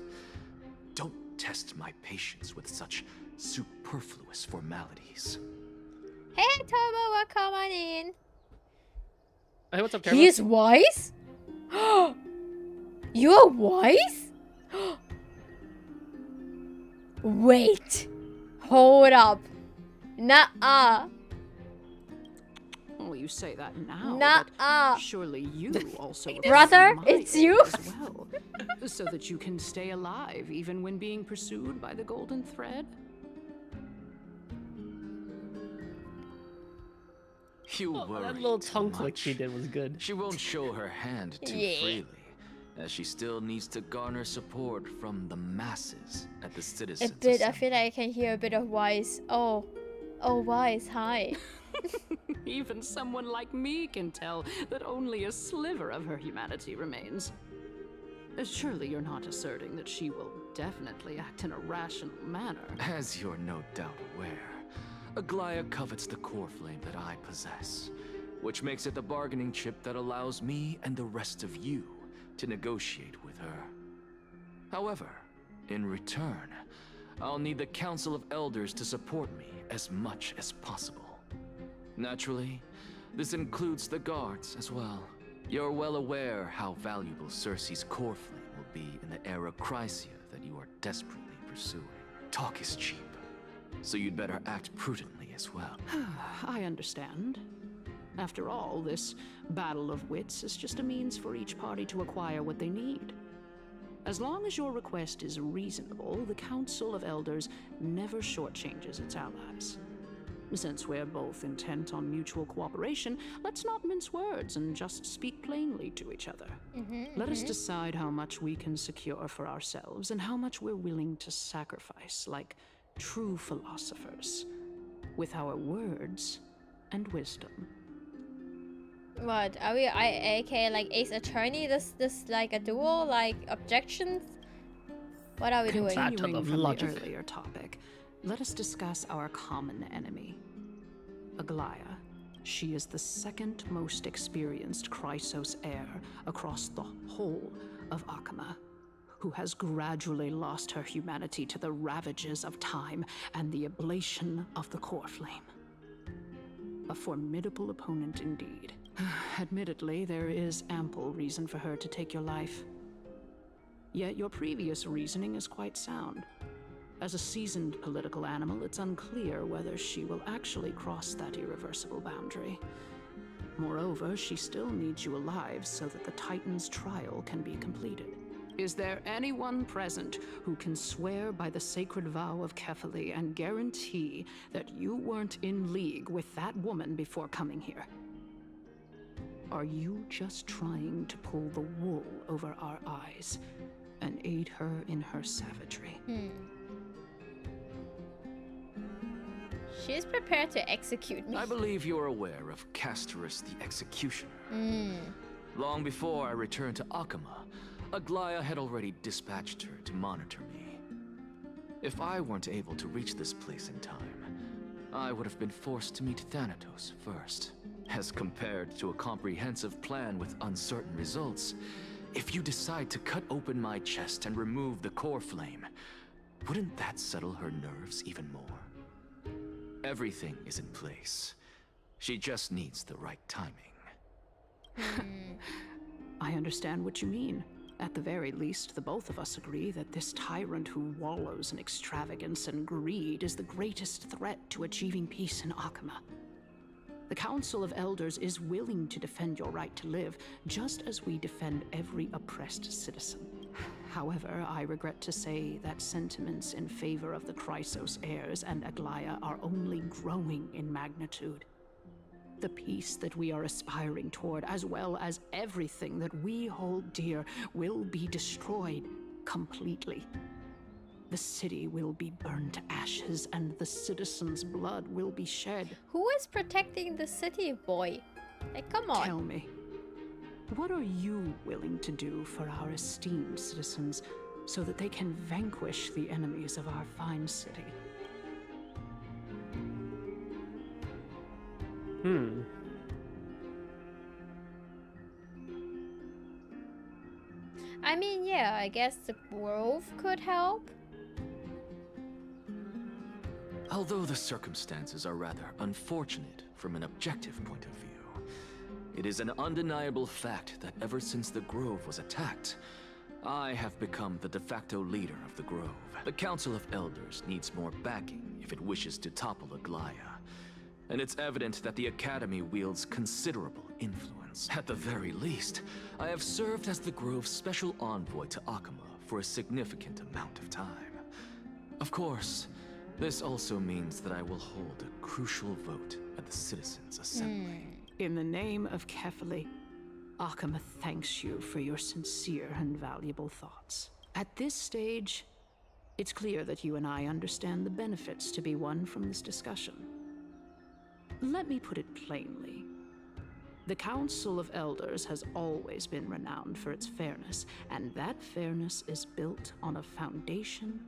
Don't test my patience with such superfluous formalities. Hey, Turbo, welcome on in. Hey, what's up, Turbo? He is wise? You're wise? Wait. Hold up. Nuh-uh. Well, you say that now. Nuh-uh. But surely you also. Brother, it's you? As well, so that you can stay alive even when being pursued by the golden thread. You worry that little tongue too click much. she did was good. She won't show her hand too freely, as she still needs to garner support from the masses at the citizens. A bit, I feel like I can hear a bit of wise. Oh, wise, hi. Even someone like me can tell that only a sliver of her humanity remains. Surely you're not asserting that she will definitely act in a rational manner. As you're no doubt aware, Aglaya covets the core flame that I possess, which makes it the bargaining chip that allows me and the rest of you to negotiate with her. However, in return, I'll need the Council of Elders to support me as much as possible. Naturally, this includes the guards as well. You're well aware how valuable Cersei's core flame will be in the era Chrysia that you are desperately pursuing. Talk is cheap, so you'd better act prudently as well. I understand. After all, this battle of wits is just a means for each party to acquire what they need. As long as your request is reasonable, the Council of Elders never shortchanges its allies. Since we're both intent on mutual cooperation, let's not mince words and just speak plainly to each other. Let us decide how much we can secure for ourselves and how much we're willing to sacrifice, like true philosophers, with our words and wisdom. What, are we aka like Ace Attorney? This like a duel, like objections? What are we doing? Continuing from the earlier topic, let us discuss our common enemy, Aglaya. She is the second most experienced Chrysos heir across the whole of Akama, who has gradually lost her humanity to the ravages of time and the ablation of the core flame. A formidable opponent indeed. Admittedly, there is ample reason for her to take your life. Yet your previous reasoning is quite sound. As a seasoned political animal, it's unclear whether she will actually cross that irreversible boundary. Moreover, she still needs you alive so that the Titan's trial can be completed. Is there anyone present who can swear by the sacred vow of Kefali and guarantee that you weren't in league with that woman before coming here? Are you just trying to pull the wool over our eyes and aid her in her savagery? She's prepared to execute me. I believe you're aware of Castorus the Executioner. Long before I returned to Akama, Aglaya had already dispatched her to monitor me. If I weren't able to reach this place in time, I would have been forced to meet Thanatos first. As compared to a comprehensive plan with uncertain results, if you decide to cut open my chest and remove the core flame, wouldn't that settle her nerves even more? Everything is in place. She just needs the right timing. I understand what you mean. At the very least, the both of us agree that this tyrant who wallows in extravagance and greed is the greatest threat to achieving peace in Akama. The Council of Elders is willing to defend your right to live, just as we defend every oppressed citizen. However, I regret to say that sentiments in favor of the Chrysos heirs and Aglaya are only growing in magnitude. The peace that we are aspiring toward, as well as everything that we hold dear, will be destroyed completely. The city will be burned to ashes, and the citizens' blood will be shed. Who is protecting the city, boy? Like, come on. Tell me, what are you willing to do for our esteemed citizens so that they can vanquish the enemies of our fine city? I mean, yeah, I guess the grove could help. Although the circumstances are rather unfortunate from an objective point of view, it is an undeniable fact that ever since the Grove was attacked, I have become the de facto leader of the Grove. The Council of Elders needs more backing if it wishes to topple Aglaya, and it's evident that the Academy wields considerable influence. At the very least, I have served as the Grove's special envoy to Akama for a significant amount of time. Of course, this also means that I will hold a crucial vote at the Citizens' Assembly. In the name of Kefali, Akama thanks you for your sincere and valuable thoughts. At this stage, it's clear that you and I understand the benefits to be won from this discussion. Let me put it plainly. The Council of Elders has always been renowned for its fairness, and that fairness is built on a foundation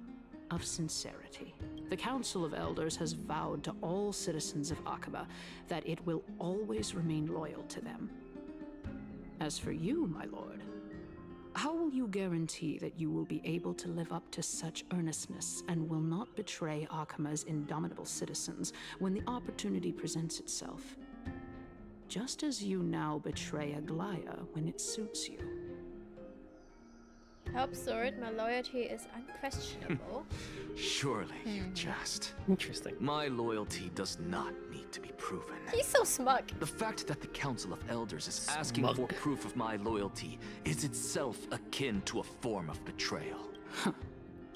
of sincerity. The Council of Elders has vowed to all citizens of Akaba that it will always remain loyal to them. As for you, my lord, how will you guarantee that you will be able to live up to such earnestness and will not betray Akama's indomitable citizens when the opportunity presents itself? Just as you now betray Aglaya when it suits you. Help, Sword, my loyalty is unquestionable. Surely you jest. Interesting. My loyalty does not need to be proven. He's so smug. The fact that the Council of Elders is asking for proof of my loyalty is itself akin to a form of betrayal.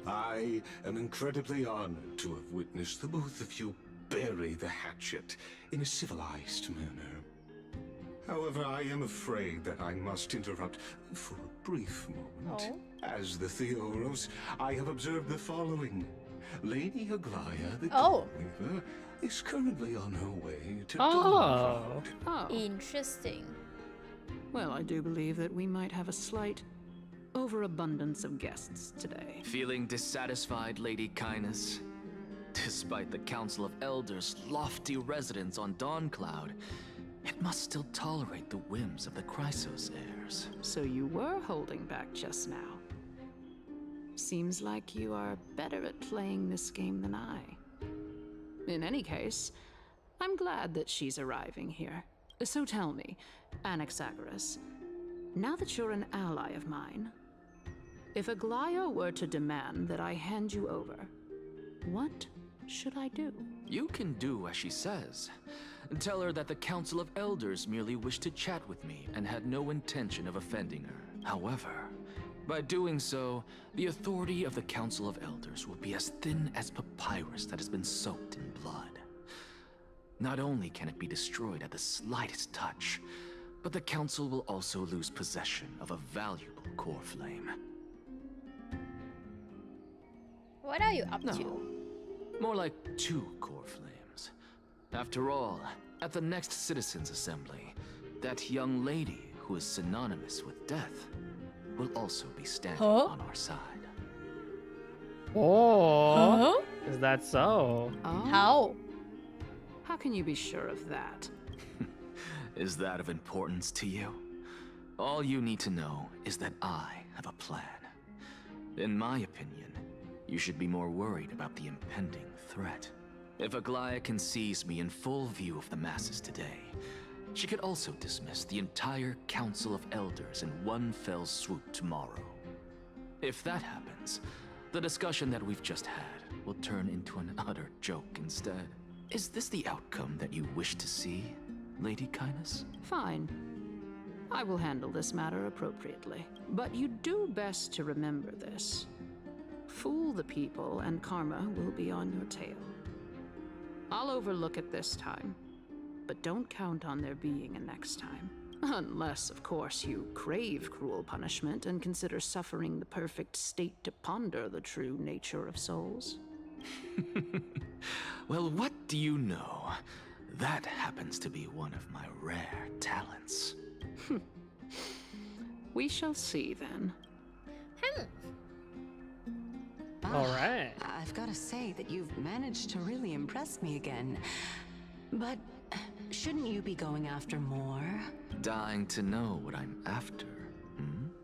I am incredibly honored to have witnessed the both of you bury the hatchet in a civilized manner. However, I am afraid that I must interrupt for a brief moment. As the Theoros, I have observed the following. Lady Aglaya, the Weaver, is currently on her way to Dawnfront. Interesting. Well, I do believe that we might have a slight overabundance of guests today. Feeling dissatisfied, Lady Kindness? Despite the Council of Elders' lofty residence on Dawncloud, it must still tolerate the whims of the Chrysos heirs. So you were holding back just now. Seems like you are better at playing this game than I. In any case, I'm glad that she's arriving here. So tell me, Anaxagoras, now that you're an ally of mine, if Aglaya were to demand that I hand you over, what should I do? You can do as she says. Tell her that the Council of Elders merely wished to chat with me and had no intention of offending her. However, by doing so, the authority of the Council of Elders will be as thin as papyrus that has been soaked in blood. Not only can it be destroyed at the slightest touch, but the Council will also lose possession of a valuable core flame. What are you up to? More like 2 core flames. After all, at the next Citizens' Assembly, that young lady who is synonymous with death will also be standing on our side. Oh, is that so? How? How can you be sure of that? Is that of importance to you? All you need to know is that I have a plan. In my opinion, you should be more worried about the impending threat. If Aglaya can seize me in full view of the masses today, she could also dismiss the entire Council of Elders in one fell swoop tomorrow. If that happens, the discussion that we've just had will turn into an utter joke instead. Is this the outcome that you wish to see, Lady Kindness? Fine. I will handle this matter appropriately. But you do best to remember this. Fool the people and karma will be on your tail. I'll overlook it this time, but don't count on there being a next time. Unless, of course, you crave cruel punishment and consider suffering the perfect state to ponder the true nature of souls. Well, what do you know? That happens to be one of my rare talents. We shall see then. All right. I've got to say that you've managed to really impress me again. But shouldn't you be going after more? Dying to know what I'm after.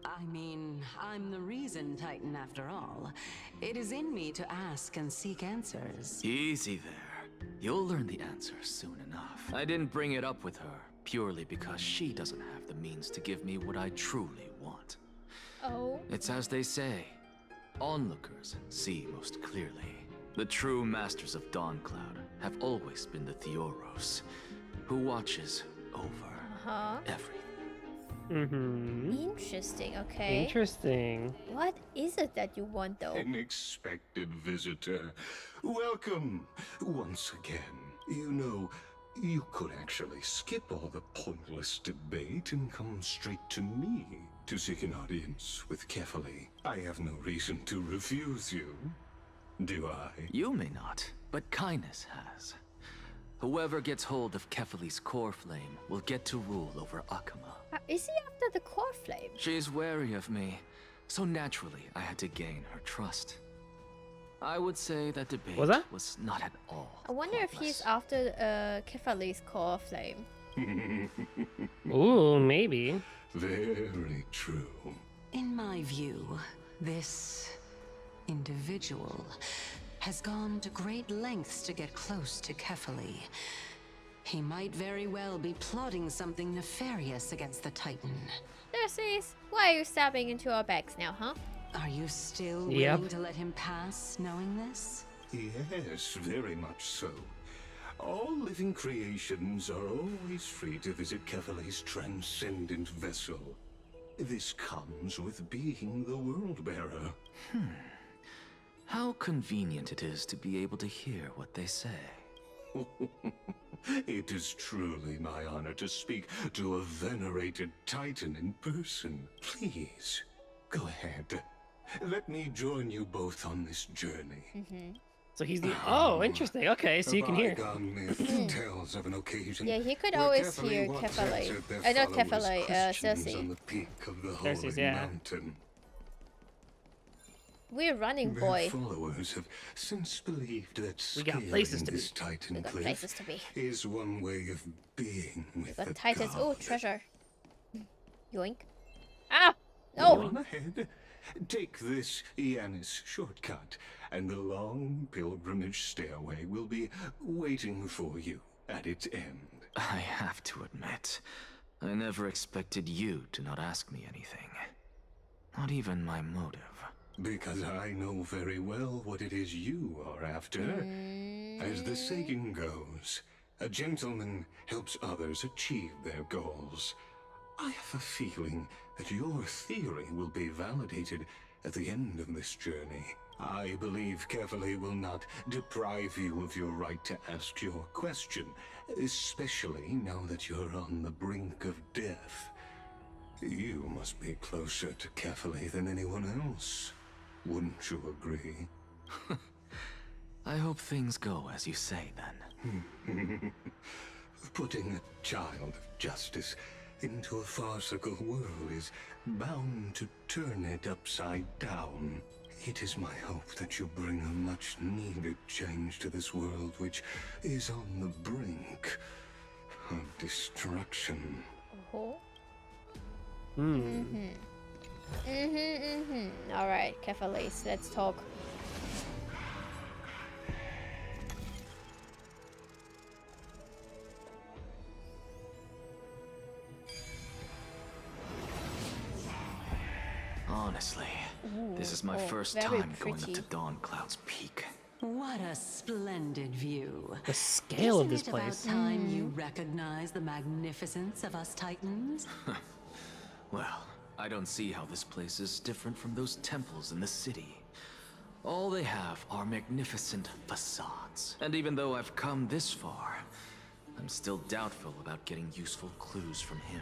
I mean, I'm the reason Titan after all. It is in me to ask and seek answers. Easy there. You'll learn the answers soon enough. I didn't bring it up with her purely because she doesn't have the means to give me what I truly want. Oh. It's as they say, onlookers see most clearly. The true masters of Dawncloud have always been the Theoros, who watches over everything. Interesting, okay. Interesting. What is it that you want, though? An expected visitor. Welcome once again. You know, you could actually skip all the pointless debate and come straight to me to seek an audience with Kefali. I have no reason to refuse you. Do I? You may not, but Kindness has. Whoever gets hold of Kefali's core flame will get to rule over Akama. Is he after the core flame? She's wary of me, so naturally I had to gain her trust. I would say that debate was not at all. I wonder if he's after Kefali's core flame. Ooh, maybe. Very true. In my view, this individual has gone to great lengths to get close to Kefali. He might very well be plotting something nefarious against the Titan. There's why are you stabbing into our backs now, huh? Are you still willing to let him pass, knowing this? Yes, very much so. All living creations are always free to visit Kefali's transcendent vessel. This comes with being the World-Bearer. How convenient it is to be able to hear what they say. It is truly my honor to speak to a venerated Titan in person. Please, go ahead. Let me join you both on this journey. So he's the... Oh, interesting. Okay, so you can hear. Myth tells of an occasion. Yeah, he could where always Kefali hear once Kefali. answered their Not followers' Kefali, questions Cersei. on the peak of the Cersei's, holy yeah. mountain. We're running, Their boy. followers have since believed that We got scaling places to this be. Titan We got cliff places to be. is one way of being with But the Titus, god. oh, treasure. Yoink. Ah! No! Go on ahead. Take this Yanis shortcut, and the long pilgrimage stairway will be waiting for you at its end. I have to admit, I never expected you to not ask me anything. Not even my motive. Because I know very well what it is you are after. As the saying goes, a gentleman helps others achieve their goals. I have a feeling that your theory will be validated at the end of this journey. I believe Kefali will not deprive you of your right to ask your question, especially now that you're on the brink of death. You must be closer to Kefali than anyone else. Wouldn't you agree? I hope things go as you say, then. Putting a child of justice into a farcical world is bound to turn it upside down. It is my hope that you bring a much-needed change to this world, which is on the brink of destruction. Alright, Kefali's, let's talk. Honestly, this is my first very time going up pretty. to Dawncloud's peak. What a splendid view. The scale of this Isn't it place. about time you recognize the magnificence of us Titans? Well, I don't see how this place is different from those temples in the city. All they have are magnificent facades. And even though I've come this far, I'm still doubtful about getting useful clues from him.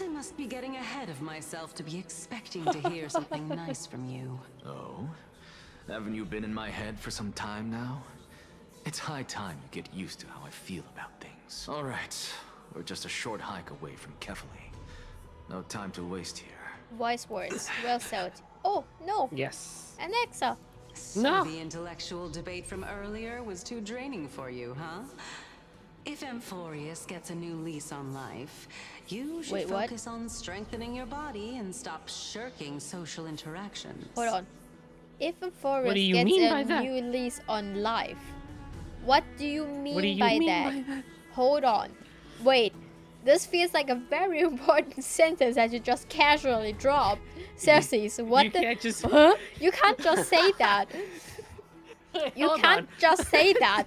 I must be getting ahead of myself to be expecting to hear something nice from you. Oh? Haven't you been in my head for some time now? It's high time you get used to how I feel about things. All right, we're just a short hike away from Kefali. No time to waste here. Wise words. Well said. Oh, no. Yes. Alexa. So the intellectual debate from earlier was too draining for you, huh? If Amphorius gets a new lease on life, you should focus on strengthening your body and stop shirking social interactions. Hold on. If Amphorius What do you gets mean by a that? new lease on life, what do you mean, What do you by, mean that? by that? Hold on. Wait. This feels like a very important sentence that you just casually drop. Cersei, what you the? Can't just... Huh? You can't just say that. You Hold can't on. just say that.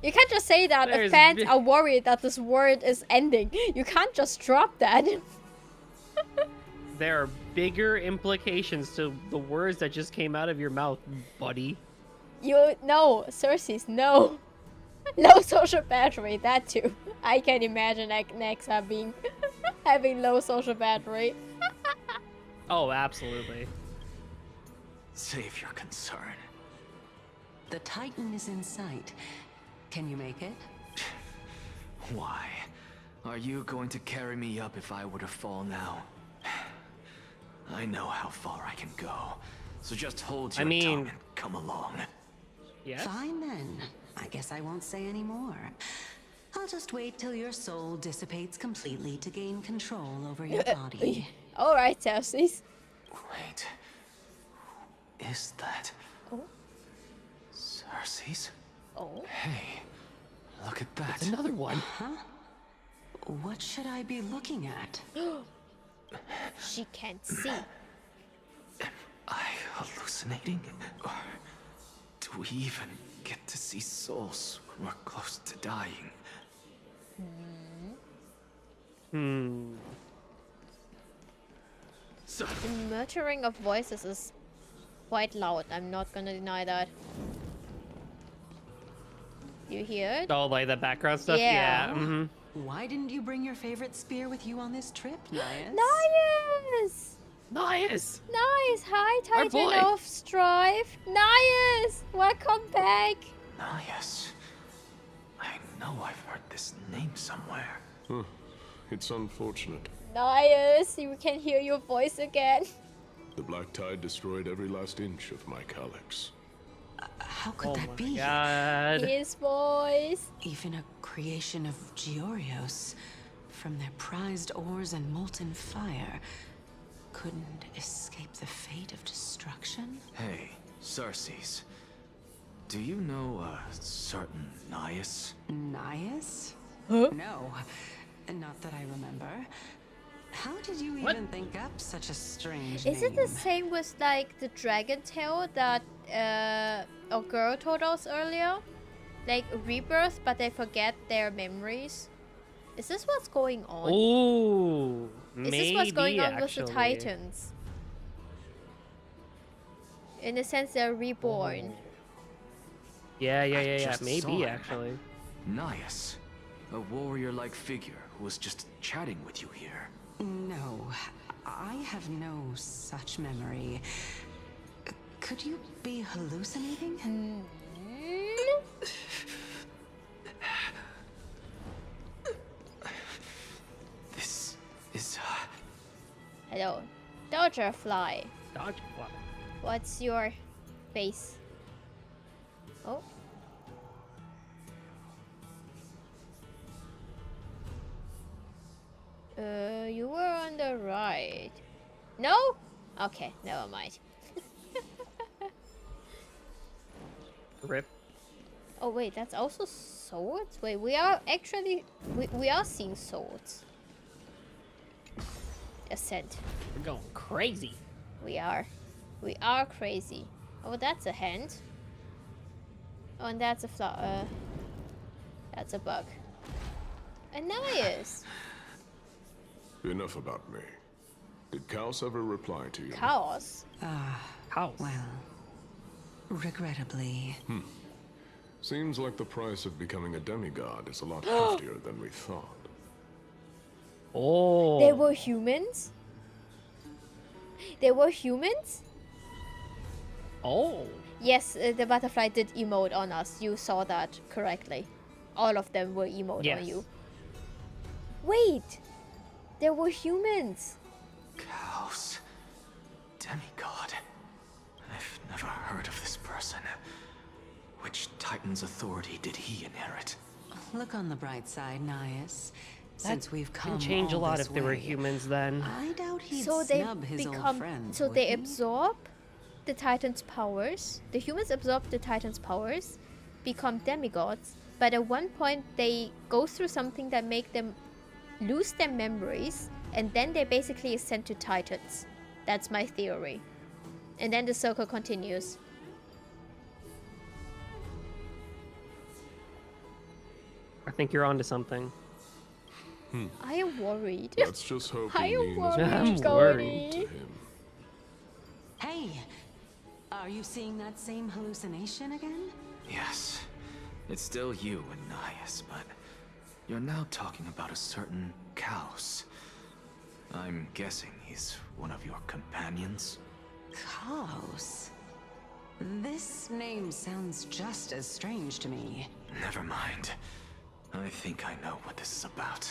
You can't just say that if fans are worried that this word is ending. You can't just drop that. There are bigger implications to the words that just came out of your mouth, buddy. No, Cersei, no. Low social battery, that too. I can imagine Nexa being having low social battery. Oh, absolutely. Save your concern. The Titan is in sight. Can you make it? Why? Are you going to carry me up if I were to fall now? I know how far I can go, so just hold your tongue and come along. Yes? Fine then. I guess I won't say any more. I'll just wait till your soul dissipates completely to gain control over your body. Alright, Cersei. Wait. Who is that? Oh. Cersei's? Oh. Hey, look at that. It's another one. Huh? What should I be looking at? She can't see. Am I hallucinating? Or do we even get to see souls when we're close to dying? The muttering of voices is quite loud. I'm not gonna deny that. You hear it? Oh, like the background stuff? Yeah. Why didn't you bring your favorite spear with you on this trip, Nias? Nias! Nias! Nice! Hi, Our Titan boy. of Strife! Nias! Welcome back! Nias. I know I've heard this name somewhere. Huh. It's unfortunate. Nias! You can hear your voice again. The Black Tide destroyed every last inch of my calyx. How could that be? God. His voice. Even a creation of Georios, from their prized ores and molten fire, couldn't escape the fate of destruction? Hey, Cersei's. Do you know a certain Nias? Nias? Huh? No, not that I remember. How did you even think up such a strange name? Is it the same with like the dragon tail that a girl told us earlier? Like rebirth, but they forget their memories? Is this what's going on? Ooh, Is this what's going on with the Titans? In a sense, they're reborn. Yeah. Just saw Maybe, him. actually. Nias. A warrior-like figure who was just chatting with you here. No, I have no such memory. Could you be hallucinating? This is, Hello. Dodgerfly. Dodgerfly. What's your face? Oh. You were on the right. No? Okay, never mind. Rip. Oh wait, that's also swords? Wait, we are actually... We are seeing swords. Ascent. We're going crazy. We are. We are crazy. Oh, that's a hand. Oh, and that's a flower. That's a bug. Ananias! Enough about me. Did Chaos ever reply to you? Chaos? Chaos. Well, regrettably. Seems like the price of becoming a demigod is a lot heftier than we thought. Oh. They were humans? They were humans? Oh. Yes, the butterfly did emote on us. You saw that correctly. All of them were emote on you. Wait! There were humans! Chaos. Demigod. I've never heard of this person. Which Titan's authority did he inherit? Look on the bright side, Nias. Since we've come Can change a all lot this if they were way, humans then. I doubt he'd So they snub his old become. friends, So would they he? absorb the Titan's powers. The humans absorb the Titan's powers, become demigods, but at one point they go through something that make them lose their memories, and then they basically ascend to Titans. That's my theory. And then the circle continues. I think you're onto something. I am worried. Let's just hope I am Nina's worried, I'm not worried. to him. Hey, are you seeing that same hallucination again? Yes. It's still you and Nias, but you're now talking about a certain Chaos. I'm guessing he's one of your companions? Chaos? This name sounds just as strange to me. Never mind. I think I know what this is about.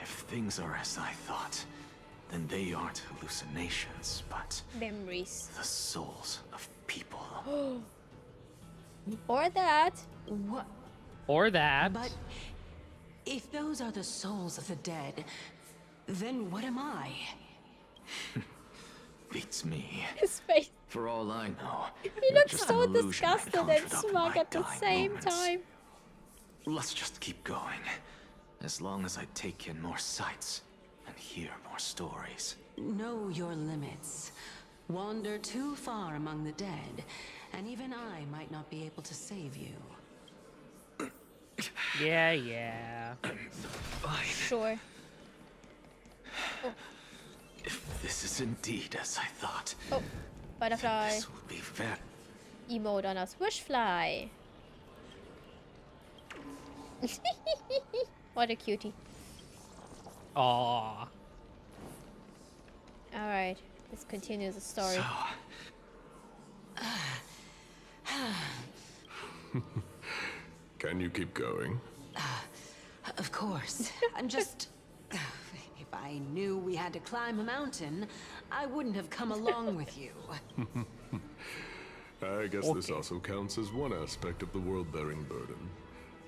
If things are as I thought, then they aren't hallucinations, but memories. The souls of people. Or that. What? Or that. But if those are the souls of the dead, then what am I? Beats me. His face. For all I know, He you're looks just so an illusion disgusted and conjured up in smug my at the dying same moments. time. Let's just keep going. As long as I take in more sights and hear more stories. Know your limits. Wander too far among the dead, and even I might not be able to save you. Yeah. Fine. Sure. Oh. If this is indeed as I thought, Oh, butterfly. this will be very... Emote on us. Wish fly. What a cutie. Aww. Alright, let's continue the story. Can you keep going? Of course. I'm just... If I knew we had to climb a mountain, I wouldn't have come along with you. I guess this also counts as one aspect of the world-bearing burden.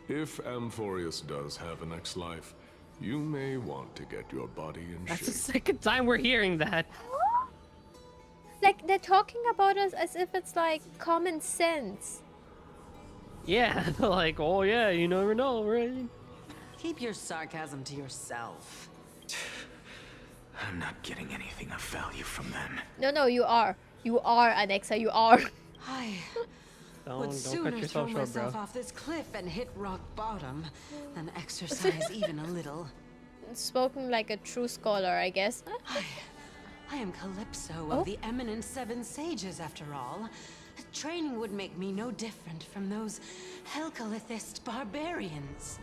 If Amphorius does have a next life, you may want to get your body in shape. That's the second time we're hearing that. Like, they're talking about us as if it's like common sense. Yeah, like, oh yeah, you never know, right? Keep your sarcasm to yourself. I'm not getting anything of value from them. No, you are. You are, Alexa, you are. I Don't sooner cut throw yourself short, myself bro. off this cliff and hit rock bottom than exercise even a little. Spoken like a true scholar, I guess. I am Calypso of the eminent Seven Sages, after all. Training would make me no different from those Helcalithist barbarians.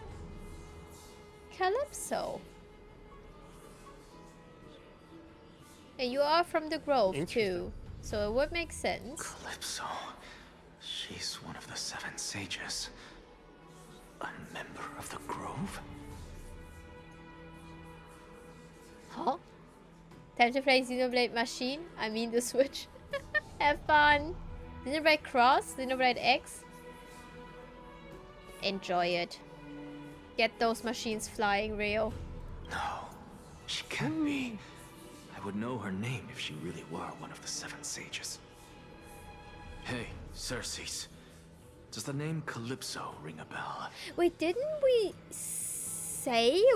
Calypso. And you are from the Grove, too. So it would make sense. Calypso. She's one of the Seven Sages. A member of the Grove? Huh? Time to play Xenoblade Machine? I mean the Switch. Have fun! Xenoblade Cross? Xenoblade X? Enjoy it. Get those machines flying, Rio. No, she can't be. I would know her name if she really were one of the Seven Sages. Hey, Circes. Does the name Calypso ring a bell? Wait, didn't we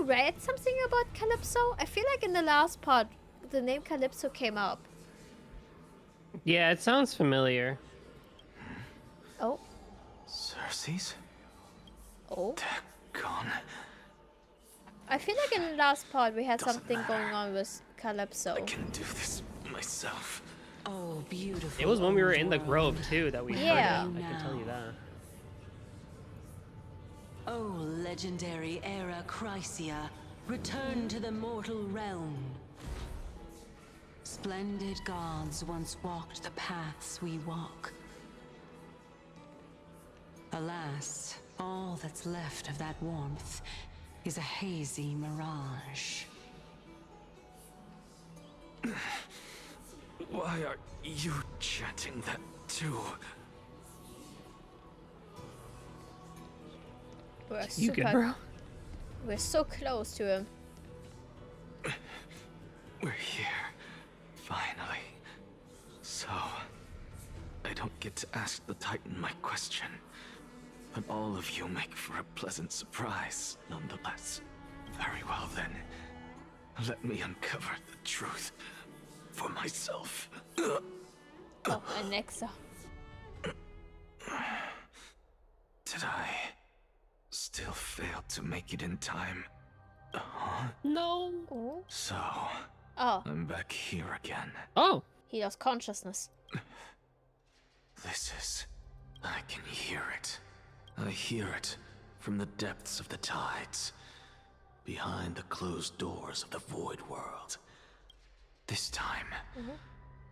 read something about Calypso? I feel like in the last part, the name Calypso came up. Yeah, it sounds familiar. Oh. Circes? Oh. Gone. I feel like in the last part we had something going on with Calypso. I can do this myself. Oh, beautiful. It was when we were in the grove too that we Yeah. heard it. I can tell you that. O legendary era Chrysia, return to the mortal realm. Splendid gods once walked the paths we walk. Alas, all that's left of that warmth is a hazy mirage. Why are you chanting that too? You good, bro? We're so close to him. We're here, finally. So, I don't get to ask the Titan my question, but all of you make for a pleasant surprise, nonetheless. Very well then. Let me uncover the truth for myself. Oh, Alexa. Did I still fail to make it in time? No. Oh. So, Oh. I'm back here again. Oh. He lost consciousness. This is... I can hear it. I hear it from the depths of the tides, behind the closed doors of the void world. This time,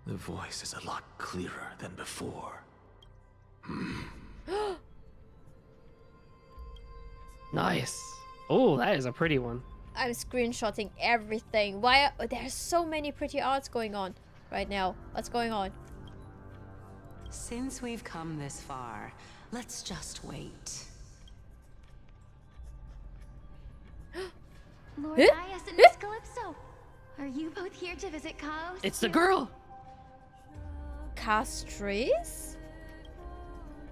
the voice is a lot clearer than before. Nice. Oh, that is a pretty one. I'm screenshotting everything. Why are there's so many pretty arts going on right now? What's going on? Since we've come this far, let's just wait. Lord Ias and Miss Calypso, are you both here to visit Chaos? It's the girl. Castries?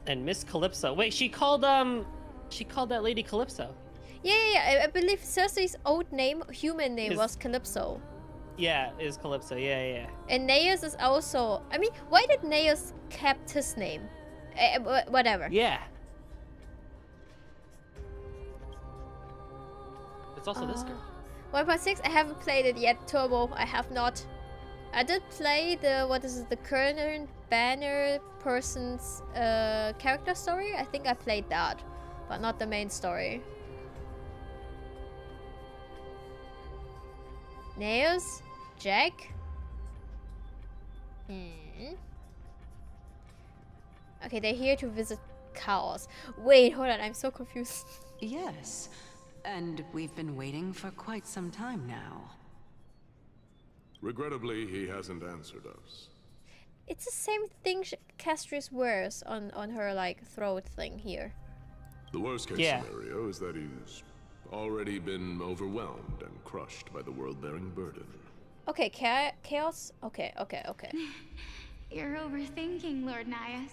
And Miss Calypso. Wait, she called that lady Calypso. Yeah. I believe Cersei's old name, human name, was Calypso. Yeah, is Calypso. Yeah. And Naeus is also... I mean, why did Naeus kept his name? Whatever. Yeah. It's also this girl. 1.6, I haven't played it yet, Turbo. I have not. I did play the current banner person's character story. I think I played that, but not the main story. Nails? Jack? Okay, they're here to visit Chaos. Wait, hold on, I'm so confused. Yes, and we've been waiting for quite some time now. Regrettably, he hasn't answered us. It's the same thing Castris wears on her like throat thing here. The worst case scenario is that he's already been overwhelmed and crushed by the world-bearing burden. Okay, chaos. Okay. You're overthinking, Lord Nias.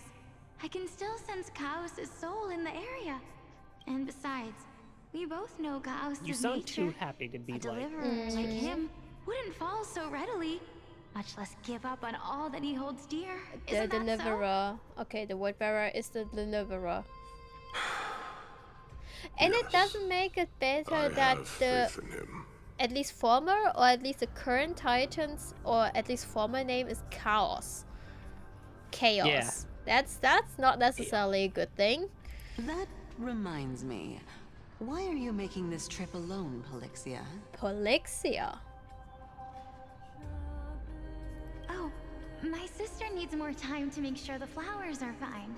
I can still sense Chaos' soul in the area. And besides, we both know Chaos' You sound nature. too happy to be A deliverer like him wouldn't fall so readily, much less give up on all that he holds dear. The Isn't that so? deliverer. Okay, the word bearer is the deliverer. And it doesn't make it better that the at least former or at least the current Titans or at least former name is Chaos. Chaos. Yeah. That's not necessarily a good thing. That reminds me. Why are you making this trip alone, Polixia? Polixia? Oh, my sister needs more time to make sure the flowers are fine.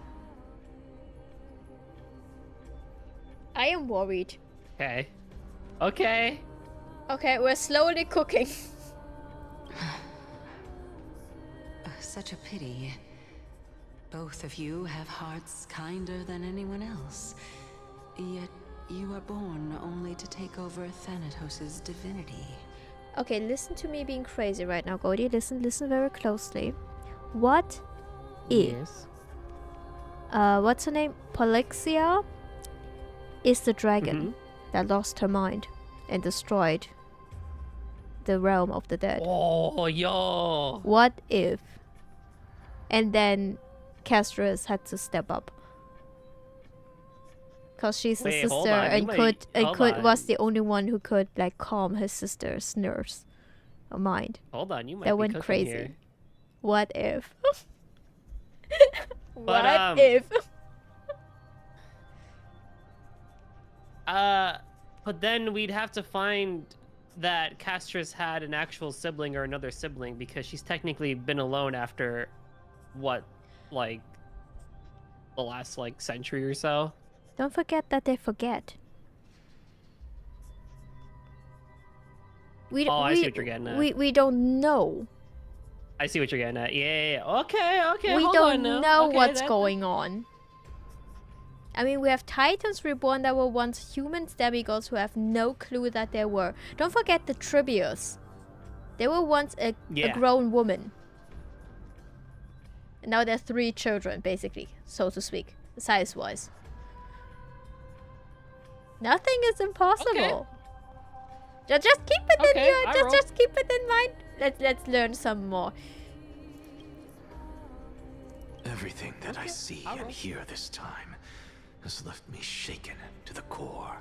I am worried. Okay. Okay, we're slowly cooking. Such a pity. Both of you have hearts kinder than anyone else. Yet you are born only to take over Thanatos' divinity. Okay, listen to me being crazy right now, Goldy. Listen very closely. What if... what's her name? Polixia is the dragon that lost her mind and destroyed the realm of the dead. Oh, yo. What if? And then Castris had to step up. Because she's the sister and was the only one who could like calm her sister's nerves or mind. Hold on, you might that be went cooking crazy. Here. What if? But, what if? But then we'd have to find that Castris had an actual sibling or another sibling, because she's technically been alone after, what, like, the last, like, century or so? Don't forget that they forget. I see what you're getting at. We don't know. I see what you're getting at. Yeah. Okay. We hold don't on now. know Okay, what's going on. I mean, we have Titans reborn that were once human demigods who have no clue that they were. Don't forget the Tribios. They were once a grown woman. And now they're 3 children, basically, so to speak, size-wise. Nothing is impossible. Just keep it in your, just keep it in mind. Let's learn some more. Everything that I see and hear this time has left me shaken to the core.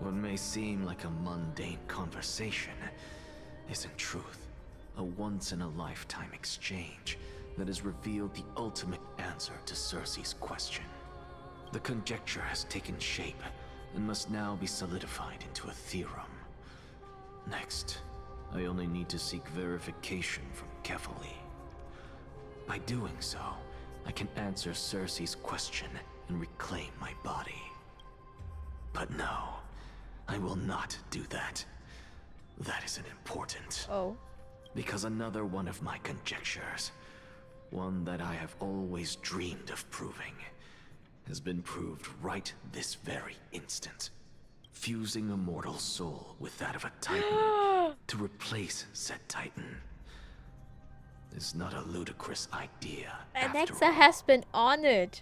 What may seem like a mundane conversation is in truth a once-in-a-lifetime exchange that has revealed the ultimate answer to Cersei's question. The conjecture has taken shape and must now be solidified into a theorem. Next, I only need to seek verification from Kefali. By doing so, I can answer Cersei's question and reclaim my body. But no, I will not do that. That isn't important. Because another one of my conjectures, one that I have always dreamed of proving, has been proved right this very instant. Fusing a mortal soul with that of a Titan to replace said Titan is not a ludicrous idea. Alexa has been honored.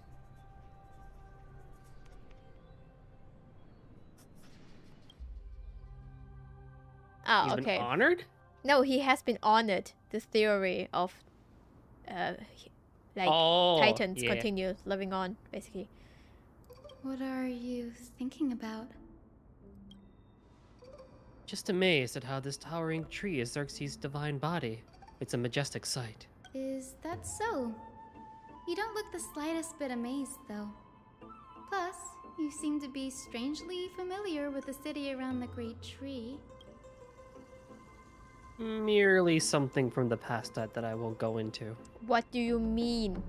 Oh, He's okay. been honored? No, he has been honored. The theory of, Titans continue living on, basically. What are you thinking about? Just amazed at how this towering tree is Xerxes' divine body. It's a majestic sight. Is that so? You don't look the slightest bit amazed, though. Plus, you seem to be strangely familiar with the city around the Great Tree. Merely something from the past that I won't go into. What do you mean?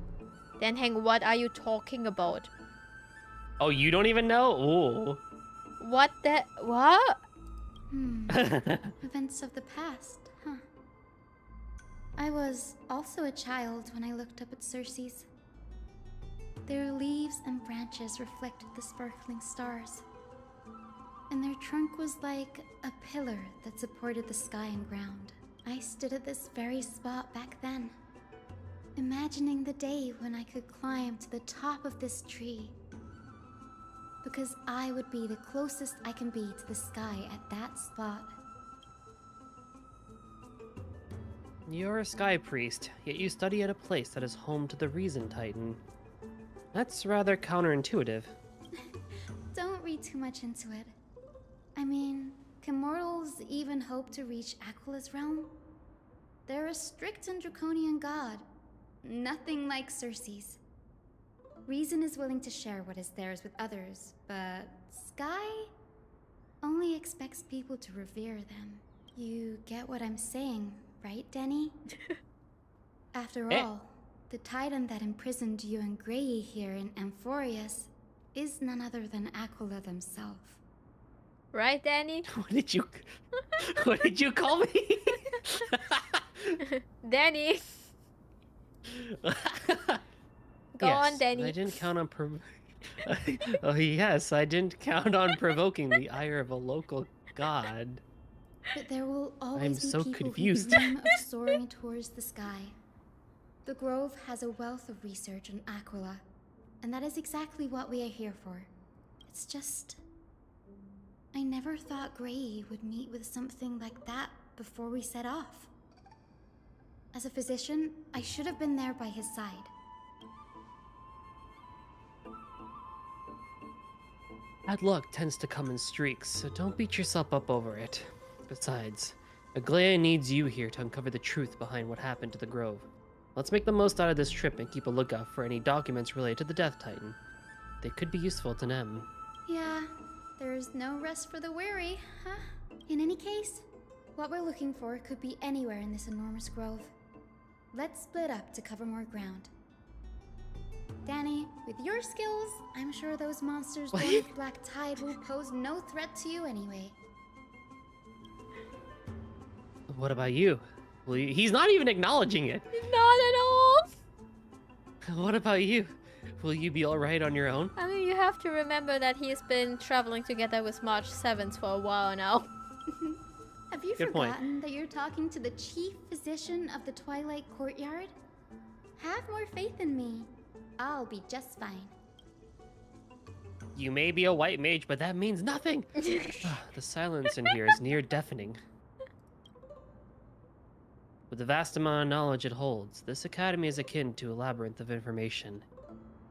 Denheng, what are you talking about? Oh, you don't even know? Ooh. What the... What? Events of the past, huh? I was also a child when I looked up at Cersei's. Their leaves and branches reflected the sparkling stars. And their trunk was like a pillar that supported the sky and ground. I stood at this very spot back then, imagining the day when I could climb to the top of this tree. Because I would be the closest I can be to the sky at that spot. You're a sky priest, yet you study at a place that is home to the Reason Titan. That's rather counterintuitive. Don't read too much into it. I mean, can mortals even hope to reach Aquila's realm? They're a strict and draconian god. Nothing like Cersei's. Reason is willing to share what is theirs with others, but Sky only expects people to revere them. You get what I'm saying, right, Denny? After all, the Titan that imprisoned you and Grey here in Amphorius is none other than Aquila themselves. Right, Danny? What did you call me? Danny. Go on, Danny. I didn't count on oh yes, I didn't count on provoking the ire of a local god. But there will always I'm be so people confused. who dream of soaring towards the sky. The Grove has a wealth of research on Aquila, and that is exactly what we are here for. It's just... I never thought Grey would meet with something like that before we set off. As a physician, I should have been there by his side. Bad luck tends to come in streaks, so don't beat yourself up over it. Besides, Aglaia needs you here to uncover the truth behind what happened to the Grove. Let's make the most out of this trip and keep a lookout for any documents related to the Death Titan. They could be useful to Nem. Yeah, there's no rest for the weary, huh? In any case, what we're looking for could be anywhere in this enormous grove. Let's split up to cover more ground. Danny, with your skills, I'm sure those monsters born of Black Tide will pose no threat to you anyway. What about you? He's not even acknowledging it. Not at all. What about you? Will you be alright on your own? I mean, you have to remember that he's been traveling together with March 7th for a while now. Have you Good point. forgotten that you're talking to the chief physician of the Twilight Courtyard? Have more faith in me. I'll be just fine. You may be a white mage, but that means nothing. The silence in here is near deafening. With the vast amount of knowledge it holds, this academy is akin to a labyrinth of information.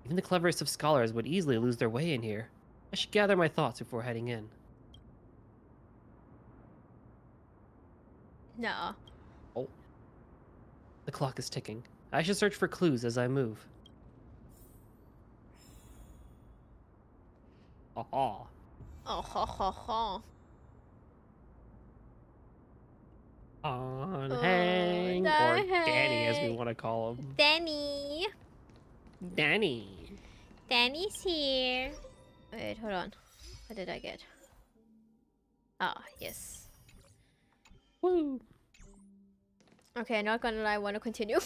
Even the cleverest of scholars would easily lose their way in here. I should gather my thoughts before heading in. No. Oh. The clock is ticking. I should search for clues as I move. Oh, ho, ho, ho. On Hang, or Danny as we want to call him. Danny. Danny. Danny's here. Wait, hold on. What did I get? Ah, yes. Woo. Okay, not gonna lie, I want to continue.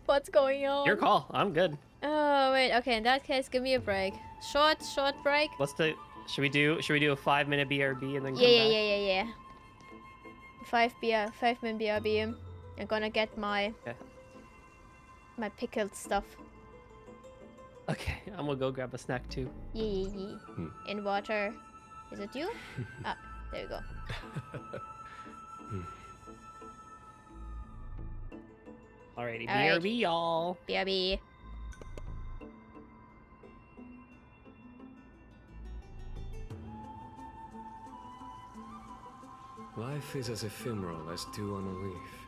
What's going on? Your call. I'm good. Oh wait, okay. In that case, give me a break. Short break. Should we do a 5-minute BRB and then come Yeah. 5-minute BRB. I'm gonna get my pickled stuff. Okay, I'm gonna go grab a snack too. Yeah. In water. Is it you? Ah, there you go. Alrighty, Alright. BRB, y'all. BRB. Life is as ephemeral as dew on a leaf,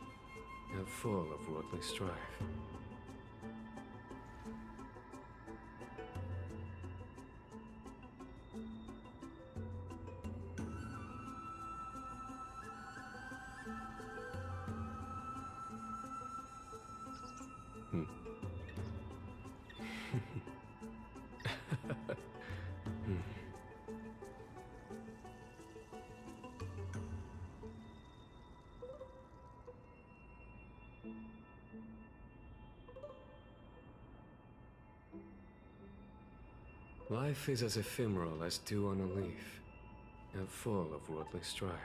and full of worldly strife. Life is as ephemeral as dew on a leaf, and full of worldly strife.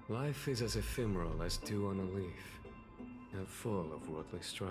Life is as ephemeral as dew on a leaf, and full of worldly strife.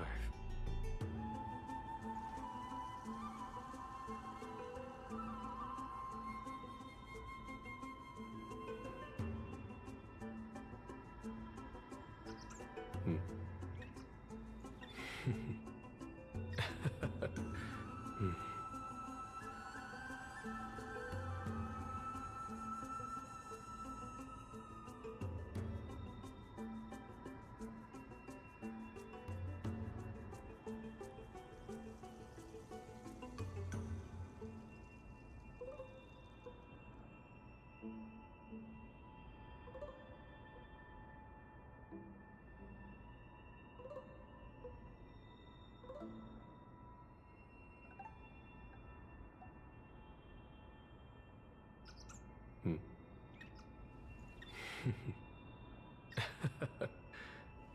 Hmm.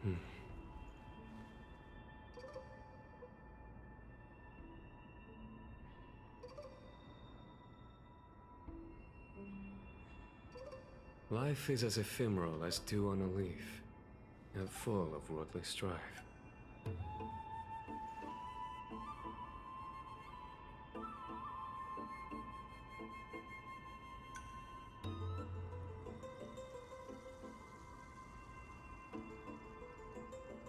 Hmm. Life is as ephemeral as dew on a leaf, and full of worldly strife.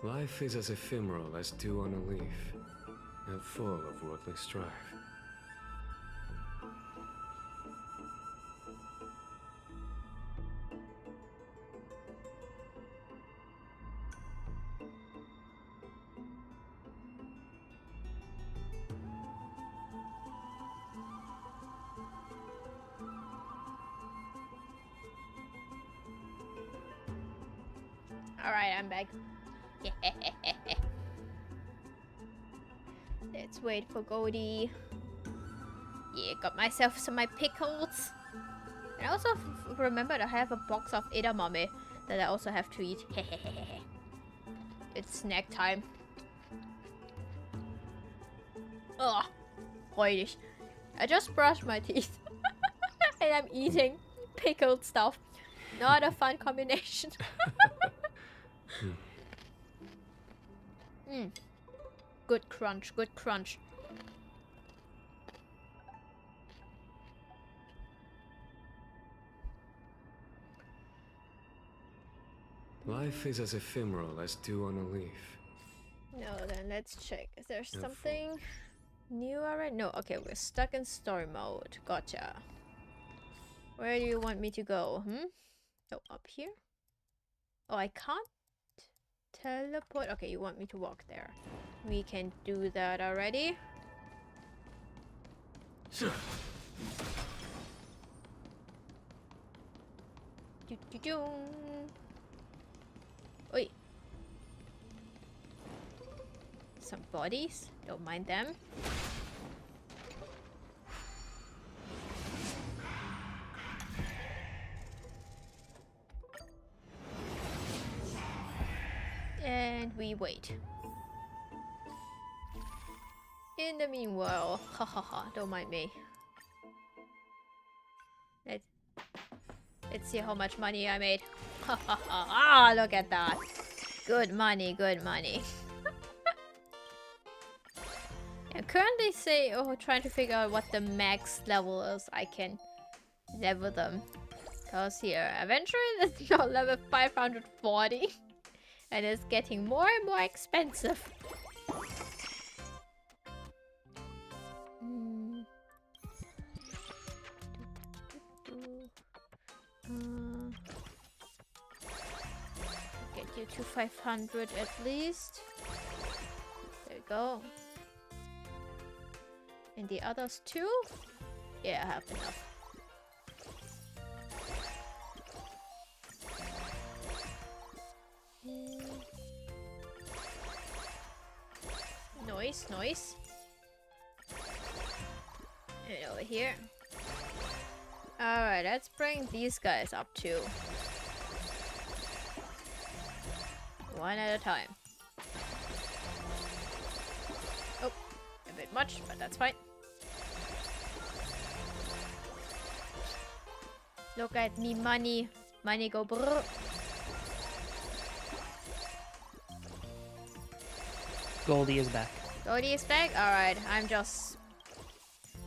Life is as ephemeral as dew on a leaf, and full of worldly strife. Alright, I'm back. Let's wait for Goldy. Yeah, got myself some my pickles. And I also remembered I have a box of edamame that I also have to eat. It's snack time. Ugh, freudig. I just brushed my teeth and I'm eating pickled stuff. Not a fun combination. Good crunch, good crunch. Life is as ephemeral as dew on a leaf. No, then let's check. Is there something new already? No, okay, we're stuck in story mode. Gotcha. Where do you want me to go? Oh, up here? Oh, I can't teleport. Okay, you want me to walk there. We can do that already. Oi. Some bodies. Don't mind them. And we wait. In the meanwhile, hahaha, don't mind me. Let's see how much money I made. Ah, look at that. Good money, good money. I'm currently trying to figure out what the max level is I can level them. Cause here, eventually it's now level 540. And it's getting more and more expensive. Get you to 500 at least. There we go. And the others too? Yeah, I have enough. Noise, noise. And over here. Alright, let's bring these guys up too. One at a time. Oh, a bit much, but that's fine. Look at me money. Money go brrr. Goldy is back. Goldy is back? Alright, I'm just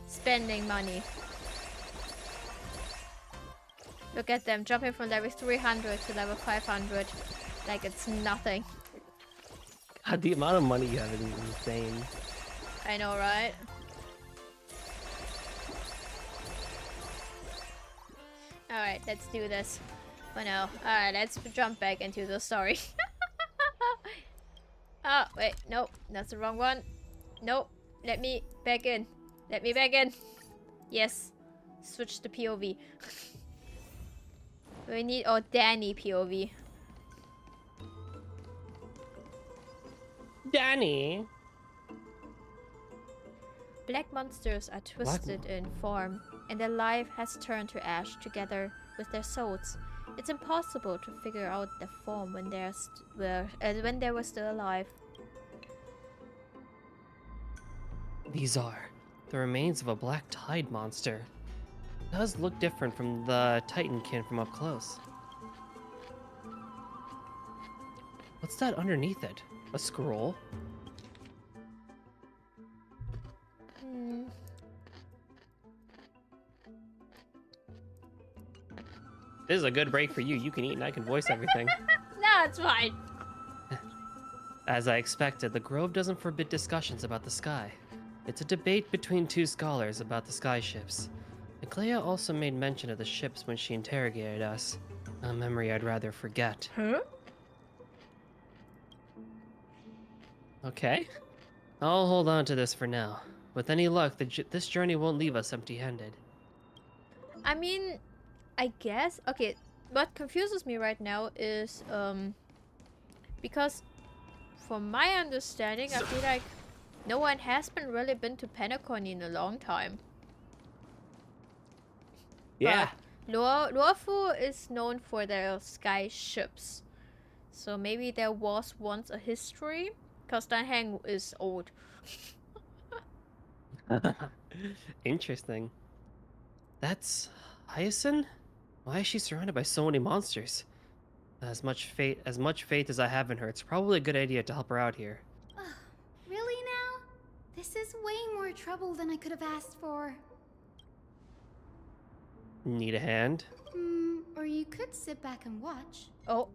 spending money. Look at them jumping from level 300 to level 500 like it's nothing. God, the amount of money you have is insane. I know, right? Alright, let's do this. Oh no. Alright, let's jump back into the story. Oh, wait, nope, that's the wrong one. Nope, let me back in. Let me back in. Yes, switch to POV. We need, Danny POV. Danny? Black monsters are twisted in form, and their life has turned to ash together with their souls. It's impossible to figure out their form when when they were still alive. These are the remains of a black tide monster. It does look different from the Titankin from up close. What's that underneath it? A scroll? This is a good break for you. You can eat and I can voice everything. No, it's fine. As I expected, the Grove doesn't forbid discussions about the sky. It's a debate between two scholars about the sky ships. Clea also made mention of the ships when she interrogated us. A memory I'd rather forget. Huh? Okay. I'll hold on to this for now. With any luck, this journey won't leave us empty-handed. I mean, I guess. Okay, what confuses me right now is because from my understanding, I feel like no one has really been to Penacony in a long time. Yeah. Luofu is known for their sky ships. So maybe there was once a history. Because Danheng is old. Interesting. That's Hyacinth? Why is she surrounded by so many monsters? As much faith as I have in her, it's probably a good idea to help her out here. Really now? This is way more trouble than I could have asked for. Need a hand? Or you could sit back and watch. Oh.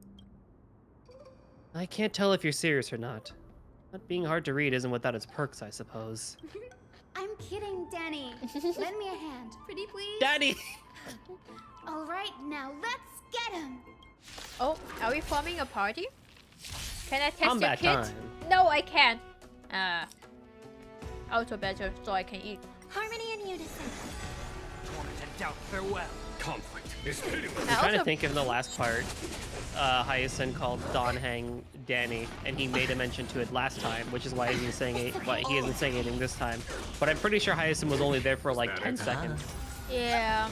I can't tell if you're serious or not. Not being hard to read isn't without its perks, I suppose. I'm kidding, Danny. Lend me a hand, pretty please. Daddy! All right, now let's get him. Oh, are we forming a party? Can I test Combat your kit? time. No, I can't. Auto better so I can eat. Harmony and unison. Torment and doubt, farewell. Conflict is pitiless. I'm trying to think of the last part. Hyacinth called Danheng Danny, and he made a mention to it last time, which is why he isn't saying anything this time. But I'm pretty sure Hyacinth was only there for like 10 seconds. Yeah.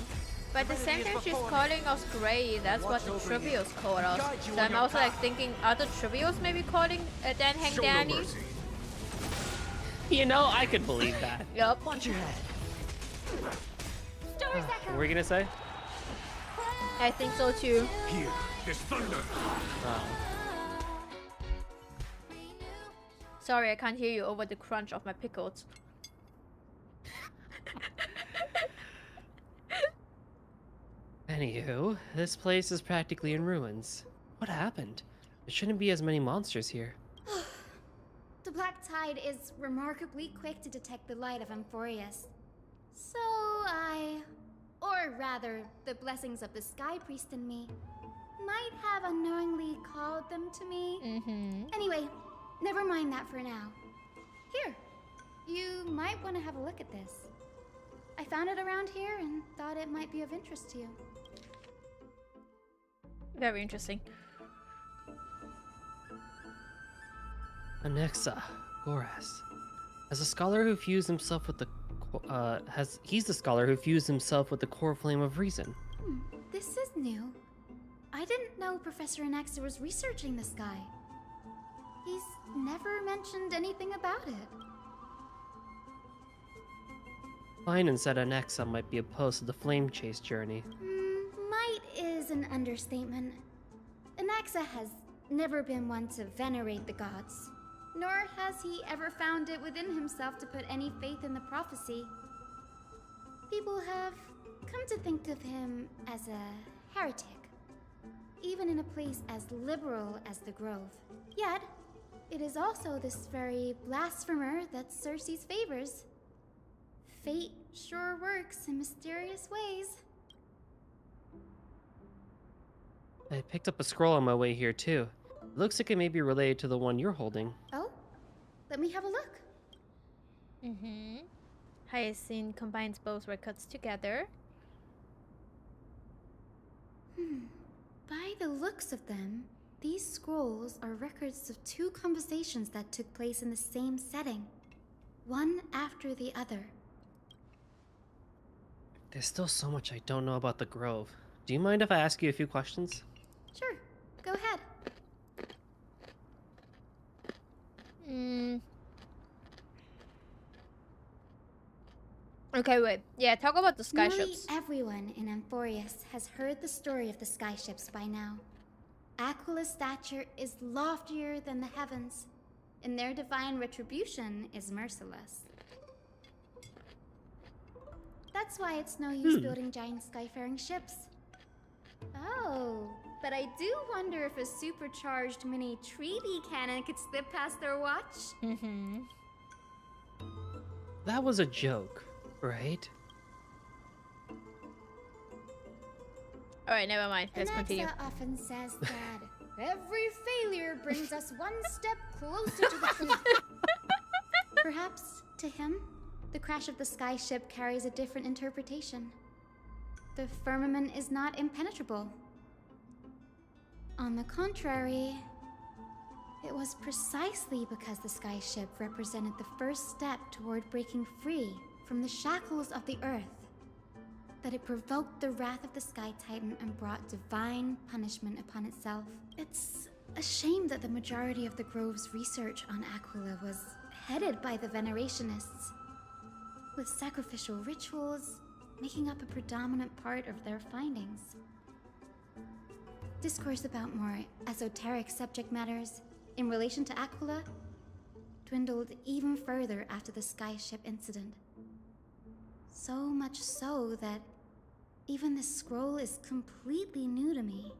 But the same time she's calling us Grey, that's what the trivials call us. So I'm also like thinking other trivials maybe calling Danheng Danny. You know, I could believe that. Yup. Watch your head. What were you gonna say? I think so too. Here, this thunder. Sorry, I can't hear you over the crunch of my pickles. Anywho, this place is practically in ruins. What happened? There shouldn't be as many monsters here. The Black Tide is remarkably quick to detect the light of Amphorius. So or rather, the blessings of the Sky Priest in me, might have unknowingly called them to me. Anyway, never mind that for now. Here, you might want to have a look at this. I found it around here and thought it might be of interest to you. Very interesting. Anexa, Goras. As a scholar who fused himself with the he's the scholar who fused himself with the core flame of reason. This is new. I didn't know Professor Anaxa was researching the sky. He's never mentioned anything about it. Finan said Anexa might be opposed to the flame chase journey. Might is an understatement. Anaxa has never been one to venerate the gods. Nor has he ever found it within himself to put any faith in the prophecy. People have come to think of him as a heretic, even in a place as liberal as the Grove. Yet, it is also this very blasphemer that Circe's favors. Fate sure works in mysterious ways. I picked up a scroll on my way here too. It looks like it may be related to the one you're holding. Oh? Let me have a look. Hyacinth combines both records together. By the looks of them, these scrolls are records of two conversations that took place in the same setting. one after the other. There's still so much I don't know about the Grove. Do you mind if I ask you a few questions? Sure, go ahead. Okay, wait. Yeah, talk about the sky Nearly ships. everyone in Amphorius has heard the story of the sky ships by now. Aquila's stature is loftier than the heavens, and their divine retribution is merciless. That's why it's no use building giant skyfaring ships. Oh, but I do wonder if a supercharged mini treaty cannon could slip past their watch. That was a joke, right? Alright, never mind. Let's continue. Anaxa often says that every failure brings us one step closer to the truth. Perhaps, to him, the crash of the sky ship carries a different interpretation. The firmament is not impenetrable. On the contrary, it was precisely because the sky ship represented the first step toward breaking free from the shackles of the earth that it provoked the wrath of the Sky Titan and brought divine punishment upon itself. It's a shame that the majority of the Grove's research on Aquila was headed by the Venerationists, with sacrificial rituals making up a predominant part of their findings. Discourse about more esoteric subject matters in relation to Aquila dwindled even further after the sky ship incident. So much so that even this scroll is completely new to me.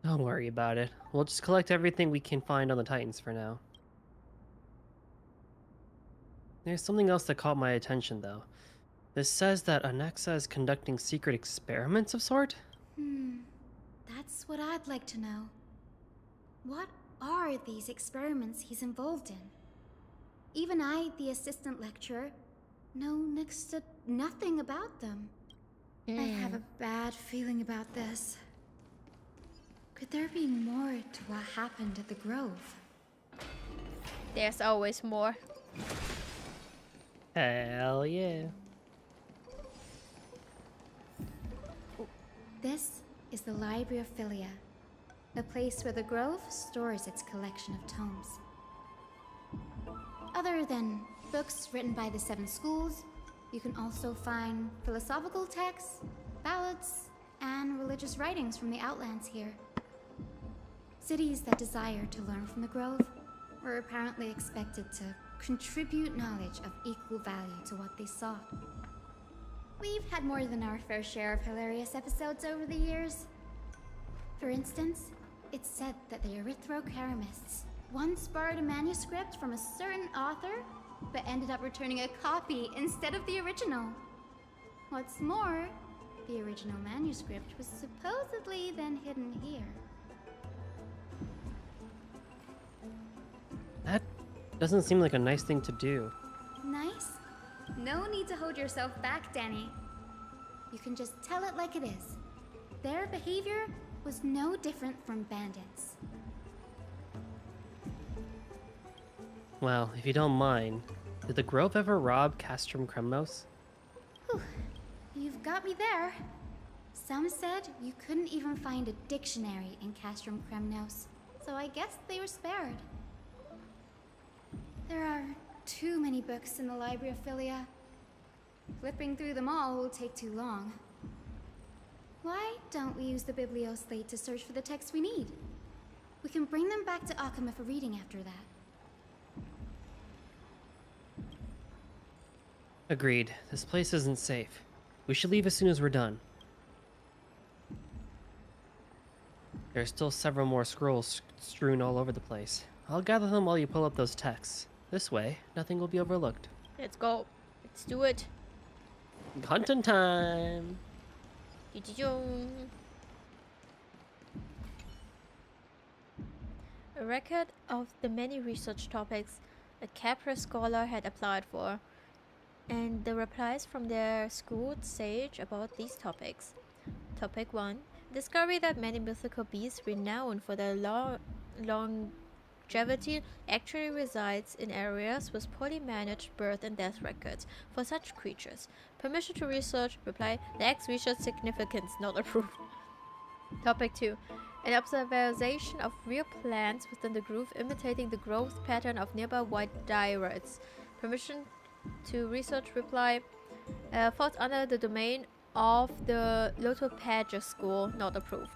Don't worry about it. We'll just collect everything we can find on the Titans for now. There's something else that caught my attention, though. This says that Anaxa is conducting secret experiments of sort? That's what I'd like to know. What are these experiments he's involved in? Even I, the assistant lecturer, know next to nothing about them. I have a bad feeling about this. Could there be more to what happened at the Grove? There's always more. Hell yeah. This is the Library of Philia, a place where the Grove stores its collection of tomes. Other than books written by the 7 schools, you can also find philosophical texts, ballads, and religious writings from the Outlands here. Cities that desire to learn from the Grove were apparently expected to contribute knowledge of equal value to what they sought. We've had more than our fair share of hilarious episodes over the years. For instance, it's said that the Erythrocheramists once borrowed a manuscript from a certain author, but ended up returning a copy instead of the original. What's more, the original manuscript was supposedly then hidden here. That doesn't seem like a nice thing to do. Nice? No need to hold yourself back, Danny. You can just tell it like it is. Their behavior was no different from bandits. Well, if you don't mind, did the Grove ever rob Castrum Kremnos? Whew. You've got me there. Some said you couldn't even find a dictionary in Castrum Kremnos, so I guess they were spared. There are too many books in the Library of Philia. Flipping through them all will take too long. Why don't we use the Biblioslate to search for the texts we need? We can bring them back to Akama for reading after that. Agreed. This place isn't safe. We should leave as soon as we're done. There's still several more scrolls strewn all over the place. I'll gather them while you pull up those texts. This way, nothing will be overlooked. Let's go. Let's do it. Hunting time! A record of the many research topics a Capra scholar had applied for, and the replies from their schooled sage about these topics. Topic 1. Discovery that many mythical beasts renowned for their longevity actually resides in areas with poorly managed birth and death records for such creatures. Permission to research. Reply. Lacks research significance. Not approved. Topic 2. An observation of real plants within the groove imitating the growth pattern of nearby white diorates. Permission to research. Reply. Falls under the domain of the Lotopagia School. Not approved.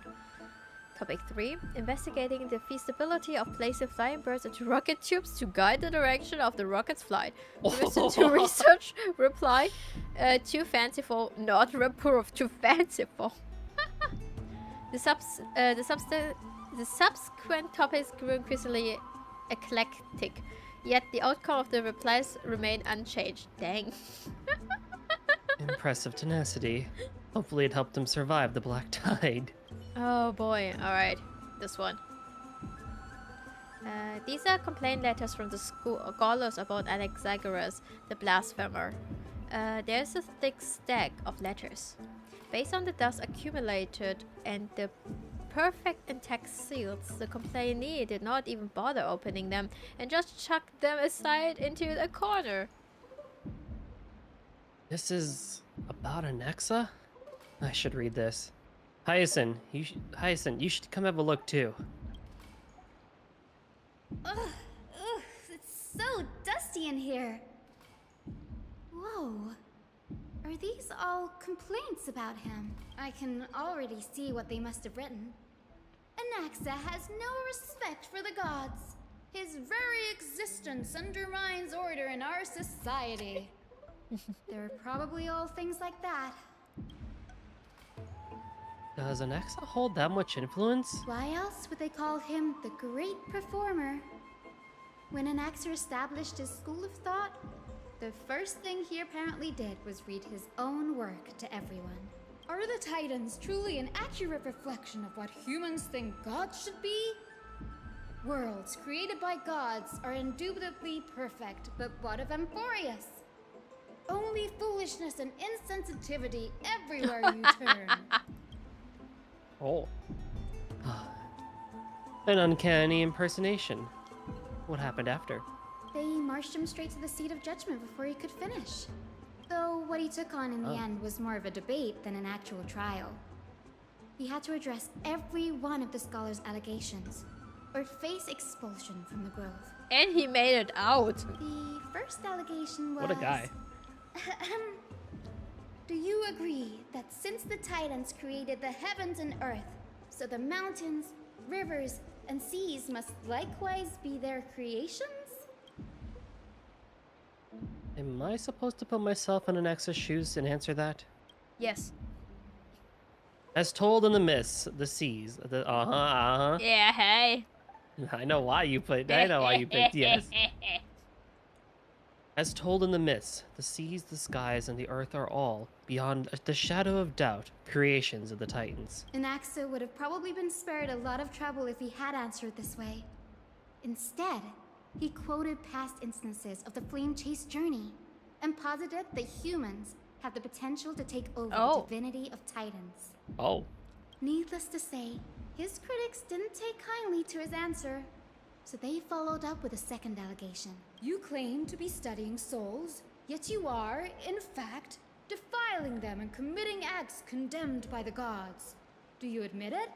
Topic 3. Investigating the feasibility of placing flying birds into rocket tubes to guide the direction of the rocket's flight. Permission to research. Reply. Too fanciful. Not approved. Too fanciful. The subsequent topics grew increasingly eclectic, yet the outcome of the replies remained unchanged. Dang. Impressive tenacity. Hopefully it helped him survive the black tide. Oh boy, alright. This one. These are complaint letters from the scholars about Anaxagoras, the blasphemer. There's a thick stack of letters. Based on the dust accumulated and the perfect intact seals, the complainee did not even bother opening them and just chucked them aside into a corner. This is about Anaxa? I should read this. Hyacinth, you should come have a look too. Ugh, it's so dusty in here. Whoa. Are these all complaints about him? I can already see what they must have written. Anaxa has no respect for the gods. His very existence undermines order in our society. They're probably all things like that. Does Anaxa hold that much influence? Why else would they call him the Great Performer? When Anaxa established his school of thought, the first thing he apparently did was read his own work to everyone. Are the Titans truly an accurate reflection of what humans think gods should be? Worlds created by gods are indubitably perfect, but what of Amphorius? Only foolishness and insensitivity everywhere you turn. Oh. An uncanny impersonation. What happened after? They marched him straight to the seat of judgment before he could finish. Though what he took on in the end was more of a debate than an actual trial. He had to address every one of the scholar's allegations, or face expulsion from the grove. And he made it out. The first allegation was... What a guy. Do you agree that since the Titans created the heavens and earth, so the mountains, rivers, and seas must likewise be their creations? Am I supposed to put myself in Anaxa's shoes and answer that? Yes. As told in the myths, the seas, Yeah, hey. I know why you picked yes. As told in the myths, the seas, the skies, and the earth are all, beyond the shadow of doubt, creations of the Titans. Anaxa would have probably been spared a lot of trouble if he had answered this way. Instead, he quoted past instances of the Flame Chase journey, and posited that humans have the potential to take over the divinity of Titans. Oh. Needless to say, his critics didn't take kindly to his answer, so they followed up with a second allegation. You claim to be studying souls, yet you are, in fact, defiling them and committing acts condemned by the gods. Do you admit it?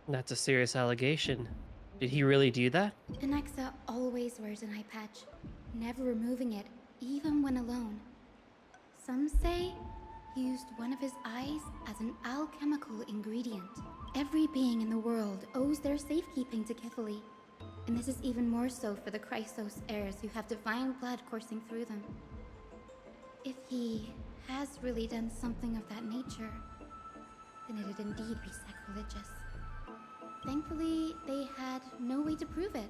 That's a serious allegation. Did he really do that? Anaxa always wears an eye patch, never removing it, even when alone. Some say he used one of his eyes as an alchemical ingredient. Every being in the world owes their safekeeping to Kithali, and this is even more so for the Chrysos heirs who have divine blood coursing through them. If he has really done something of that nature, then it'd indeed be sacrilegious. Thankfully, they had no way to prove it,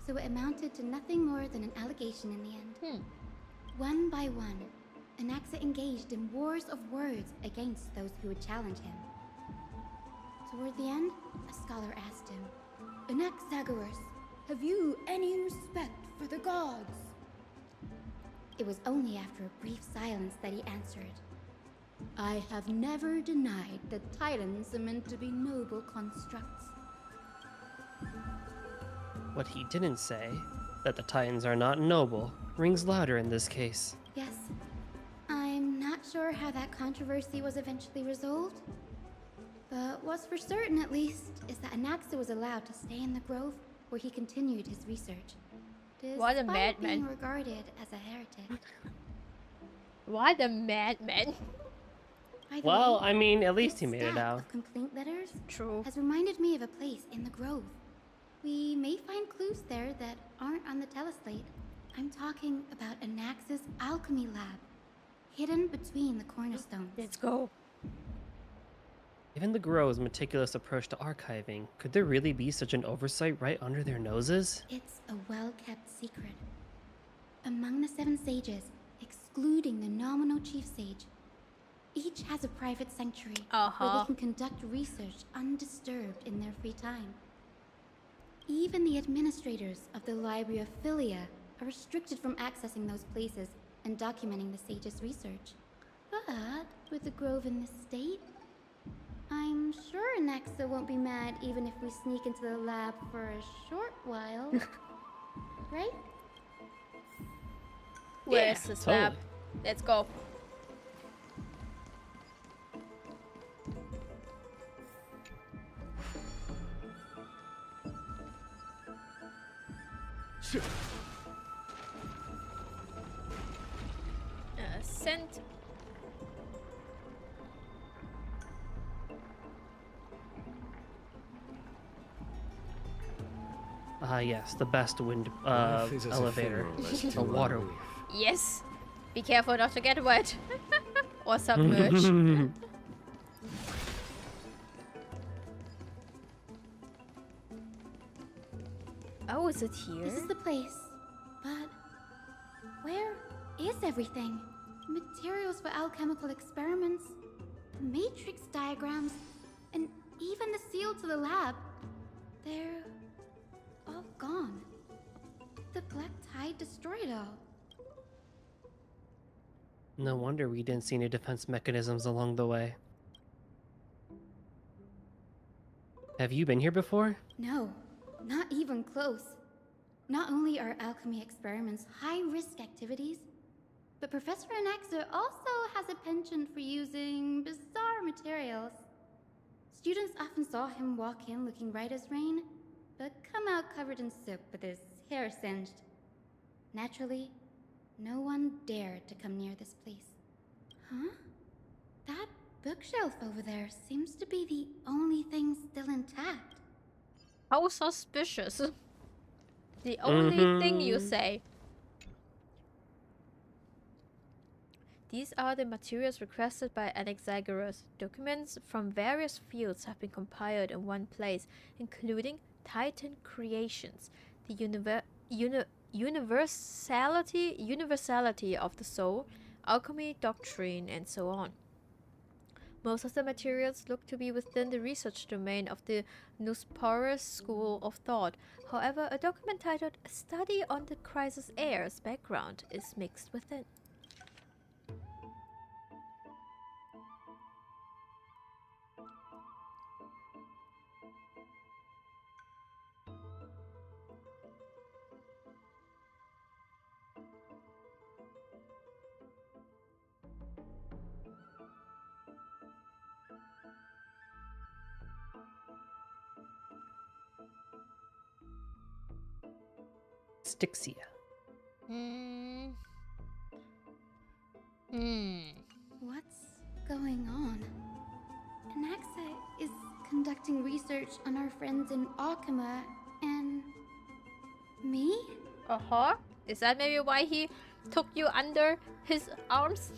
so it amounted to nothing more than an allegation in the end. One by one, Anaxa engaged in wars of words against those who would challenge him. Toward the end, a scholar asked him, Anaxagoras, have you any respect for the gods? It was only after a brief silence that he answered, I have never denied that Titans are meant to be noble constructs. What he didn't say, that the Titans are not noble, rings louder in this case. Yes. I'm not sure how that controversy was eventually resolved. But what's for certain, at least, is that Anaxa was allowed to stay in the grove where he continued his research. What a Despite madman. being regarded as a heretic. What a madman. By the Well, way, I mean, at least this he made it stack out. of complaint letters True. has reminded me of a place in the grove. We may find clues there that aren't on the teleslate. I'm talking about Anaxa's alchemy lab, hidden between the cornerstones. Let's go. Given the Grove's meticulous approach to archiving, could there really be such an oversight right under their noses? It's a well-kept secret. Among the 7 sages, excluding the nominal chief sage, each has a private sanctuary where they can conduct research undisturbed in their free time. Even the administrators of the Library of Philia are restricted from accessing those places and documenting the sage's research. But with the grove in this state, I'm sure Anaxa won't be mad even if we sneak into the lab for a short while. Right? Where's this lab? Let's go. Sent. Yes, the best wind Life is as elevator. ephemeral as A two water. unleaf. Yes. Be careful not to get wet. Or submerged. Oh, is it here? This is the place. But where is everything? Materials for alchemical experiments, matrix diagrams, and even the seal to the lab. They're all gone. The black tide destroyed it all. No wonder we didn't see any defense mechanisms along the way. Have you been here before? No, not even close. Not only are alchemy experiments high-risk activities, but Professor Anaxa also has a penchant for using bizarre materials. Students often saw him walk in looking right as rain, but come out covered in soot with his hair singed. Naturally, no one dared to come near this place. Huh? That bookshelf over there seems to be the only thing still intact. How suspicious. The only thing you say. These are the materials requested by Anaxagoras. Documents from various fields have been compiled in one place, including Titan creations, the universality of the soul, alchemy doctrine, and so on. Most of the materials look to be within the research domain of the Nusporus school of thought. However, a document titled "A Study on the Crisis Air's Background" is mixed within. Styxia. What's going on? Anaxa is conducting research on our friends in Alchema and me? Is that maybe why he took you under his arms?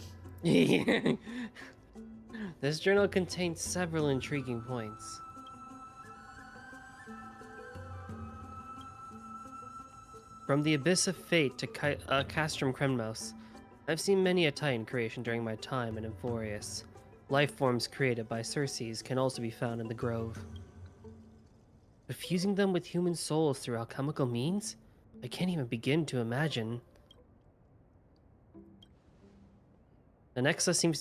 This journal contains several intriguing points. From the Abyss of Fate to Castrum Kremnos, I've seen many a Titan creation during my time in Amphorius. Life forms created by Circes can also be found in the Grove. But fusing them with human souls through alchemical means? I can't even begin to imagine. Anaxa seems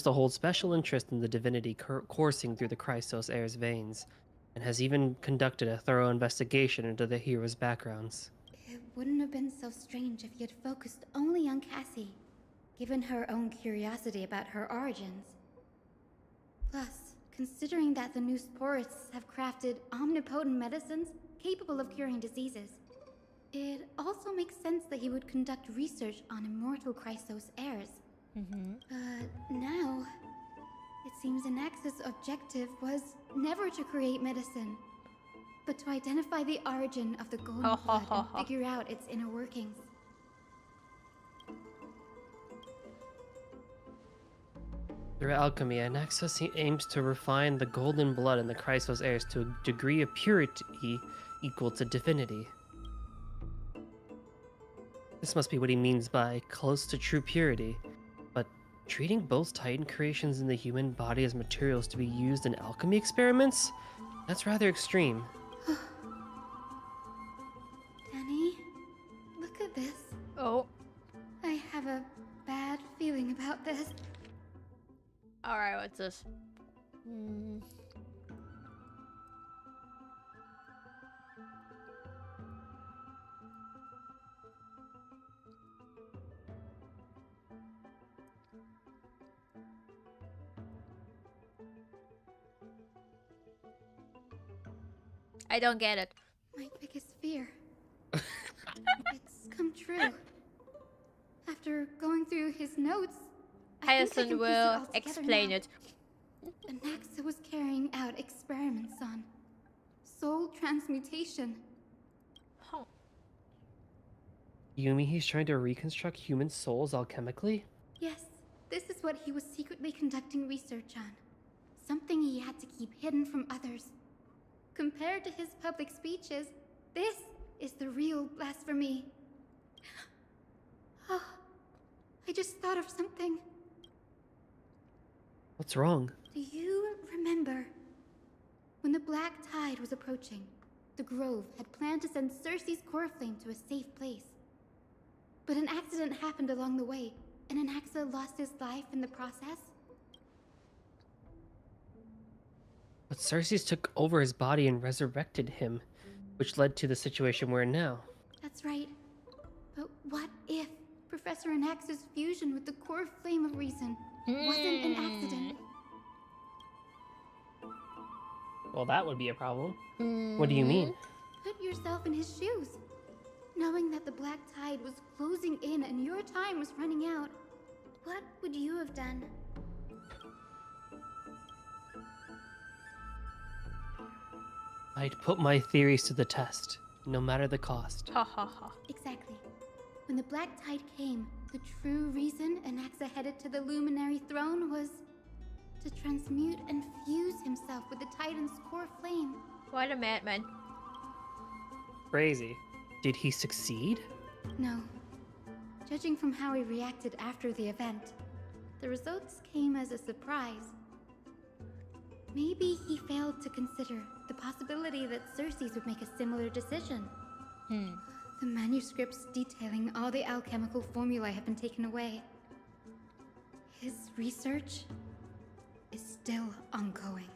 to hold special interest in the divinity coursing through the Christos heir's veins. and has even conducted a thorough investigation into the heroes' backgrounds. It wouldn't have been so strange if he had focused only on Cassie, given her own curiosity about her origins. Plus, considering that the new sporists have crafted omnipotent medicines capable of curing diseases, it also makes sense that he would conduct research on immortal Chrysos heirs. But now, it seems Anaxa's objective was never to create medicine, but to identify the origin of the golden blood and figure out its inner workings. Through alchemy, Anaxa aims to refine the golden blood in the Chrysos heirs to a degree of purity equal to divinity. This must be what he means by close to true purity, but treating both Titan creations in the human body as materials to be used in alchemy experiments? That's rather extreme. Danny, look at this. Oh. I have a bad feeling about this. Alright, what's this? I don't get it. My biggest fear. It's come true. After going through his notes, Hyacinth will explain it. Anaxa was carrying out experiments on soul transmutation. You mean he's trying to reconstruct human souls alchemically? Yes, this is what he was secretly conducting research on. Something he had to keep hidden from others. Compared to his public speeches, this is the real blasphemy. Oh, I just thought of something. What's wrong? Do you remember when the Black Tide was approaching? The Grove had planned to send Circe's core flame to a safe place. But an accident happened along the way, and Anaxa lost his life in the process. But Circe took over his body and resurrected him, which led to the situation we're in now. That's right. But what if Professor Anaxa's fusion with the core flame of reason wasn't an accident? Well, that would be a problem. What do you mean? Put yourself in his shoes. Knowing that the Black Tide was closing in and your time was running out, what would you have done? I'd put my theories to the test, no matter the cost. Ha ha ha. Exactly. When the Black Tide came, the true reason Anaxa headed to the Luminary Throne was to transmute and fuse himself with the Titan's core flame. What a madman. Crazy. Did he succeed? No. Judging from how he reacted after the event, the results came as a surprise. Maybe he failed to consider the possibility that Circe's would make a similar decision. The manuscripts detailing all the alchemical formulae have been taken away. His research is still ongoing.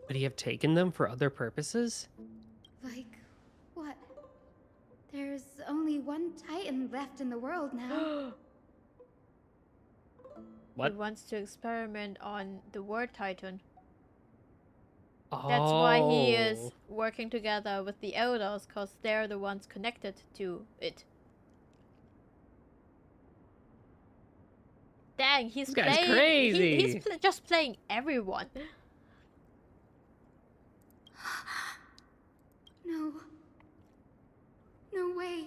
Would he have taken them for other purposes? Like what? There's only one Titan left in the world now. What? He wants to experiment on the War Titan. That's why he is working together with the Elders, because they're the ones connected to it. Dang, he's This guy's playing. crazy. He's just playing everyone. No. No way.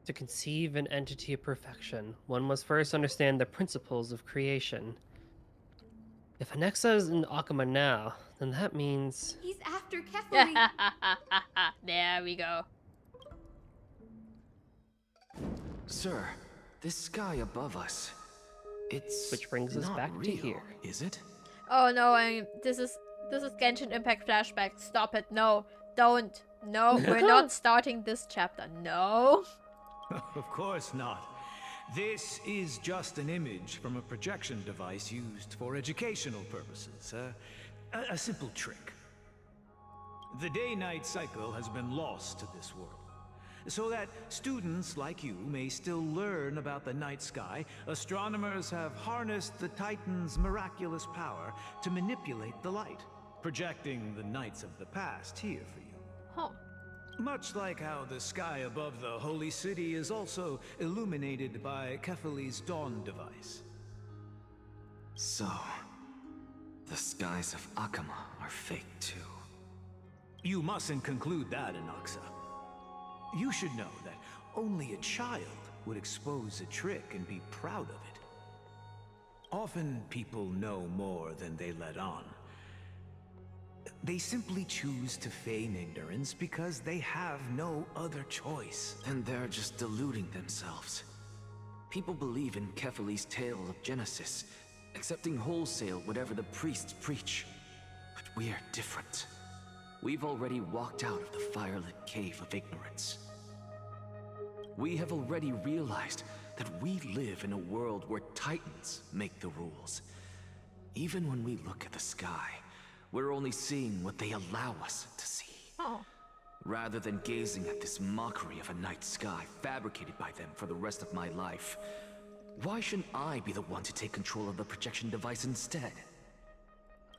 To conceive an entity of perfection, one must first understand the principles of creation. If Anaxa is in Akama now, then that means... He's after Kefali. There we go. Sir, this sky above us, it's Which brings us not back real, to here. is it? Oh no, this is Genshin Impact flashback. Stop it. No, don't. No, we're not starting this chapter. No. Of course not. This is just an image from a projection device used for educational purposes. A simple trick. The day-night cycle has been lost to this world. So that students like you may still learn about the night sky, astronomers have harnessed the Titan's miraculous power to manipulate the light, projecting the nights of the past here for you. Huh. Much like how the sky above the Holy City is also illuminated by Kefali's dawn device. So, the skies of Akama are fake too. You mustn't conclude that, Anaxa. You should know that only a child would expose a trick and be proud of it. Often people know more than they let on. They simply choose to feign ignorance because they have no other choice. Then they're just deluding themselves. People believe in Kefali's tale of Genesis, accepting wholesale whatever the priests preach. But we are different. We've already walked out of the firelit cave of ignorance. We have already realized that we live in a world where Titans make the rules. Even when we look at the sky, we're only seeing what they allow us to see. Oh. Rather than gazing at this mockery of a night sky fabricated by them for the rest of my life, why shouldn't I be the one to take control of the projection device instead?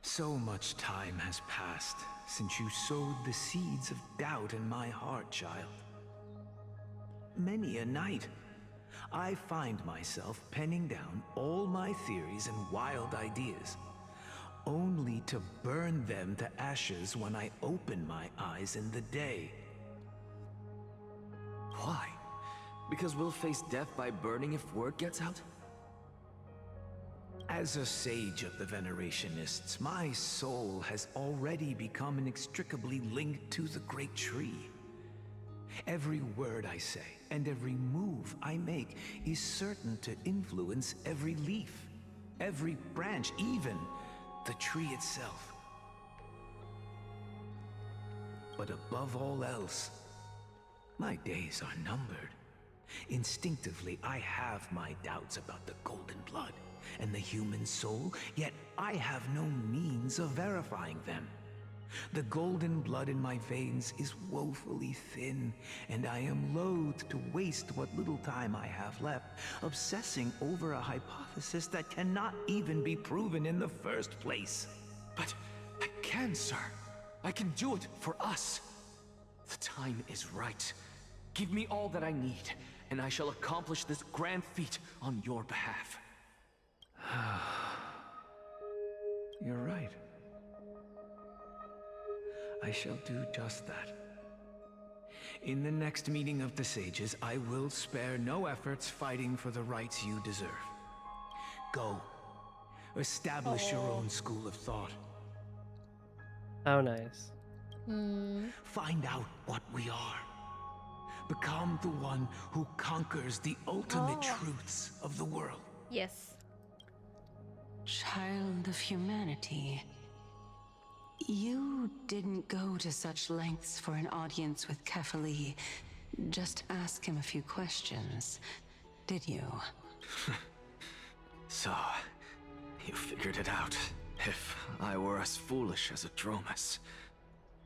So much time has passed since you sowed the seeds of doubt in my heart, child. Many a night, I find myself penning down all my theories and wild ideas, only to burn them to ashes when I open my eyes in the day. Why? Because we'll face death by burning if word gets out? As a sage of the Venerationists, my soul has already become inextricably linked to the great tree. Every word I say and every move I make is certain to influence every leaf, every branch, even the tree itself. But above all else, my days are numbered. Instinctively, I have my doubts about the golden blood and the human soul, yet I have no means of verifying them. The golden blood in my veins is woefully thin, and I am loath to waste what little time I have left obsessing over a hypothesis that cannot even be proven in the first place. But I can, sir. I can do it for us. The time is right. Give me all that I need, and I shall accomplish this grand feat on your behalf. You're right. I shall do just that. In the next meeting of the sages, I will spare no efforts fighting for the rights you deserve. Go. Establish your own school of thought. How nice. Find out what we are. Become the one who conquers the ultimate truths of the world. Yes. Child of humanity. You didn't go to such lengths for an audience with Kefali. Just ask him a few questions, did you? So, you figured it out. If I were as foolish as a Dromus,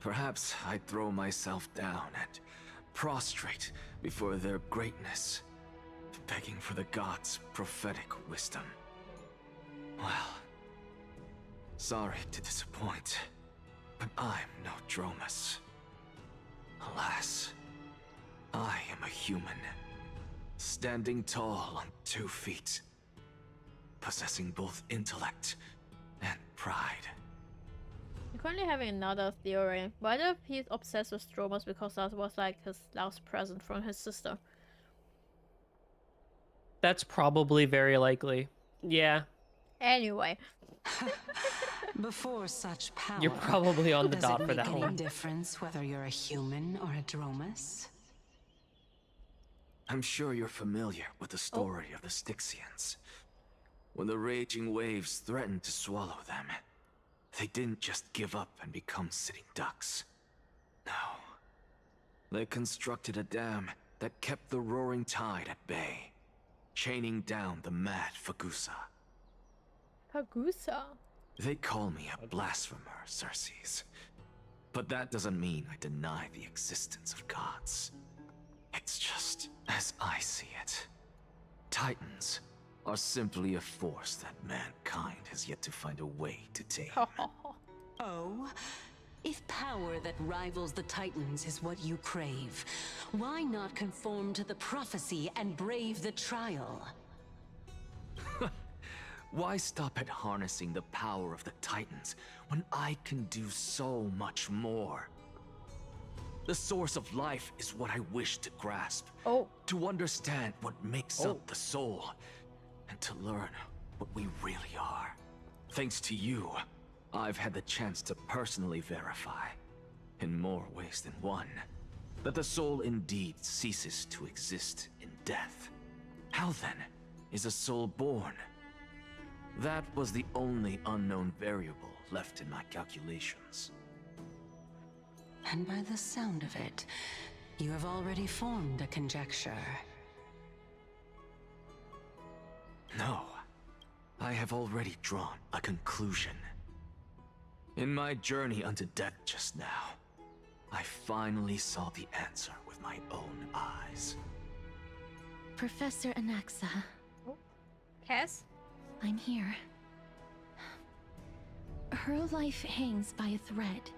perhaps I'd throw myself down and prostrate before their greatness, begging for the gods' prophetic wisdom. Well, sorry to disappoint, but I'm no Dromus. Alas, I am a human, standing tall on 2 feet, possessing both intellect and pride. I'm currently having another theory. What if he's obsessed with Stromas because that was like his last present from his sister? That's probably very likely. Yeah. Anyway. Before such power, You're probably on the dot for that does it make any one. difference whether you're a human or a Dromus? I'm sure you're familiar with the story of the Styxians. When the raging waves threatened to swallow them, they didn't just give up and become sitting ducks. No. They constructed a dam that kept the roaring tide at bay, chaining down the mad Fagusa. Hagusa. They call me a blasphemer, Xerxes. But that doesn't mean I deny the existence of gods. It's just as I see it. Titans are simply a force that mankind has yet to find a way to tame. Oh? If power that rivals the Titans is what you crave, why not conform to the prophecy and brave the trial? Why stop at harnessing the power of the Titans when I can do so much more? The source of life is what I wish to grasp. To understand what makes up the soul, and to learn what we really are. Thanks to you, I've had the chance to personally verify, in more ways than one, that the soul indeed ceases to exist in death. How then is a soul born? That was the only unknown variable left in my calculations. And by the sound of it, you have already formed a conjecture. No, I have already drawn a conclusion. In my journey unto death just now, I finally saw the answer with my own eyes. Professor Anaxa. Cass? I'm here. Her life hangs by a thread.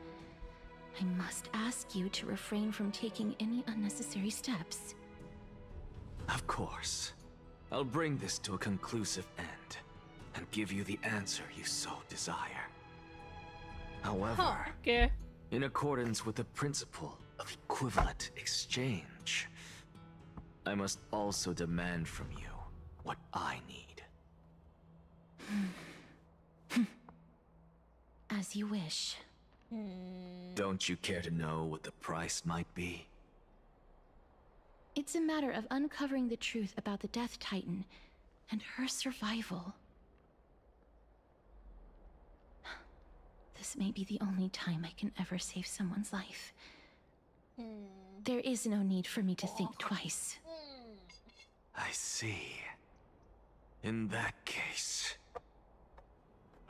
I must ask you to refrain from taking any unnecessary steps. Of course. I'll bring this to a conclusive end, and give you the answer you so desire. However, in accordance with the principle of equivalent exchange, I must also demand from you what I need. As you wish. Don't you care to know what the price might be? It's a matter of uncovering the truth about the Death Titan and her survival. This may be the only time I can ever save someone's life. There is no need for me to think twice. I see. In that case,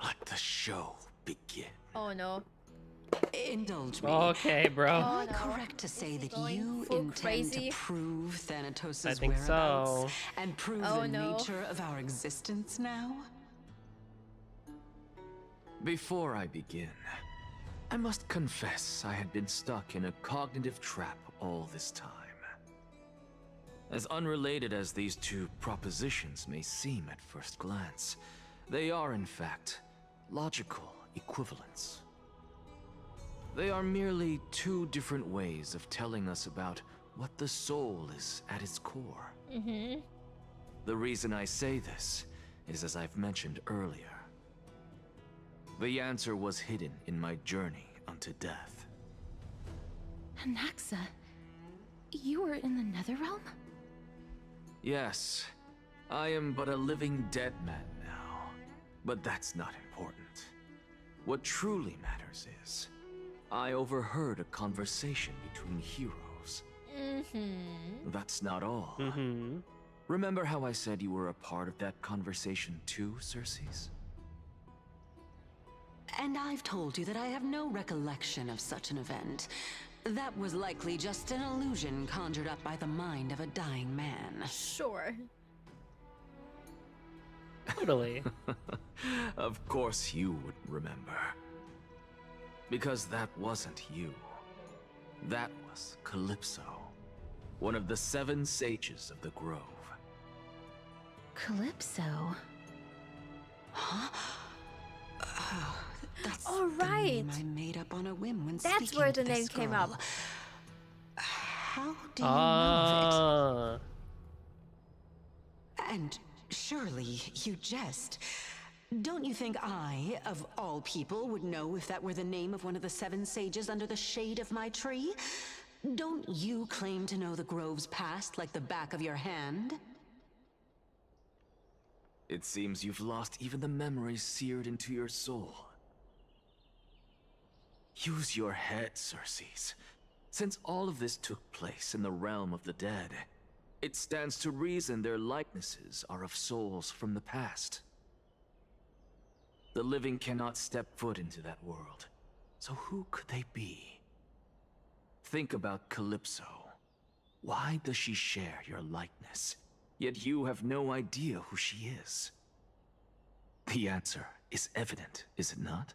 let the show begin. Oh no. Indulge me. Okay, bro. Am I correct to say that you intend crazy. to prove Thanatos' I think whereabouts so. and prove the nature of our existence now? Before I begin, I must confess I had been stuck in a cognitive trap all this time. As unrelated as these two propositions may seem at first glance, they are in fact logical equivalents. They are merely two different ways of telling us about what the soul is at its core. The reason I say this is as I've mentioned earlier. The answer was hidden in my journey unto death. Anaxa, you were in the Netherrealm? Yes, I am but a living dead man now, but that's not important. What truly matters is, I overheard a conversation between heroes. That's not all. Remember how I said you were a part of that conversation too, Xerxes? And I've told you that I have no recollection of such an event. That was likely just an illusion conjured up by the mind of a dying man. Sure. Totally. Of course you would remember. Because that wasn't you. That was Calypso, one of the 7 sages of the Grove. Calypso? Huh? That's All the right. name I made up on a whim when That's speaking where to the name this came girl. up. How do you know of it? And surely you jest. Don't you think I, of all people, would know if that were the name of one of the 7 sages under the shade of my tree? Don't you claim to know the Grove's past like the back of your hand? It seems you've lost even the memories seared into your soul. Use your head, Xerxes. Since all of this took place in the realm of the dead, It stands to reason their likenesses are of souls from the past. The living cannot step foot into that world. So who could they be? Think about Calypso. Why does she share your likeness? Yet you have no idea who she is. The answer is evident, is it not?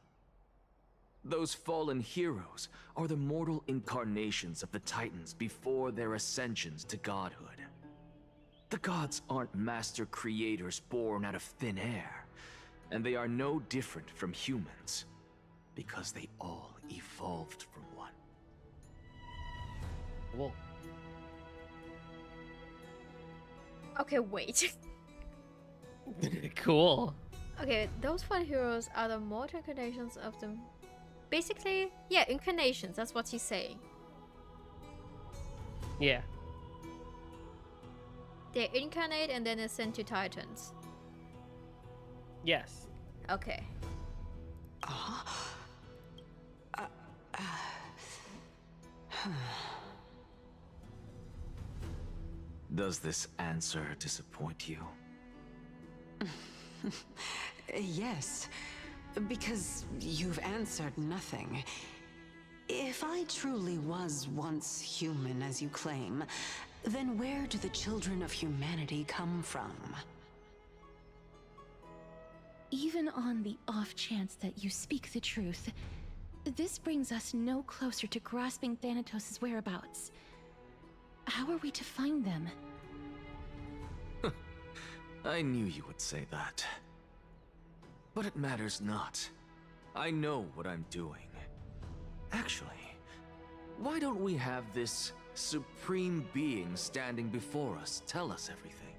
Those fallen heroes are the mortal incarnations of the Titans before their ascensions to godhood. The gods aren't master creators born out of thin air, and they are no different from humans, because they all evolved from one. Well. Okay, wait. Cool. Okay, those fallen heroes are the mortal incarnations of them. Basically, yeah, incarnations, that's what he's saying. Yeah. They incarnate and then ascend to Titans. Yes. Okay. Does this answer disappoint you? Yes, because you've answered nothing. If I truly was once human, as you claim, then where do the children of humanity come from? Even on the off chance that you speak the truth, this brings us no closer to grasping Thanatos' whereabouts. How are we to find them? I knew you would say that. But it matters not. I know what I'm doing. Actually, why don't we have this supreme being standing before us tell us everything?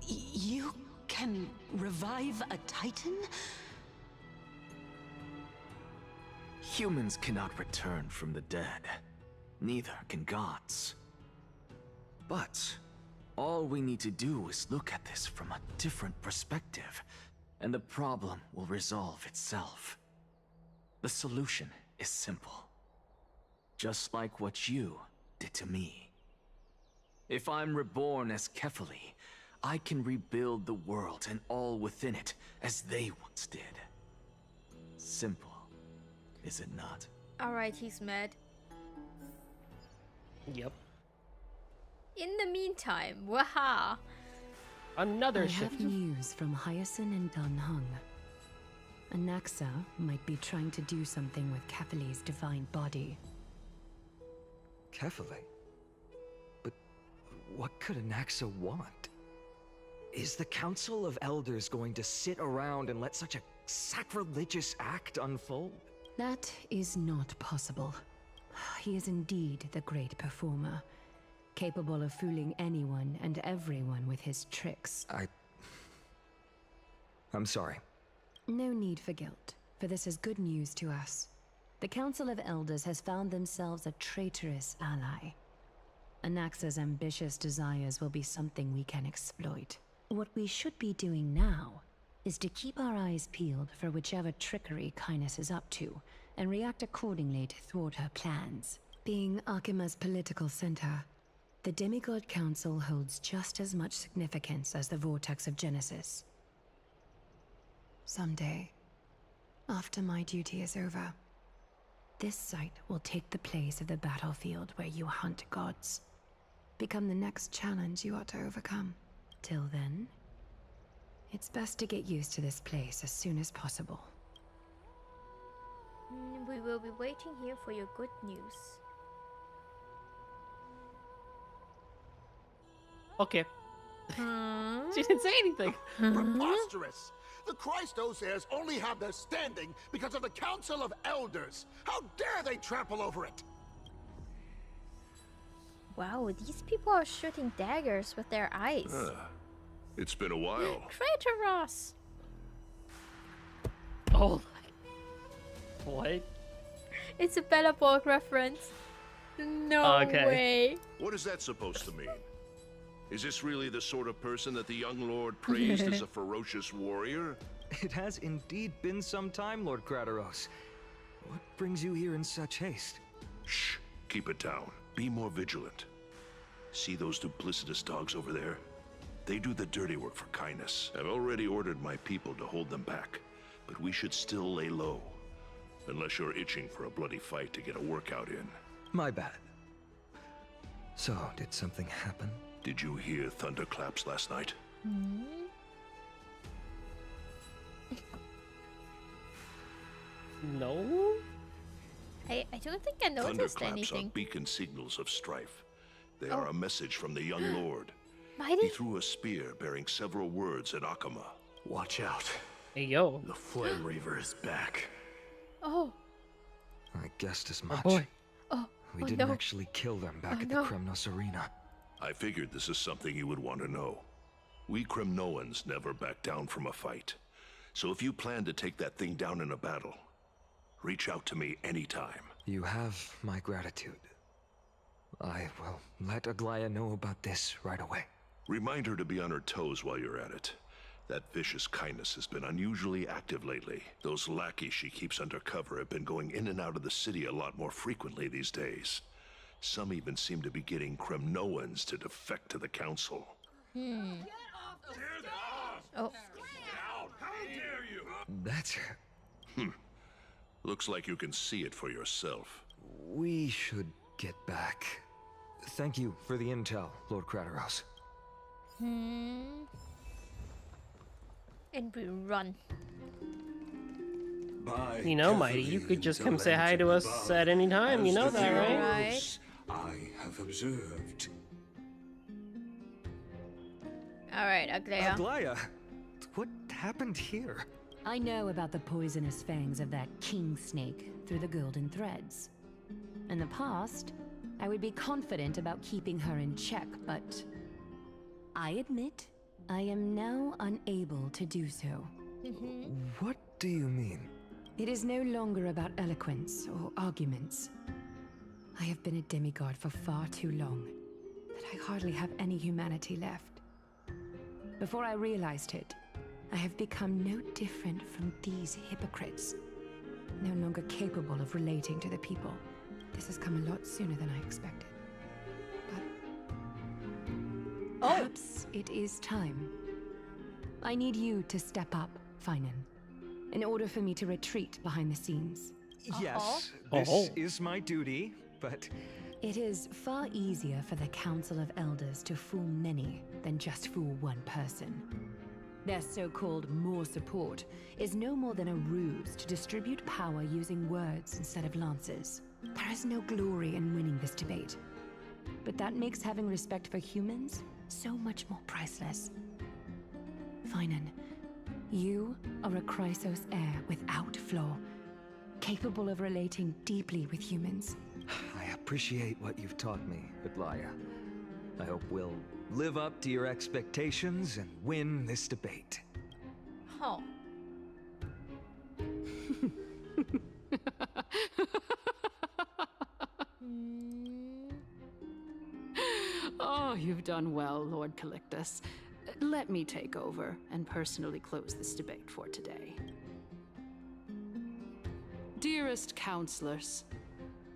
You can revive a Titan? Humans cannot return from the dead. Neither can gods. But all we need to do is look at this from a different perspective, and the problem will resolve itself. The solution is simple. Just like what you did to me. If I'm reborn as Kefali, I can rebuild the world and all within it as they once did. Simple, is it not? Alright, he's mad. Yep. In the meantime, waha! Another I shift. have news from Hyacinth and Dan Hung. Anaxa might be trying to do something with Kefali's divine body. Kefali? But what could Anaxa want? Is the Council of Elders going to sit around and let such a sacrilegious act unfold? That is not possible. He is indeed the great performer, capable of fooling anyone and everyone with his tricks. I'm sorry. No need for guilt, for this is good news to us. The Council of Elders has found themselves a traitorous ally. Anaxa's ambitious desires will be something we can exploit. What we should be doing now is to keep our eyes peeled for whichever trickery Kynus is up to, and react accordingly to thwart her plans. Being Akima's political center, the Demigod Council holds just as much significance as the Vortex of Genesis. Someday, after my duty is over, this site will take the place of the battlefield where you hunt gods. Become the next challenge you ought to overcome. Till then, it's best to get used to this place as soon as possible. We will be waiting here for your good news. Okay. She didn't say anything. Preposterous! The Christos only have their standing because of the Council of Elders. How dare they trample over it? Wow, these people are shooting daggers with their eyes. It's been a while. Traitor Ross! Oh. What? It's a Bellaborg reference. No way. What is that supposed to mean? Is this really the sort of person that the young lord praised as a ferocious warrior? It has indeed been some time, Lord Krateros. What brings you here in such haste? Shh, keep it down. Be more vigilant. See those duplicitous dogs over there? They do the dirty work for kindness. I've already ordered my people to hold them back, but we should still lay low. Unless you're itching for a bloody fight to get a workout in. My bad. So, did something happen? Did you hear thunderclaps last night? No? I don't think I noticed Thunderclaps anything. are beacon signals of strife. They are a message from the young lord. Mighty? He threw a spear bearing several words at Akama. Watch out. Hey, yo. The Flame Reaver is back. Oh. I guessed as much. boy. Oh. We didn't actually kill them back at the Kremnos Arena. I figured this is something you would want to know. We Kremnoans never back down from a fight. So if you plan to take that thing down in a battle, reach out to me anytime. You have my gratitude. I will let Aglaya know about this right away. Remind her to be on her toes while you're at it. That vicious kindness has been unusually active lately. Those lackeys she keeps under cover have been going in and out of the city a lot more frequently these days. Some even seem to be getting Kremnoans to defect to the council. Oh. That's... Looks like you can see it for yourself. We should get back. Thank you for the intel, Lord Krateros. And we run. You know, Mighty, you could just come say hi to us at any time. You know that, right? Right. I have observed. Alright, Aglaya. Aglaya, what happened here? I know about the poisonous fangs of that king snake through the golden threads. In the past, I would be confident about keeping her in check, but I admit I am now unable to do so. What do you mean? It is no longer about eloquence or arguments. I have been a demigod for far too long that I hardly have any humanity left. Before I realized it, I have become no different from these hypocrites, no longer capable of relating to the people. This has come a lot sooner than I expected. But perhaps it is time. I need you to step up, Finan, in order for me to retreat behind the scenes. Yes, this is my duty, but... It is far easier for the Council of Elders to fool many than just fool one person. Their so-called more support is no more than a ruse to distribute power using words instead of lances. There is no glory in winning this debate, but that makes having respect for humans so much more priceless. Finan, you are a Chrysos heir without flaw, capable of relating deeply with humans. I appreciate what you've taught me, Aglaya. I hope we'll live up to your expectations and win this debate. Oh. Oh, you've done well, Lord Calictus. Let me take over and personally close this debate for today. Dearest counselors,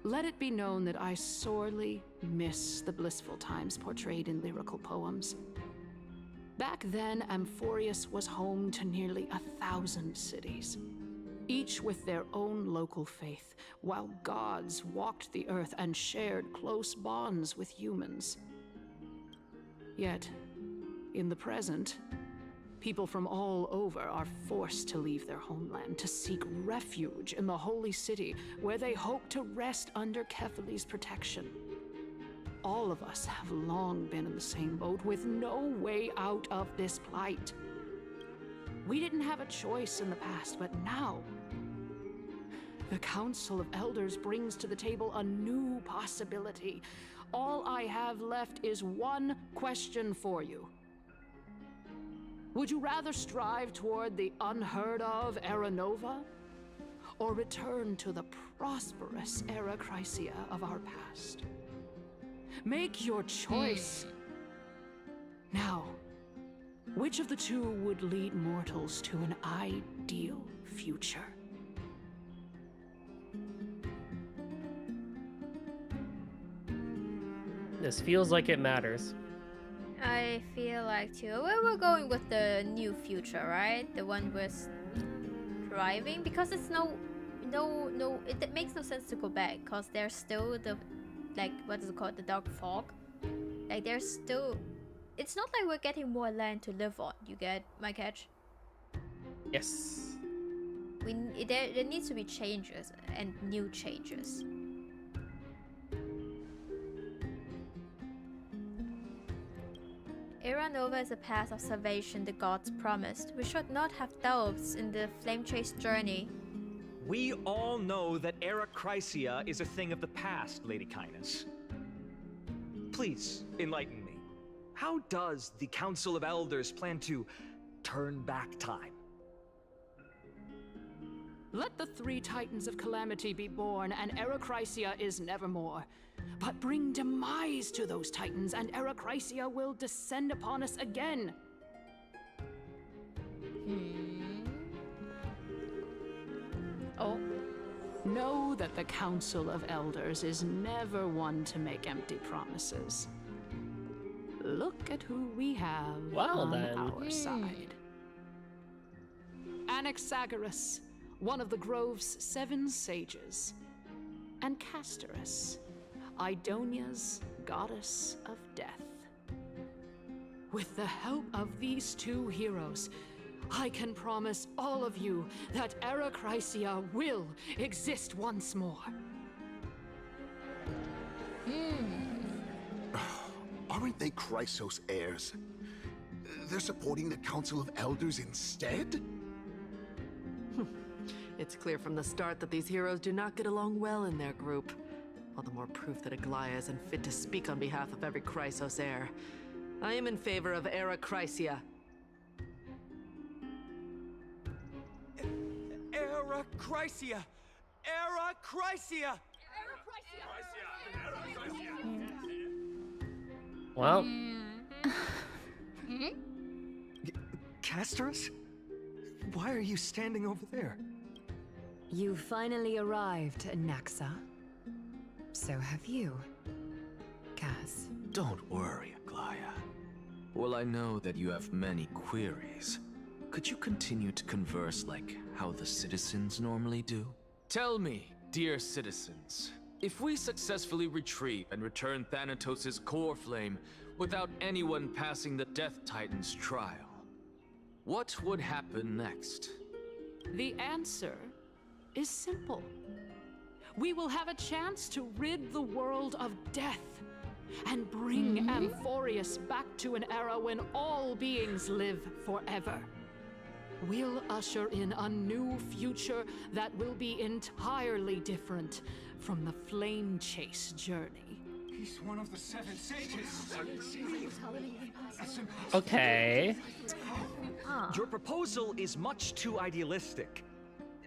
let it be known that I sorely miss the blissful times portrayed in lyrical poems. Back then, Amphorius was home to nearly 1,000 cities, each with their own local faith, while gods walked the earth and shared close bonds with humans. Yet, in the present, people from all over are forced to leave their homeland to seek refuge in the holy city, where they hope to rest under Kefali's protection. All of us have long been in the same boat, with no way out of this plight. We didn't have a choice in the past, but now, the Council of Elders brings to the table a new possibility. All I have left is one question for you. Would you rather strive toward the unheard of Era Nova, or return to the prosperous Era Chrysia of our past? Make your choice. Now, which of the two would lead mortals to an ideal future? This feels like it matters. I feel like too. Well, we're going with the new future, right? The one with driving, because it's it makes no sense to go back, because there's still the, like, what is it called, the dark fog. Like, there's still, it's not like we're getting more land to live on. You get my catch? Yes. There needs to be changes and new changes. Era Nova is a path of salvation the gods promised. We should not have doubts in the flame chase journey. We all know that Era Chrysia is a thing of the past, Lady Kindness. Please, enlighten me. How does the Council of Elders plan to turn back time? Let the 3 Titans of Calamity be born, and Erechrysia is nevermore. But bring demise to those Titans, and Erechrysia will descend upon us again. Oh. Know that the Council of Elders is never one to make empty promises. Look at who we have on our side. Anaxagoras, one of the Grove's 7 sages, and Castorus, Idonia's goddess of death. With the help of these 2 heroes, I can promise all of you that Erechrysia will exist once more. Aren't they Chrysos heirs? They're supporting the Council of Elders instead? It's clear from the start that these heroes do not get along well in their group. All the more proof that Aglaya is unfit to speak on behalf of every Chrysos heir. I am in favor of Erechrysia. Erechrysia! Erechrysia! Well. Castorus? Why are you standing over there? You finally arrived, Anaxa. So have you, Cass. Don't worry, Aglaya. Well, I know that you have many queries. Could you continue to converse like how the citizens normally do? Tell me, dear citizens, if we successfully retrieve and return Thanatos' core flame without anyone passing the Death Titan's trial, what would happen next? The answer is simple. We will have a chance to rid the world of death and bring Amphorius back to an era when all beings live forever. We'll usher in a new future that will be entirely different from the flame chase journey. He's one of the 7 sages. Okay. Your proposal is much too idealistic.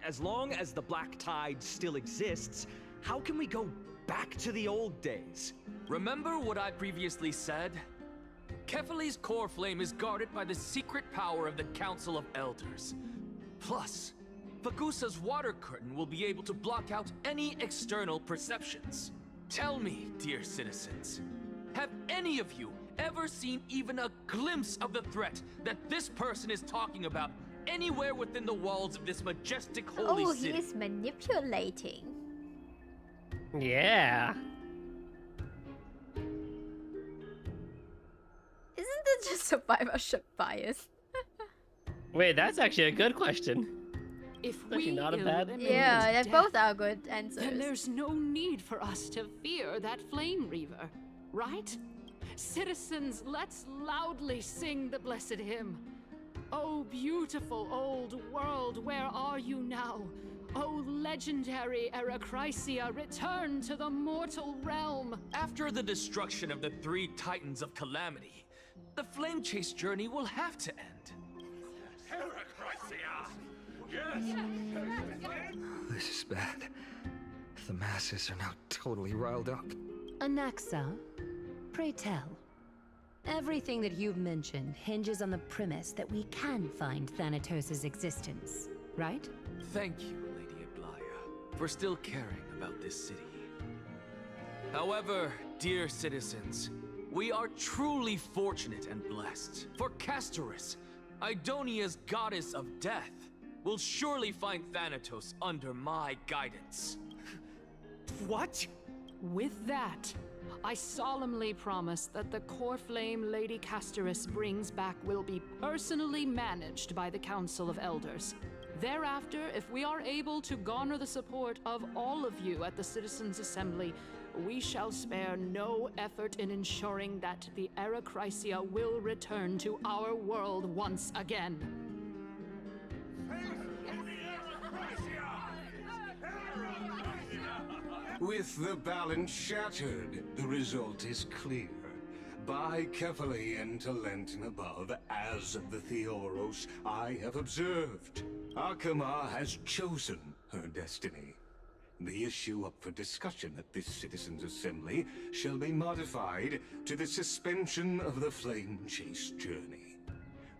As long as the Black Tide still exists, how can we go back to the old days? Remember what I previously said? Kefali's core flame is guarded by the secret power of the Council of Elders. Plus, Fagusa's water curtain will be able to block out any external perceptions. Tell me, dear citizens, have any of you ever seen even a glimpse of the threat that this person is talking about anywhere within the walls of this majestic holy city? Oh, he is manipulating. Yeah. Isn't it just survivorship bias? Wait, that's actually a good question. If actually we not a bad. Yeah, death, both are good answers. then there's no need for us to fear that Flame Reaver, right? Citizens, let's loudly sing the blessed hymn. Oh, beautiful old world, where are you now? Oh, legendary Erechrysia, return to the mortal realm. After the destruction of the 3 Titans of Calamity, the flame chase journey will have to end. This is bad. The masses are now totally riled up. Anaxa, pray tell. Everything that you've mentioned hinges on the premise that we can find Thanatos' existence, right? Thank you, Lady Aglaya, for still caring about this city. However, Dear citizens, we are truly fortunate and blessed. For Castoris, Idonia's goddess of death, will surely find Thanatos under my guidance. What? With that, I solemnly promise that the core flame Lady Castoris brings back will be personally managed by the Council of Elders. Thereafter, if we are able to garner the support of all of you at the Citizens' Assembly, we shall spare no effort in ensuring that the Arachrysia will return to our world once again. With the balance shattered, the result is clear. By carefully and to Lenten above, as the Theoros I have observed, Akama has chosen her destiny. The issue up for discussion at this Citizens' Assembly shall be modified to the suspension of the Flame Chase journey.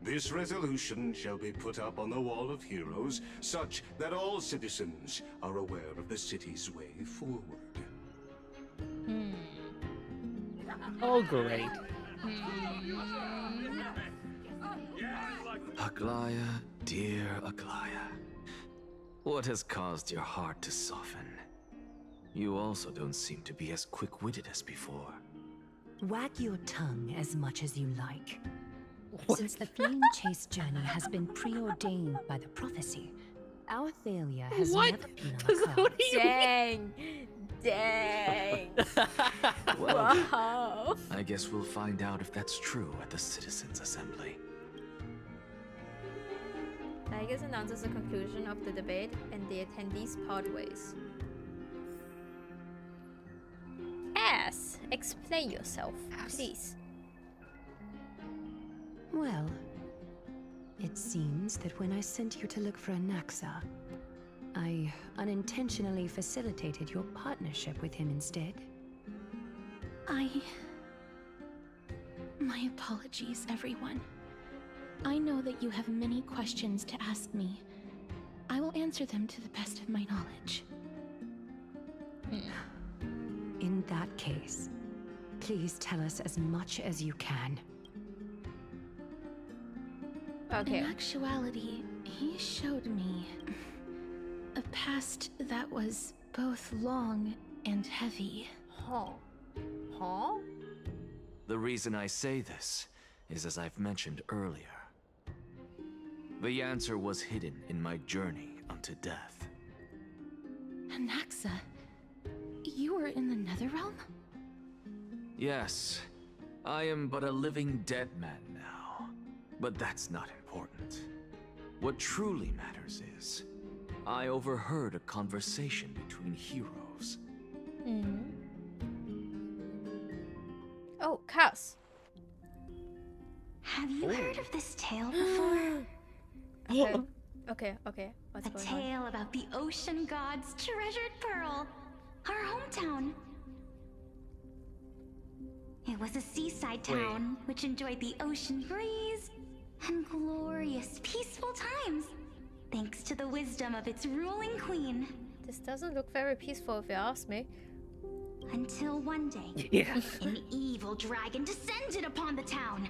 This resolution shall be put up on the Wall of Heroes, such that all citizens are aware of the city's way forward. Oh, great. Aglaya, dear Aglaya, what has caused your heart to soften? You also don't seem to be as quick-witted as before. Wag your tongue as much as you like. Since the Flame Chase journey has been preordained by the prophecy, our failure has never been on the cards. Dang. Dang. Well, Wow. I guess we'll find out if that's true at the Citizens' Assembly. Tigers announces the conclusion of the debate and the attendees part ways. Ass, explain yourself, please. Well, it seems that when I sent you to look for Anaxa, I unintentionally facilitated your partnership with him instead. My apologies, everyone. I know that you have many questions to ask me. I will answer them to the best of my knowledge. In that case, please tell us as much as you can. Okay. In actuality, he showed me a past that was both long and heavy. Huh? Huh? The reason I say this is as I've mentioned earlier. The answer was hidden in my journey unto death. Anaxa, you were in the Netherrealm? Yes, I am but a living dead man now. But that's not important. What truly matters is, I overheard a conversation between heroes. Oh, Cass. Have you heard of this tale before? Okay. What's A going on? tale about the ocean god's treasured pearl, our hometown. It was a seaside town which enjoyed the ocean breeze and glorious, peaceful times, thanks to the wisdom of its ruling queen. This doesn't look very peaceful if you ask me. Until one day, an evil dragon descended upon the town.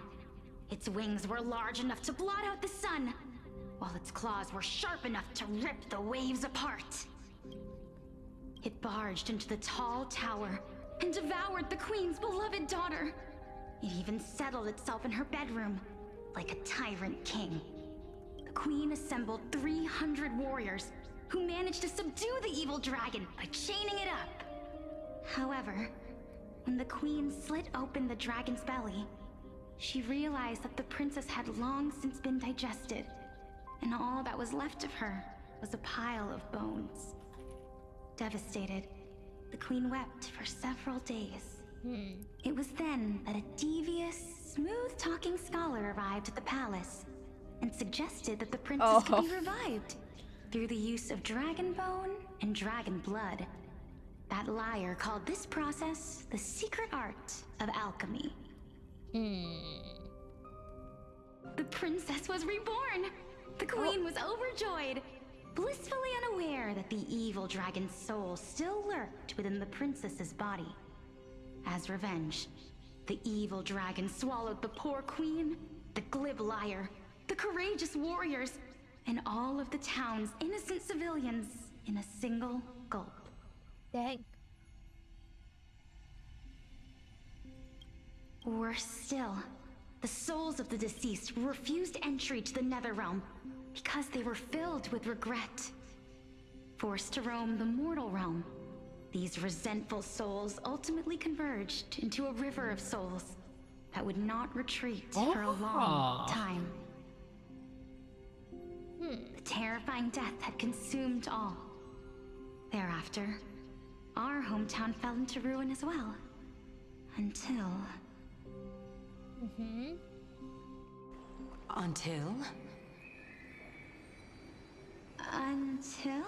Its wings were large enough to blot out the sun, while its claws were sharp enough to rip the waves apart. It barged into the tall tower and devoured the queen's beloved daughter. It even settled itself in her bedroom, like a tyrant king. The queen assembled 300 warriors who managed to subdue the evil dragon by chaining it up. However, when the queen slit open the dragon's belly, she realized that the princess had long since been digested, and all that was left of her was a pile of bones. Devastated, the queen wept for several days. It was then that a devious, smooth-talking scholar arrived at the palace and suggested that the princess could be revived through the use of dragon bone and dragon blood. That liar called this process the secret art of alchemy. The princess was reborn! The queen was overjoyed, blissfully unaware that the evil dragon's soul still lurked within the princess's body. As revenge, the evil dragon swallowed the poor queen, the glib liar, the courageous warriors, and all of the town's innocent civilians in a single gulp. Dang. Worse still, the souls of the deceased refused entry to the Netherrealm because they were filled with regret. Forced to roam the mortal realm, these resentful souls ultimately converged into a river of souls that would not retreat for a long time. The terrifying death had consumed all. Thereafter, our hometown fell into ruin as well. Until... Until? Until?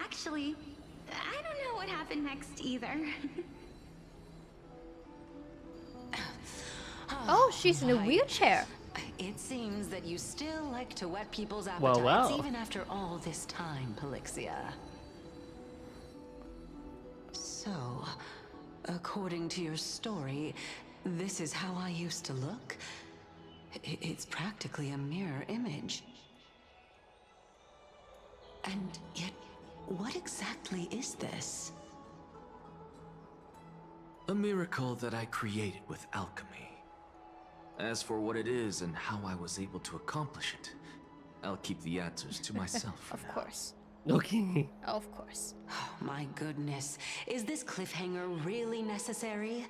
Actually, I don't know what happened next either. Oh, she's in a wheelchair. It seems that you still like to whet people's Well, appetites well. even after all this time, Pelixia. So, according to your story, this is how I used to look? It's practically a mirror image. And yet, what exactly is this? A miracle that I created with alchemy. As for what it is and how I was able to accomplish it, I'll keep the answers to myself for Of course. Okay. Of course. Oh my goodness. Is this cliffhanger really necessary?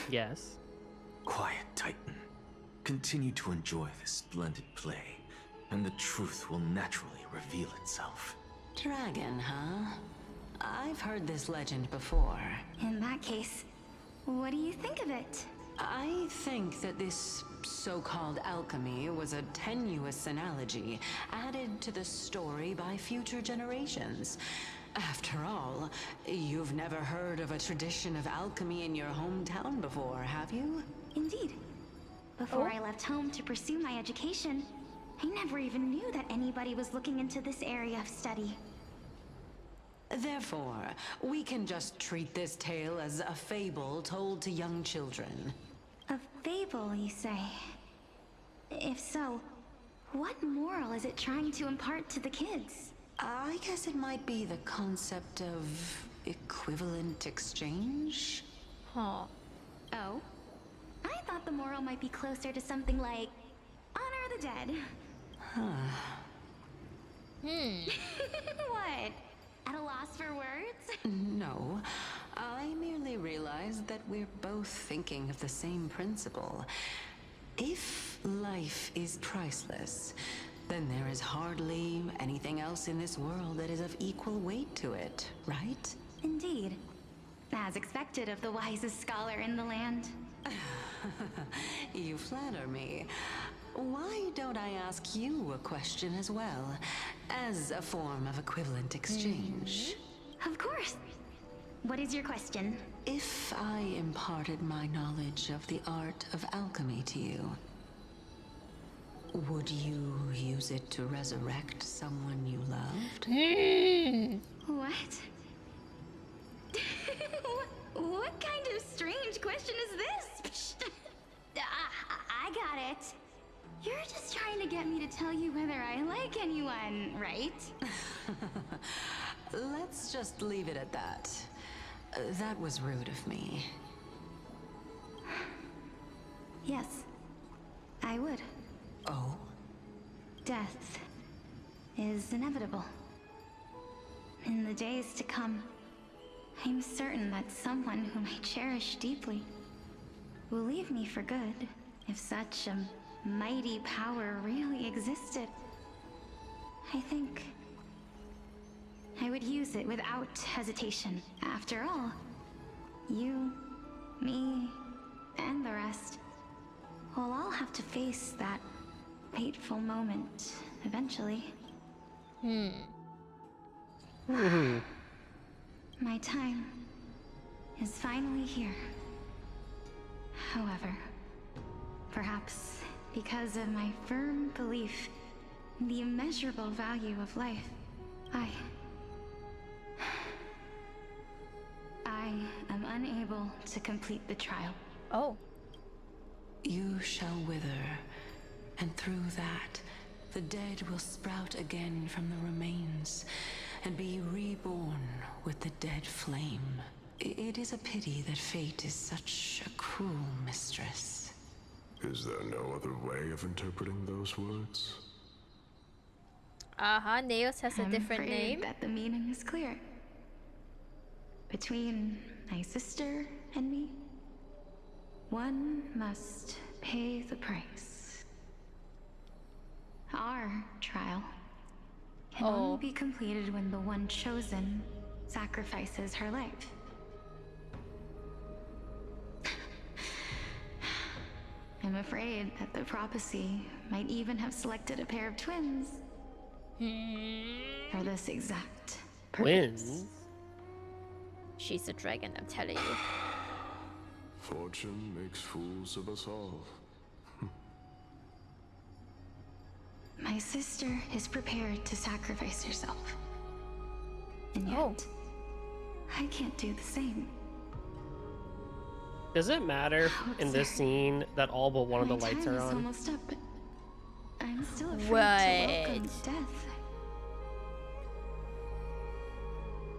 Yes. Quiet, Titan. Continue to enjoy this splendid play, and the truth will naturally reveal itself. Dragon, huh? I've heard this legend before. In that case, what do you think of it? I think that this so-called alchemy was a tenuous analogy added to the story by future generations. After all, you've never heard of a tradition of alchemy in your hometown before, have you? Indeed. Before I left home to pursue my education, I never even knew that anybody was looking into this area of study. Therefore, we can just treat this tale as a fable told to young children. A fable, you say? If so, what moral is it trying to impart to the kids? I guess it might be the concept of equivalent exchange? Huh. Oh? I thought the moral might be closer to something like honor the dead. What? At a loss for words? No, I merely realized that we're both thinking of the same principle. If life is priceless, then there is hardly anything else in this world that is of equal weight to it, right? Indeed. As expected of the wisest scholar in the land. You flatter me. Why don't I ask you a question as well, as a form of equivalent exchange? Of course. What is your question? If I imparted my knowledge of the art of alchemy to you, would you use it to resurrect someone you loved? What? What kind of strange question is this? I got it. You're just trying to get me to tell you whether I like anyone, right? Let's just leave it at that. That was rude of me. Yes, I would. Oh? Death is inevitable. In the days to come, I'm certain that someone whom I cherish deeply will leave me for good if such a mighty power really existed. I think I would use it without hesitation. After all, you, me, and the rest will all have to face that fateful moment eventually. My time is finally here. However, perhaps because of my firm belief in the immeasurable value of life, I am unable to complete the trial. Oh. You shall wither, and through that, the dead will sprout again from the remains, and be reborn with the dead flame. It is a pity that fate is such a cruel mistress. Is there no other way of interpreting those words? Nails has a different name. That the meaning is clear. Between my sister and me, one must pay the price. Our trial can only be completed when the one chosen sacrifices her life. I'm afraid that the prophecy might even have selected a pair of twins for this exact purpose. Twins? She's a dragon, I'm telling you. Fortune makes fools of us all. My sister is prepared to sacrifice herself. And yet, I can't do the same. Does it matter in this scene that all but one of the lights are on? Almost up, but I'm still afraid to welcome death.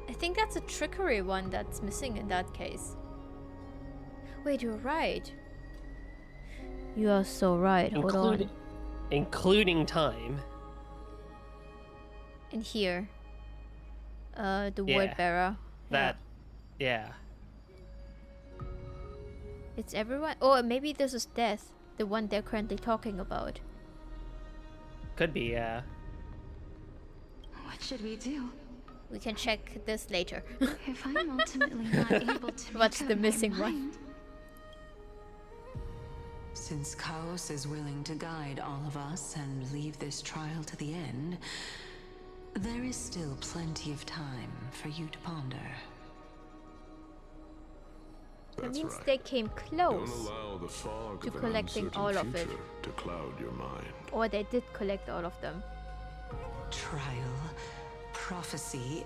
I think that's a trickery one that's missing in that case. Wait, you're right. You are so right. Hold on. Including time. And here. The word bearer. That. Yeah. It's everyone. Oh, maybe this is death. The one they're currently talking about. Could be, yeah. What should we do? We can check this later. If I'm ultimately not able to What's the missing one? Since Chaos is willing to guide all of us and leave this trial to the end, there is still plenty of time for you to ponder. That means they came close to collecting all of it. To cloud your mind. Or they did collect all of them. Trial, prophecy,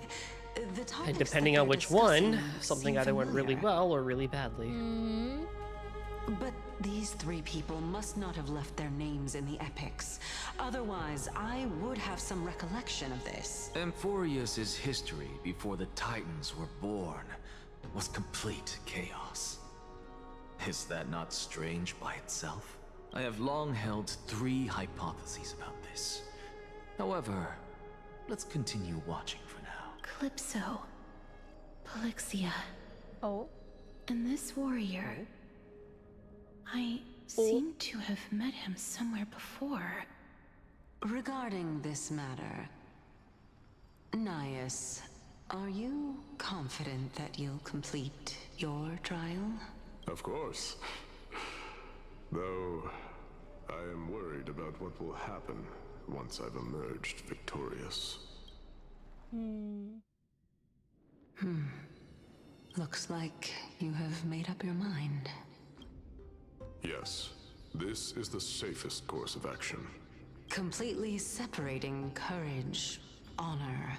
the topics And depending on which one, something either went really well or really badly. But these three people must not have left their names in the epics. Otherwise, I would have some recollection of this. Amphorius's history before the Titans were born was complete chaos. Is that not strange by itself? I have long held 3 hypotheses about this. However, let's continue watching for now. Calypso. Polixia. Oh. And this warrior. I seem to have met him somewhere before. Regarding this matter, Nias, are you confident that you'll complete your trial? Of course. Though, I am worried about what will happen once I've emerged victorious. Looks like you have made up your mind. Yes, this is the safest course of action. Completely separating courage, honor,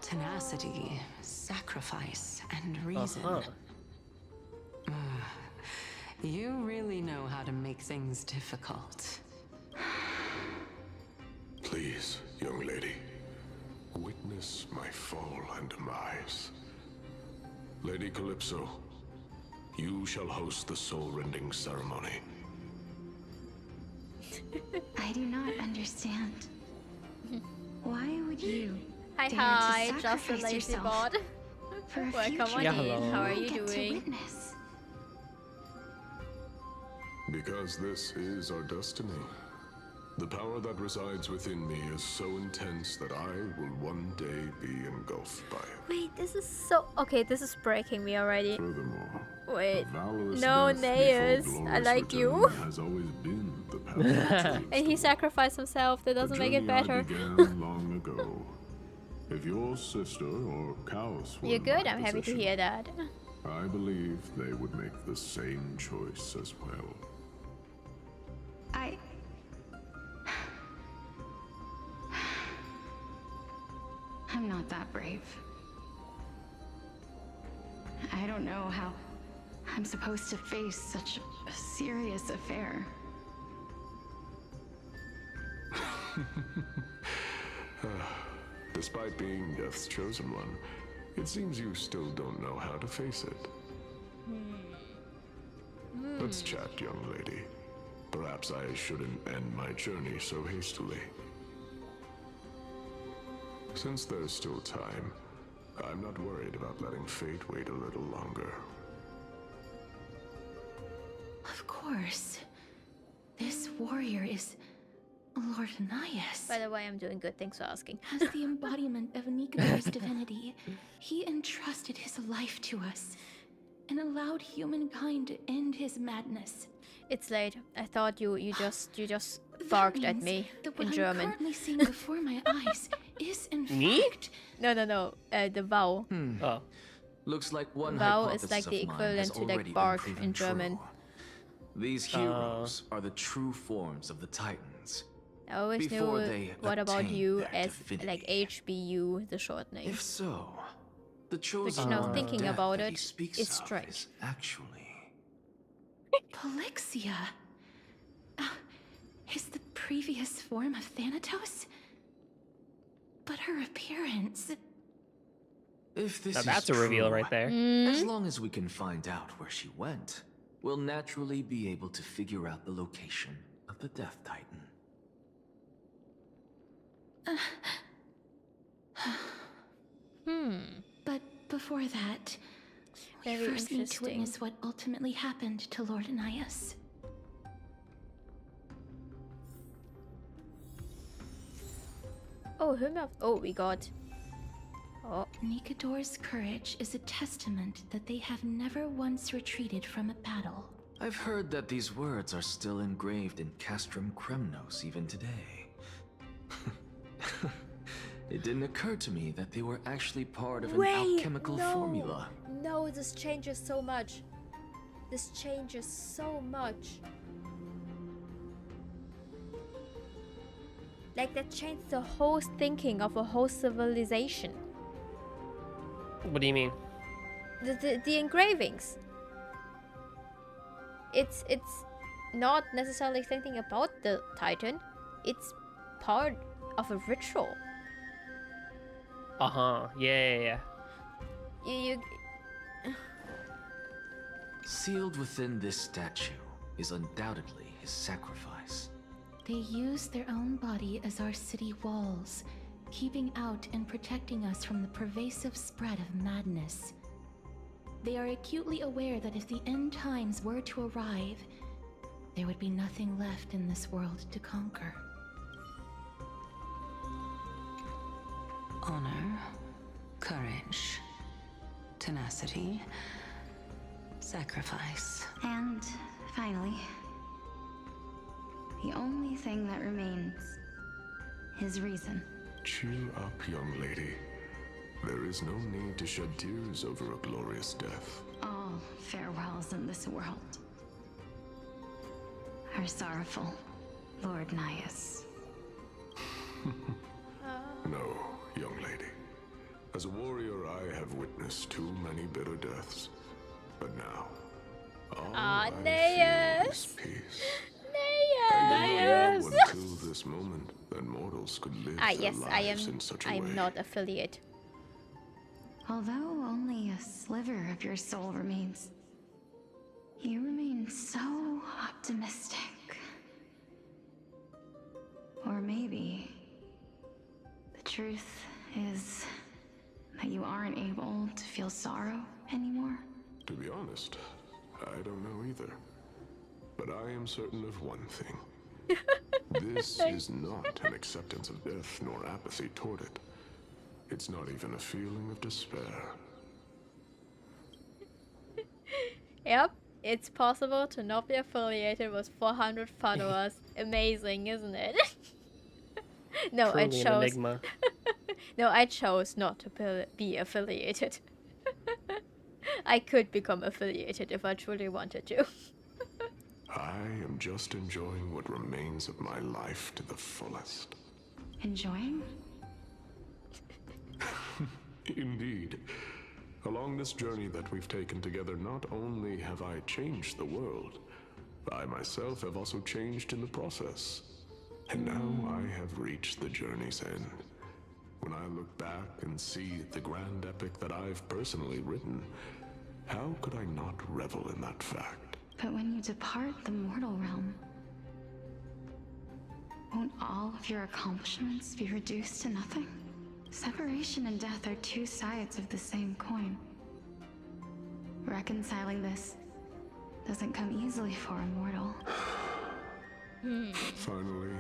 tenacity, sacrifice, and reason. You really know how to make things difficult. Please, young lady, witness my fall and demise. Lady Calypso, you shall host the soul-rending ceremony. I do not understand. Why would you dare Hi, to just a sacrifice lazy yourself bot. for a Welcome future on that in. you How are won't you get to doing? witness? Because this is our destiny. The power that resides within me is so intense that I will one day be engulfed by it. Wait, this is so... Okay, this is breaking me already. Furthermore, Wait. valorous No, death Naeus. before I glorious like you. return has always been the path. And he sacrificed himself. That doesn't make it better. I began long ago. If your sister or Chaos were You're in good. my I'm happy to position, hear that. I believe they would make the same choice as well. I'm not that brave. I don't know how I'm supposed to face such a serious affair. Despite being Death's chosen one, it seems you still don't know how to face it. Let's chat, young lady. Perhaps I shouldn't end my journey so hastily. Since there's still time, I'm not worried about letting fate wait a little longer. Of course. This warrior is Lord Anaias. By the way, I'm doing good. Thanks for asking. As the embodiment of Nikador's divinity, he entrusted his life to us and allowed humankind to end his madness. It's late. I thought you just barked at me in German. I'm currently seeing before my eyes is in Me? fact No. The vowel. Oh. Looks like one Vowel hypothesis is like the of mine has equivalent to like already been bark proven in true. German. These heroes are the true forms of the Titans. I always Before knew they what about attain you their as divinity. like HBU, the short name. If so, the Which, chosen now one of thinking death about that he it, speaks is of strange. is actually Polixia. Is the previous form of Thanatos? But her appearance. If this Now is that's a reveal true, right there. As long as we can find out where she went, we'll naturally be able to figure out the location of the Death Titan. But before that, we Very first need to interesting. witness what ultimately happened to Lord Anaias. Oh, we got. Oh, Nikador's courage is a testament that they have never once retreated from a battle. I've heard that these words are still engraved in Castrum Kremnos even today. It didn't occur to me that they were actually part of an alchemical formula. No, this changes so much. This changes so much. Like that changed the whole thinking of a whole civilization. What do you mean? The engravings. It's not necessarily thinking about the Titan. It's part of a ritual. Yeah. You Sealed within this statue is undoubtedly his sacrifice. They use their own body as our city walls, keeping out and protecting us from the pervasive spread of madness. They are acutely aware that if the end times were to arrive, there would be nothing left in this world to conquer. Honor, courage, tenacity, sacrifice. And finally, the only thing that remains is reason. Cheer up, young lady. There is no need to shed tears over a glorious death. All farewells in this world are sorrowful, Lord Anaias. No, young lady. As a warrior, I have witnessed too many bitter deaths. But now, all I feel is peace. I did not know until this moment that mortals could live their yes, lives in such a way. I'm not affiliate. Although only a sliver of your soul remains, you remain so optimistic. Or maybe the truth is that you aren't able to feel sorrow anymore. To be honest, I don't know either. But I am certain of one thing. This is not an acceptance of death nor apathy toward it. It's not even a feeling of despair. Yep, it's possible to not be affiliated with 400 followers. Amazing, isn't it? No, I Truly an chose. enigma. No, I chose not to be affiliated. I could become affiliated if I truly wanted to. I am just enjoying what remains of my life to the fullest. Enjoying? Indeed. Along this journey that we've taken together, not only have I changed the world, I myself have also changed in the process. And now I have reached the journey's end. When I look back and see the grand epic that I've personally written, how could I not revel in that fact? But when you depart the mortal realm, won't all of your accomplishments be reduced to nothing? Separation and death are two sides of the same coin. Reconciling this doesn't come easily for a mortal. Finally,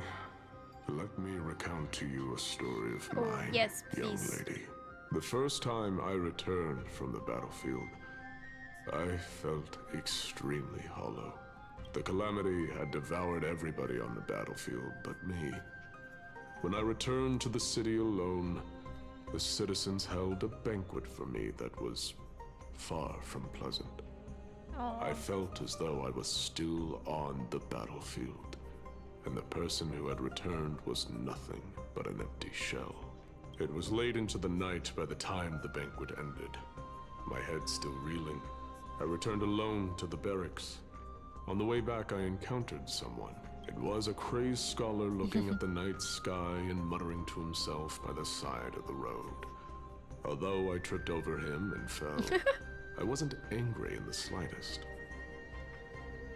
let me recount to you a story of mine, yes, young please. lady. The first time I returned from the battlefield, I felt extremely hollow. The calamity had devoured everybody on the battlefield but me. When I returned to the city alone, the citizens held a banquet for me that was far from pleasant. I felt as though I was still on the battlefield, and the person who had returned was nothing but an empty shell. It was late into the night by the time the banquet ended. My head still reeling, I returned alone to the barracks. On the way back, I encountered someone. It was a crazed scholar looking at the night sky and muttering to himself by the side of the road. Although I tripped over him and fell, I wasn't angry in the slightest.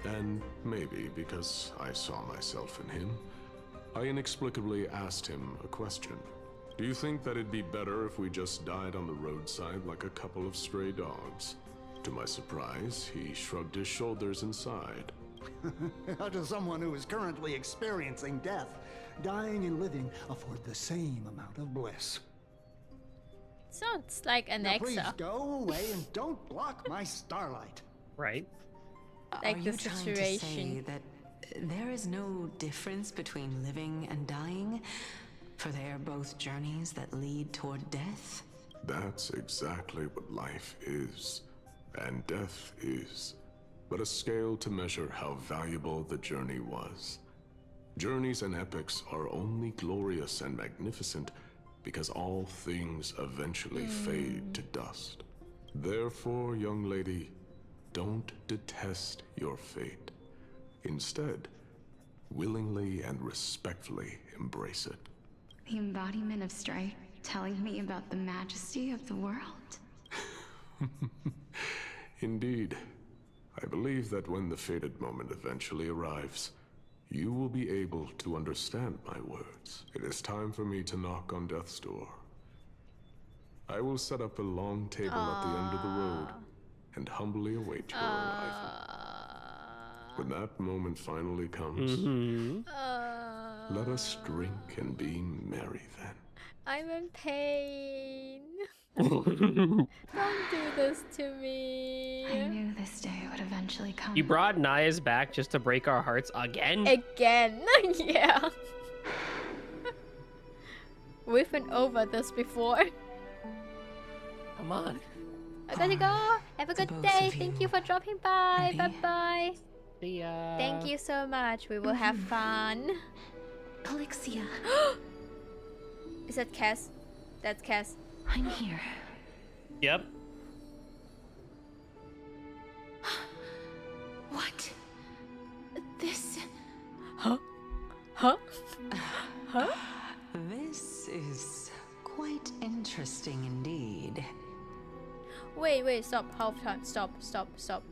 And maybe because I saw myself in him, I inexplicably asked him a question. Do you think that it'd be better if we just died on the roadside like a couple of stray dogs? To my surprise, he shrugged his shoulders and sighed. How does someone who is currently experiencing death, dying and living, afford the same amount of bliss? Sounds like an Now please exa. go away and don't block my starlight. Right. Like Are the you trying to say situation. that there is no difference between living and dying? For they are both journeys that lead toward death? That's exactly what life is, and death is, but a scale to measure how valuable the journey was. Journeys and epics are only glorious and magnificent because all things eventually fade to dust. Therefore, young lady, don't detest your fate. Instead, willingly and respectfully embrace it. The embodiment of strife telling me about the majesty of the world. Indeed. I believe that when the fated moment eventually arrives, you will be able to understand my words. It is time for me to knock on death's door. I will set up a long table at the end of the road and humbly await your arrival. When that moment finally comes, let us drink and be merry then. I'm in pain. Don't do this to me. I knew this day would eventually come. You brought Naya's back just to break our hearts again? Again, yeah. We've been over this before. Come on. I gotta go. Have a good day. Thank you for dropping by. Bye bye. See ya. Thank you so much. We will have fun. Polixia. Is that Cass? That's Cass. I'm here. Yep. What? This... Huh? This is quite interesting indeed. Wait, stop, half time, stop,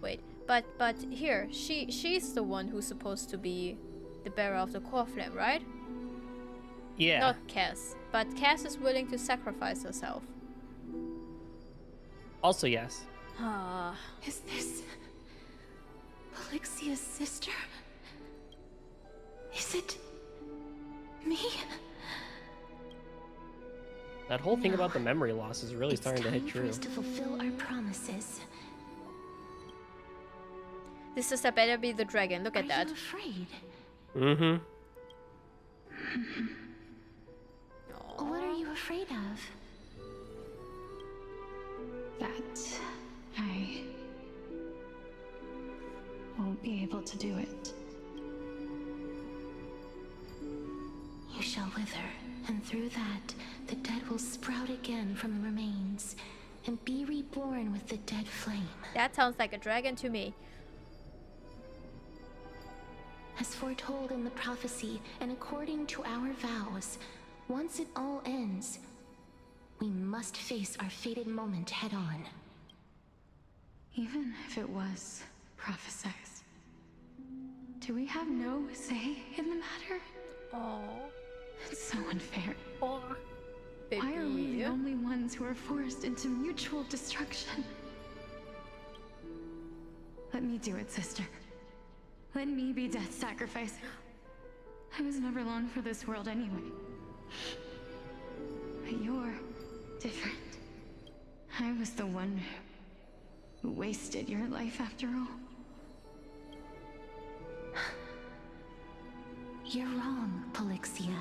wait. But here, she's the one who's supposed to be the bearer of the core flame, right? Yeah. Not Cass, but Cass is willing to sacrifice herself. Also, yes. Is this... Polixia's sister? Is it... me? That whole thing about the memory loss is really starting to hit Time for true. us to fulfill our promises. This sister better be the dragon, look at that. Are you afraid? Mm-hmm. What are you afraid of? That I won't be able to do it. You shall wither, and through that, the dead will sprout again from the remains, and be reborn with the dead flame. That sounds like a dragon to me. As foretold in the prophecy and according to our vows, once it all ends, we must face our fated moment head on. Even if it was prophesized, do we have no say in the matter? Oh, it's so unfair. Oh, baby. Why are we the only ones who are forced into mutual destruction? Let me do it, sister. Let me be death sacrifice. I was never long for this world anyway. But you're different. I was the one who wasted your life after all. You're wrong, Polixia.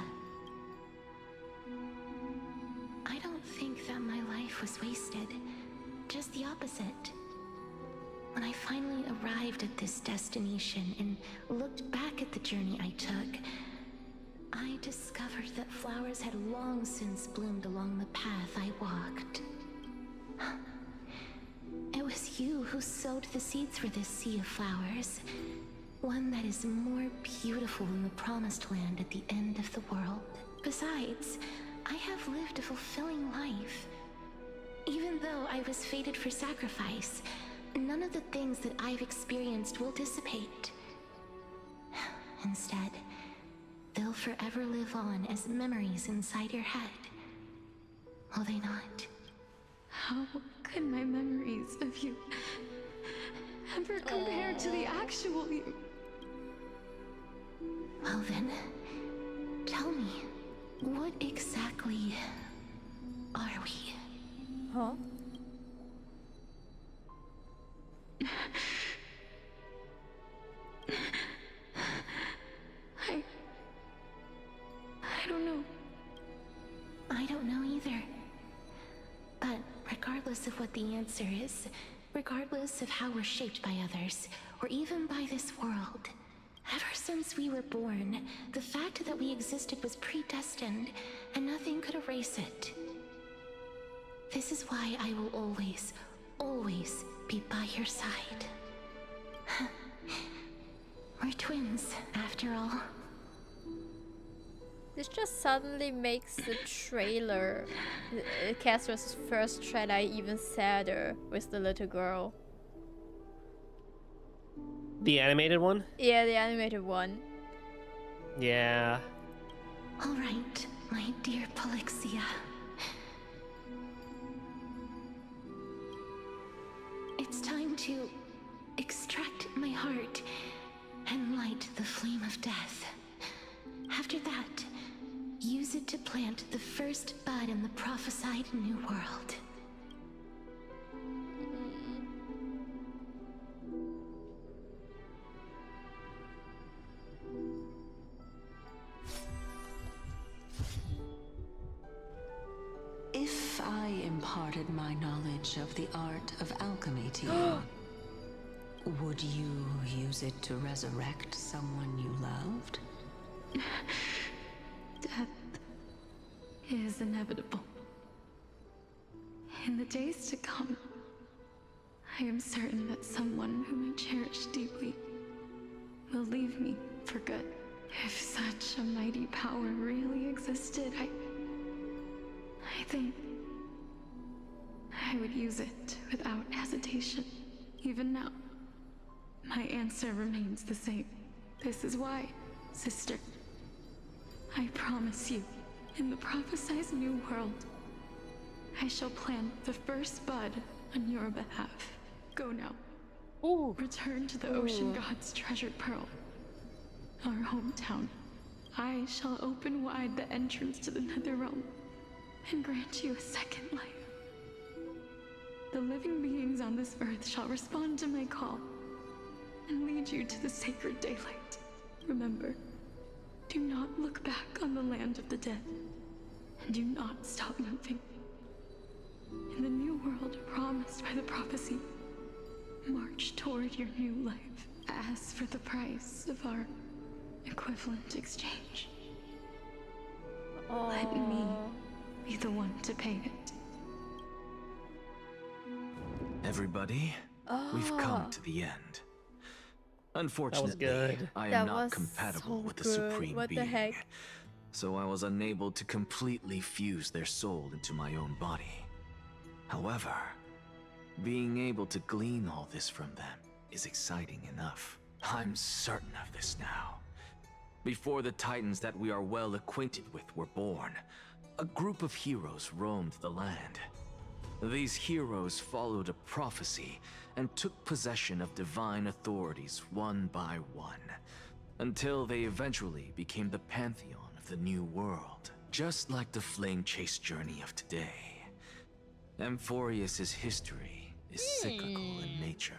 I don't think that my life was wasted. Just the opposite. When I finally arrived at this destination and looked back at the journey I took, I discovered that flowers had long since bloomed along the path I walked. It was you who sowed the seeds for this sea of flowers, one that is more beautiful than the promised land at the end of the world. Besides, I have lived a fulfilling life. Even though I was fated for sacrifice, none of the things that I've experienced will dissipate. Instead, they'll forever live on as memories inside your head. Will they not? How could my memories of you ever compare to the actual you? Well then, tell me, what exactly are we? Huh? I don't know. I don't know either. But regardless of what the answer is, regardless of how we're shaped by others, or even by this world, ever since we were born, the fact that we existed was predestined, and nothing could erase it. This is why I will always, always be by your side. We're twins, after all. This just suddenly makes the trailer, Cassier's first trailer, even sadder with the little girl. The animated one? Yeah, the animated one. Yeah. All right, my dear Polixia. It's time to extract my heart and light the flame of death. After that, use it to plant the first bud in the prophesied new world. If I imparted my knowledge of the art of alchemy to you, would you use it to resurrect someone you loved? Death is inevitable. In the days to come, I am certain that someone whom I cherish deeply will leave me for good. If such a mighty power really existed, I think I would use it without hesitation. Even now, my answer remains the same. This is why, sister, I promise you, in the prophesied new world, I shall plant the first bud on your behalf. Go now. Ooh. Return to the ocean god's treasured pearl, our hometown. I shall open wide the entrance to the nether realm and grant you a second life. The living beings on this earth shall respond to my call and lead you to the sacred daylight. Remember, do not look back on the land of the dead, and do not stop moving. In the new world promised by the prophecy, march toward your new life. Ask for the price of our equivalent exchange. Let me be the one to pay it. Everybody, we've come to the end. Unfortunately, good. I am That not was compatible so with the good. Supreme What the Being, heck? so I was unable to completely fuse their soul into my own body. However, being able to glean all this from them is exciting enough. I'm certain of this now. Before the Titans that we are well acquainted with were born, a group of heroes roamed the land. These heroes followed a prophecy and took possession of divine authorities one by one, until they eventually became the pantheon of the new world. Just like the flame chase journey of today, Amphorius's history is cyclical in nature.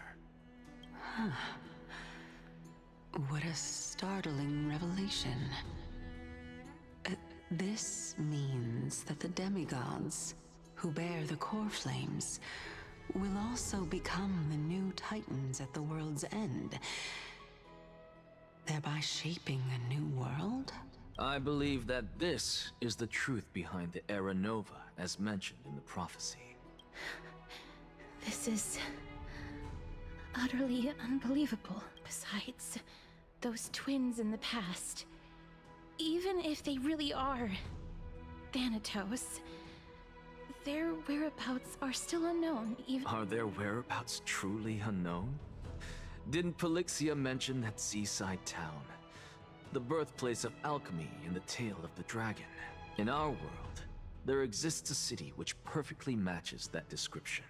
What a startling revelation. This means that the demigods, who bear the core flames, will also become the new titans at the world's end, thereby shaping a new world? I believe that this is the truth behind the Era Nova, as mentioned in the prophecy. This is utterly unbelievable. Besides, those twins in the past, even if they really are Thanatos, their whereabouts are still unknown, even— Are their whereabouts truly unknown? Didn't Polixia mention that seaside town? The birthplace of alchemy and the tale of the dragon. In our world, there exists a city which perfectly matches that description.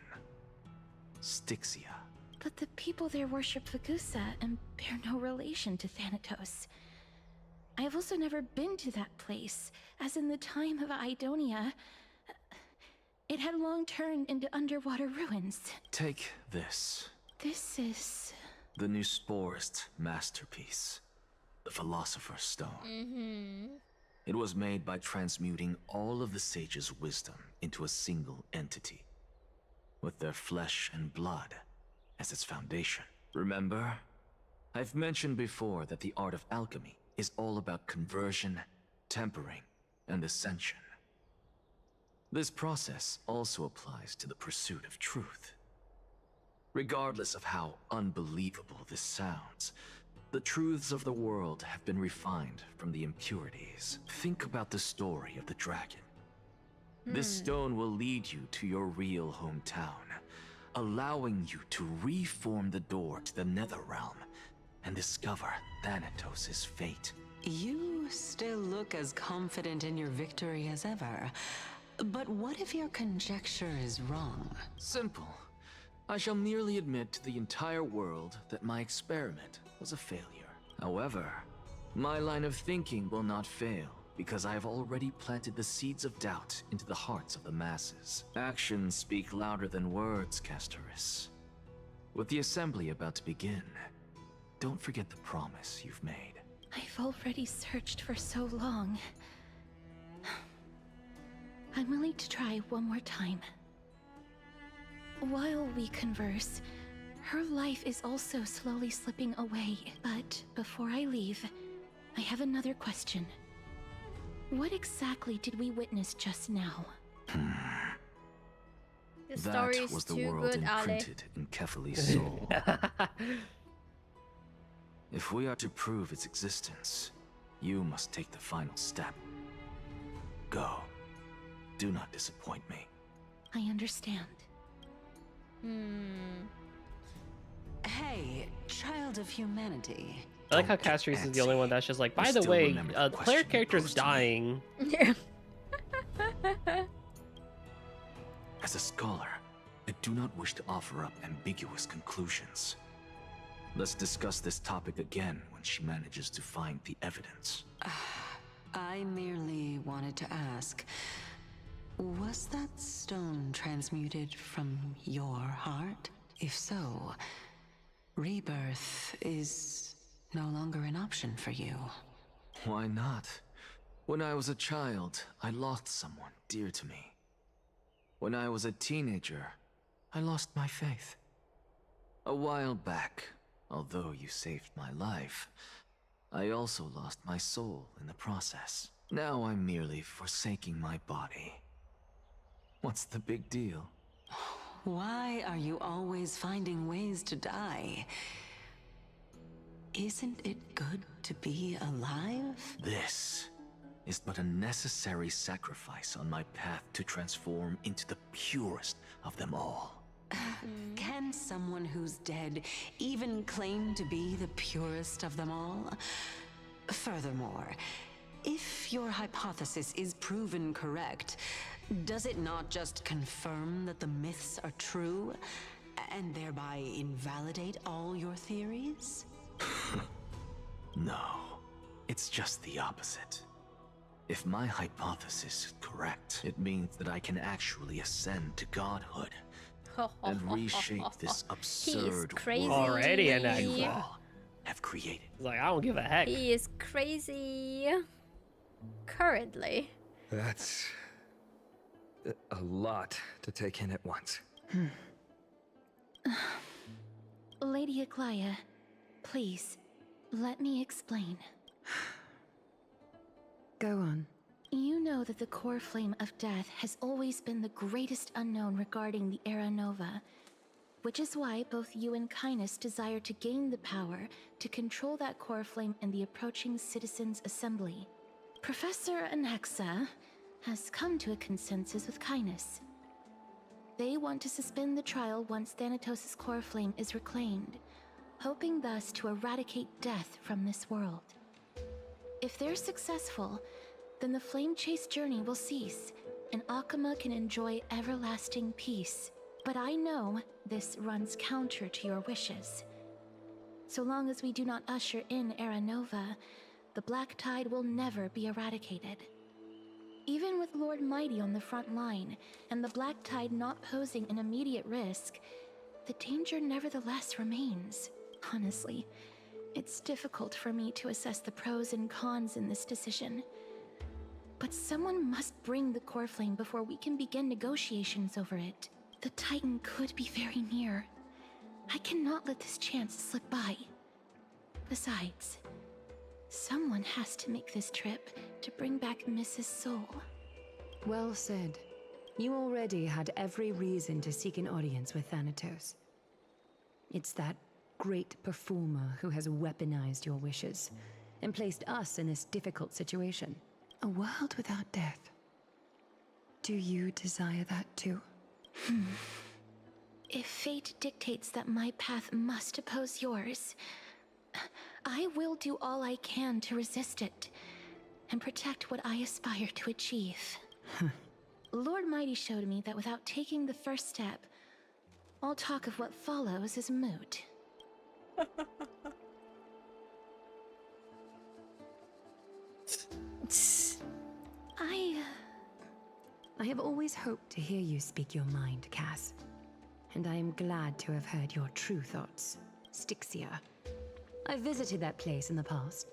Styxia. But the people there worship Fagusa and bear no relation to Thanatos. I have also never been to that place, as in the time of Idonia, it had long turned into underwater ruins. Take this. This is— the new Sporist masterpiece. The Philosopher's Stone. It was made by transmuting all of the sages' wisdom into a single entity, with their flesh and blood as its foundation. Remember? I've mentioned before that the art of alchemy is all about conversion, tempering, and ascension. This process also applies to the pursuit of truth. Regardless of how unbelievable this sounds, the truths of the world have been refined from the impurities. Think about the story of the dragon. This stone will lead you to your real hometown, allowing you to reform the door to the Netherrealm and discover Thanatos' fate. You still look as confident in your victory as ever. But what if your conjecture is wrong? Simple. I shall merely admit to the entire world that my experiment was a failure. However, my line of thinking will not fail, because I have already planted the seeds of doubt into the hearts of the masses. Actions speak louder than words, Castoris. With the assembly about to begin, don't forget the promise you've made. I've already searched for so long. I'm willing to try one more time. While we converse, her life is also slowly slipping away. But before I leave, I have another question. What exactly did we witness just now? The story That is was the too world good, Ale. imprinted in Kefali's soul. If we are to prove its existence, you must take the final step. Go. Do not disappoint me. I understand. Hey, child of humanity. I like how Castrice is the only one that's just like, by the still way, remember the the player question you character's posed to me. dying. Yeah. As a scholar, I do not wish to offer up ambiguous conclusions. Let's discuss this topic again when she manages to find the evidence. I merely wanted to ask, was that stone transmuted from your heart? If so, rebirth is no longer an option for you. Why not? When I was a child, I lost someone dear to me. When I was a teenager, I lost my faith. A while back, although you saved my life, I also lost my soul in the process. Now I'm merely forsaking my body. What's the big deal? Why are you always finding ways to die? Isn't it good to be alive? This is but a necessary sacrifice on my path to transform into the purest of them all. Can someone who's dead even claim to be the purest of them all? Furthermore, if your hypothesis is proven correct, does it not just confirm that the myths are true, and thereby invalidate all your theories? No, it's just the opposite. If my hypothesis is correct, it means that I can actually ascend to godhood and reshape this absurd crazy. world Already an that you actor. all have created. Like, I don't give a heck. He is crazy. Currently. That's a lot to take in at once. Lady Aglaia, please, let me explain. Go on. You know that the core flame of death has always been the greatest unknown regarding the Era Nova, which is why both you and Kindness desire to gain the power to control that core flame in the approaching Citizens' Assembly. Professor Anaxa has come to a consensus with Kindness. They want to suspend the trial once Thanatos' core flame is reclaimed, hoping thus to eradicate death from this world. If they're successful, then the flame chase journey will cease, and Akama can enjoy everlasting peace. But I know this runs counter to your wishes. So long as we do not usher in Era Nova, the Black Tide will never be eradicated. Even with Lord Mighty on the front line, and the Black Tide not posing an immediate risk, the danger nevertheless remains. Honestly, it's difficult for me to assess the pros and cons in this decision. But someone must bring the core flame before we can begin negotiations over it. The Titan could be very near. I cannot let this chance slip by. Besides, someone has to make this trip to bring back Mrs. Soul. Well said. You already had every reason to seek an audience with Thanatos. It's that great performer who has weaponized your wishes and placed us in this difficult situation. A world without death. Do you desire that too? If fate dictates that my path must oppose yours, I will do all I can to resist it and protect what I aspire to achieve. Lord Mighty showed me that without taking the first step, all talk of what follows is moot. I have always hoped to hear you speak your mind, Cass. And I am glad to have heard your true thoughts, Styxia. I visited that place in the past.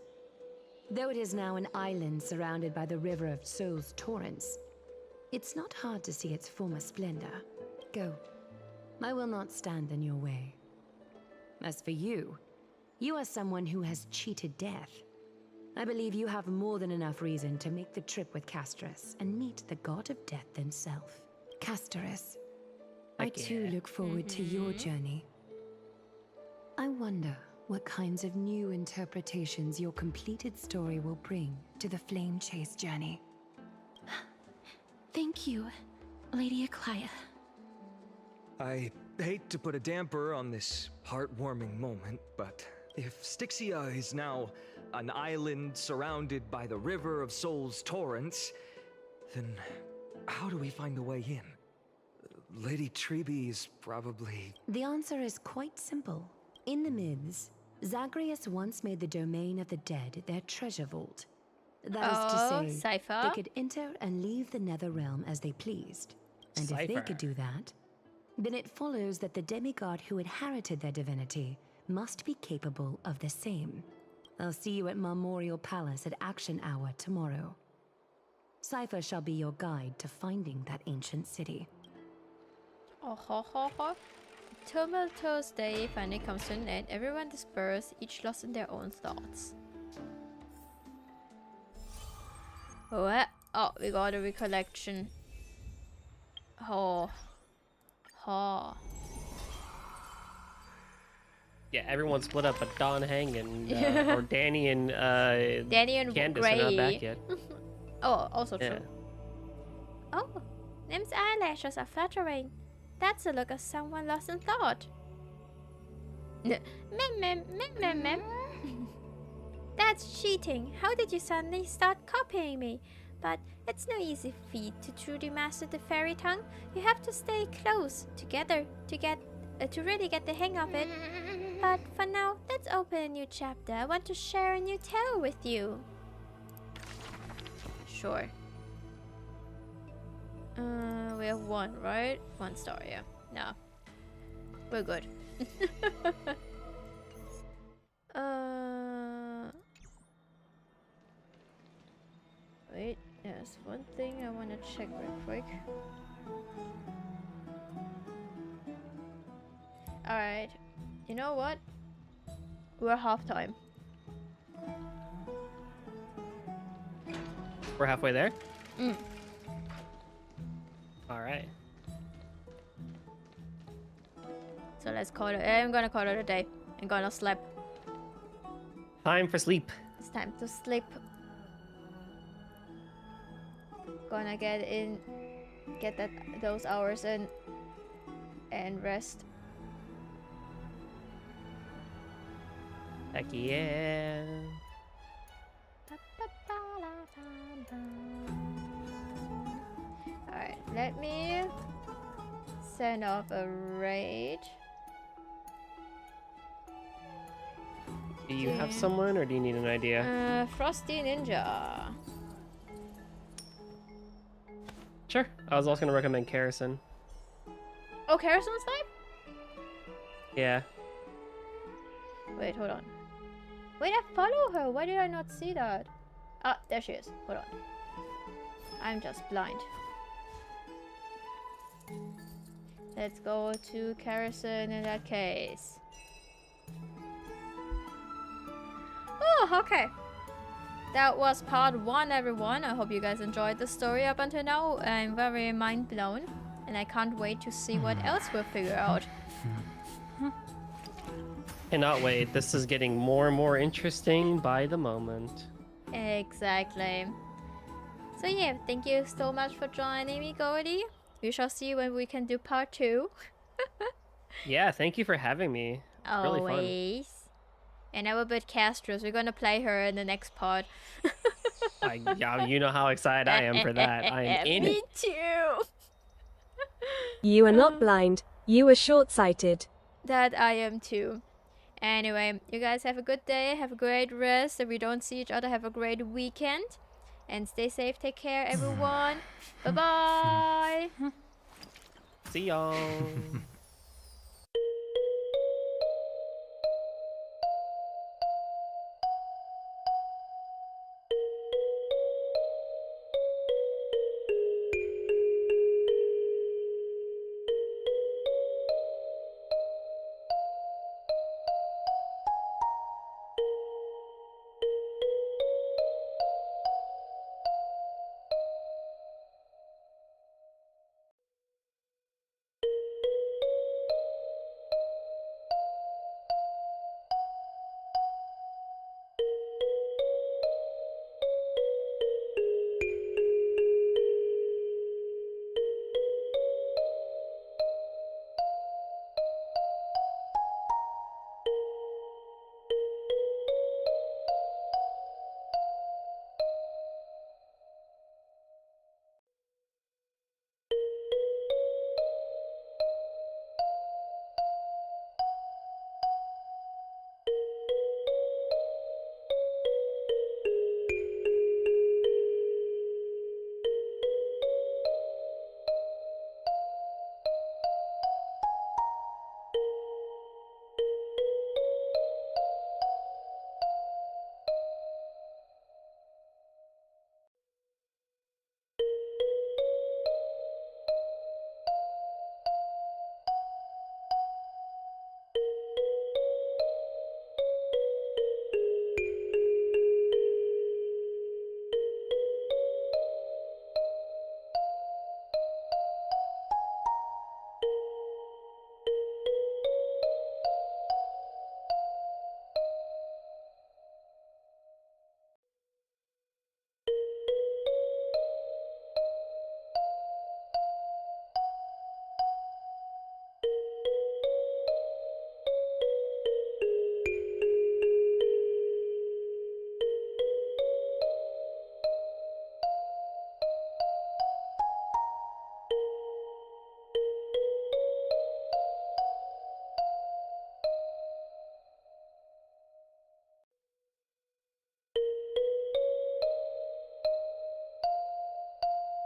Though it is now an island surrounded by the river of Soul's torrents, it's not hard to see its former splendor. Go. I will not stand in your way. As for you, you are someone who has cheated death. I believe you have more than enough reason to make the trip with Castorus and meet the god of death himself. Castorus, I too look forward to your journey. I wonder what kinds of new interpretations your completed story will bring to the Flame Chase journey. Thank you, Lady Aglaia. I hate to put a damper on this heartwarming moment, but if Styxia is now an island surrounded by the river of Soul's torrents, then how do we find a way in? Lady Treby is probably... The answer is quite simple. In the myths, Zagreus once made the domain of the dead their treasure vault. That is to say, Cypher. they could enter and leave the nether realm as they pleased. And if they Cypher. could do that, then it follows that the demigod who inherited their divinity must be capable of the same. I'll see you at Memorial Palace at Action Hour tomorrow. Cypher shall be your guide to finding that ancient city. Tumultuous day finally comes to an end. Everyone disperses, each lost in their own thoughts. Oh, we got a recollection. Huh. Yeah, everyone split up, but Don Hang and or Danny and Candace are not back Gray. yet. Oh, also true. Yeah. Oh, Nim's eyelashes are fluttering. That's the look of someone lost in thought. Mem. That's cheating. How did you suddenly start copying me? But it's no easy feat to truly master the fairy tongue. You have to stay close together to really get the hang of it. But for now, let's open a new chapter. I want to share a new tale with you. Sure. We have one, right? One star, yeah. No. We're good. Wait, there's one thing I want to check real quick. Alright. You know what? We're halftime. We're halfway there? Mm. Alright. So let's call it. I'm gonna call it a day. I'm gonna sleep. Time for sleep. It's time to sleep. Gonna get those hours in and rest. Heck yeah. Alright, let me send off a raid. Do you have someone, or do you need an idea? Frosty Ninja. Sure. I was also gonna recommend Carrison. Oh, Carrison's live? Yeah. Wait, hold on. Wait, I follow her. Why did I not see that? Ah, there she is. Hold on. I'm just blind. Let's go to Carrison in that case. Oh, okay. That was part 1, everyone. I hope you guys enjoyed the story up until now. I'm very mind blown, and I can't wait to see what else we'll figure out. Cannot wait. This is getting more and more interesting by the moment. Exactly. So yeah, thank you so much for joining me, Goldy. We shall see when we can do part 2. Yeah, thank you for having me. Really fun. Always. And I'm a bit castrous. We're gonna play her in the next part. Yeah, you know how excited I am for that. I am in Me it. too. You are not blind. You are short-sighted. That I am too. Anyway, you guys have a good day. Have a great rest. If we don't see each other, have a great weekend. And stay safe. Take care, everyone. Bye-bye. See y'all.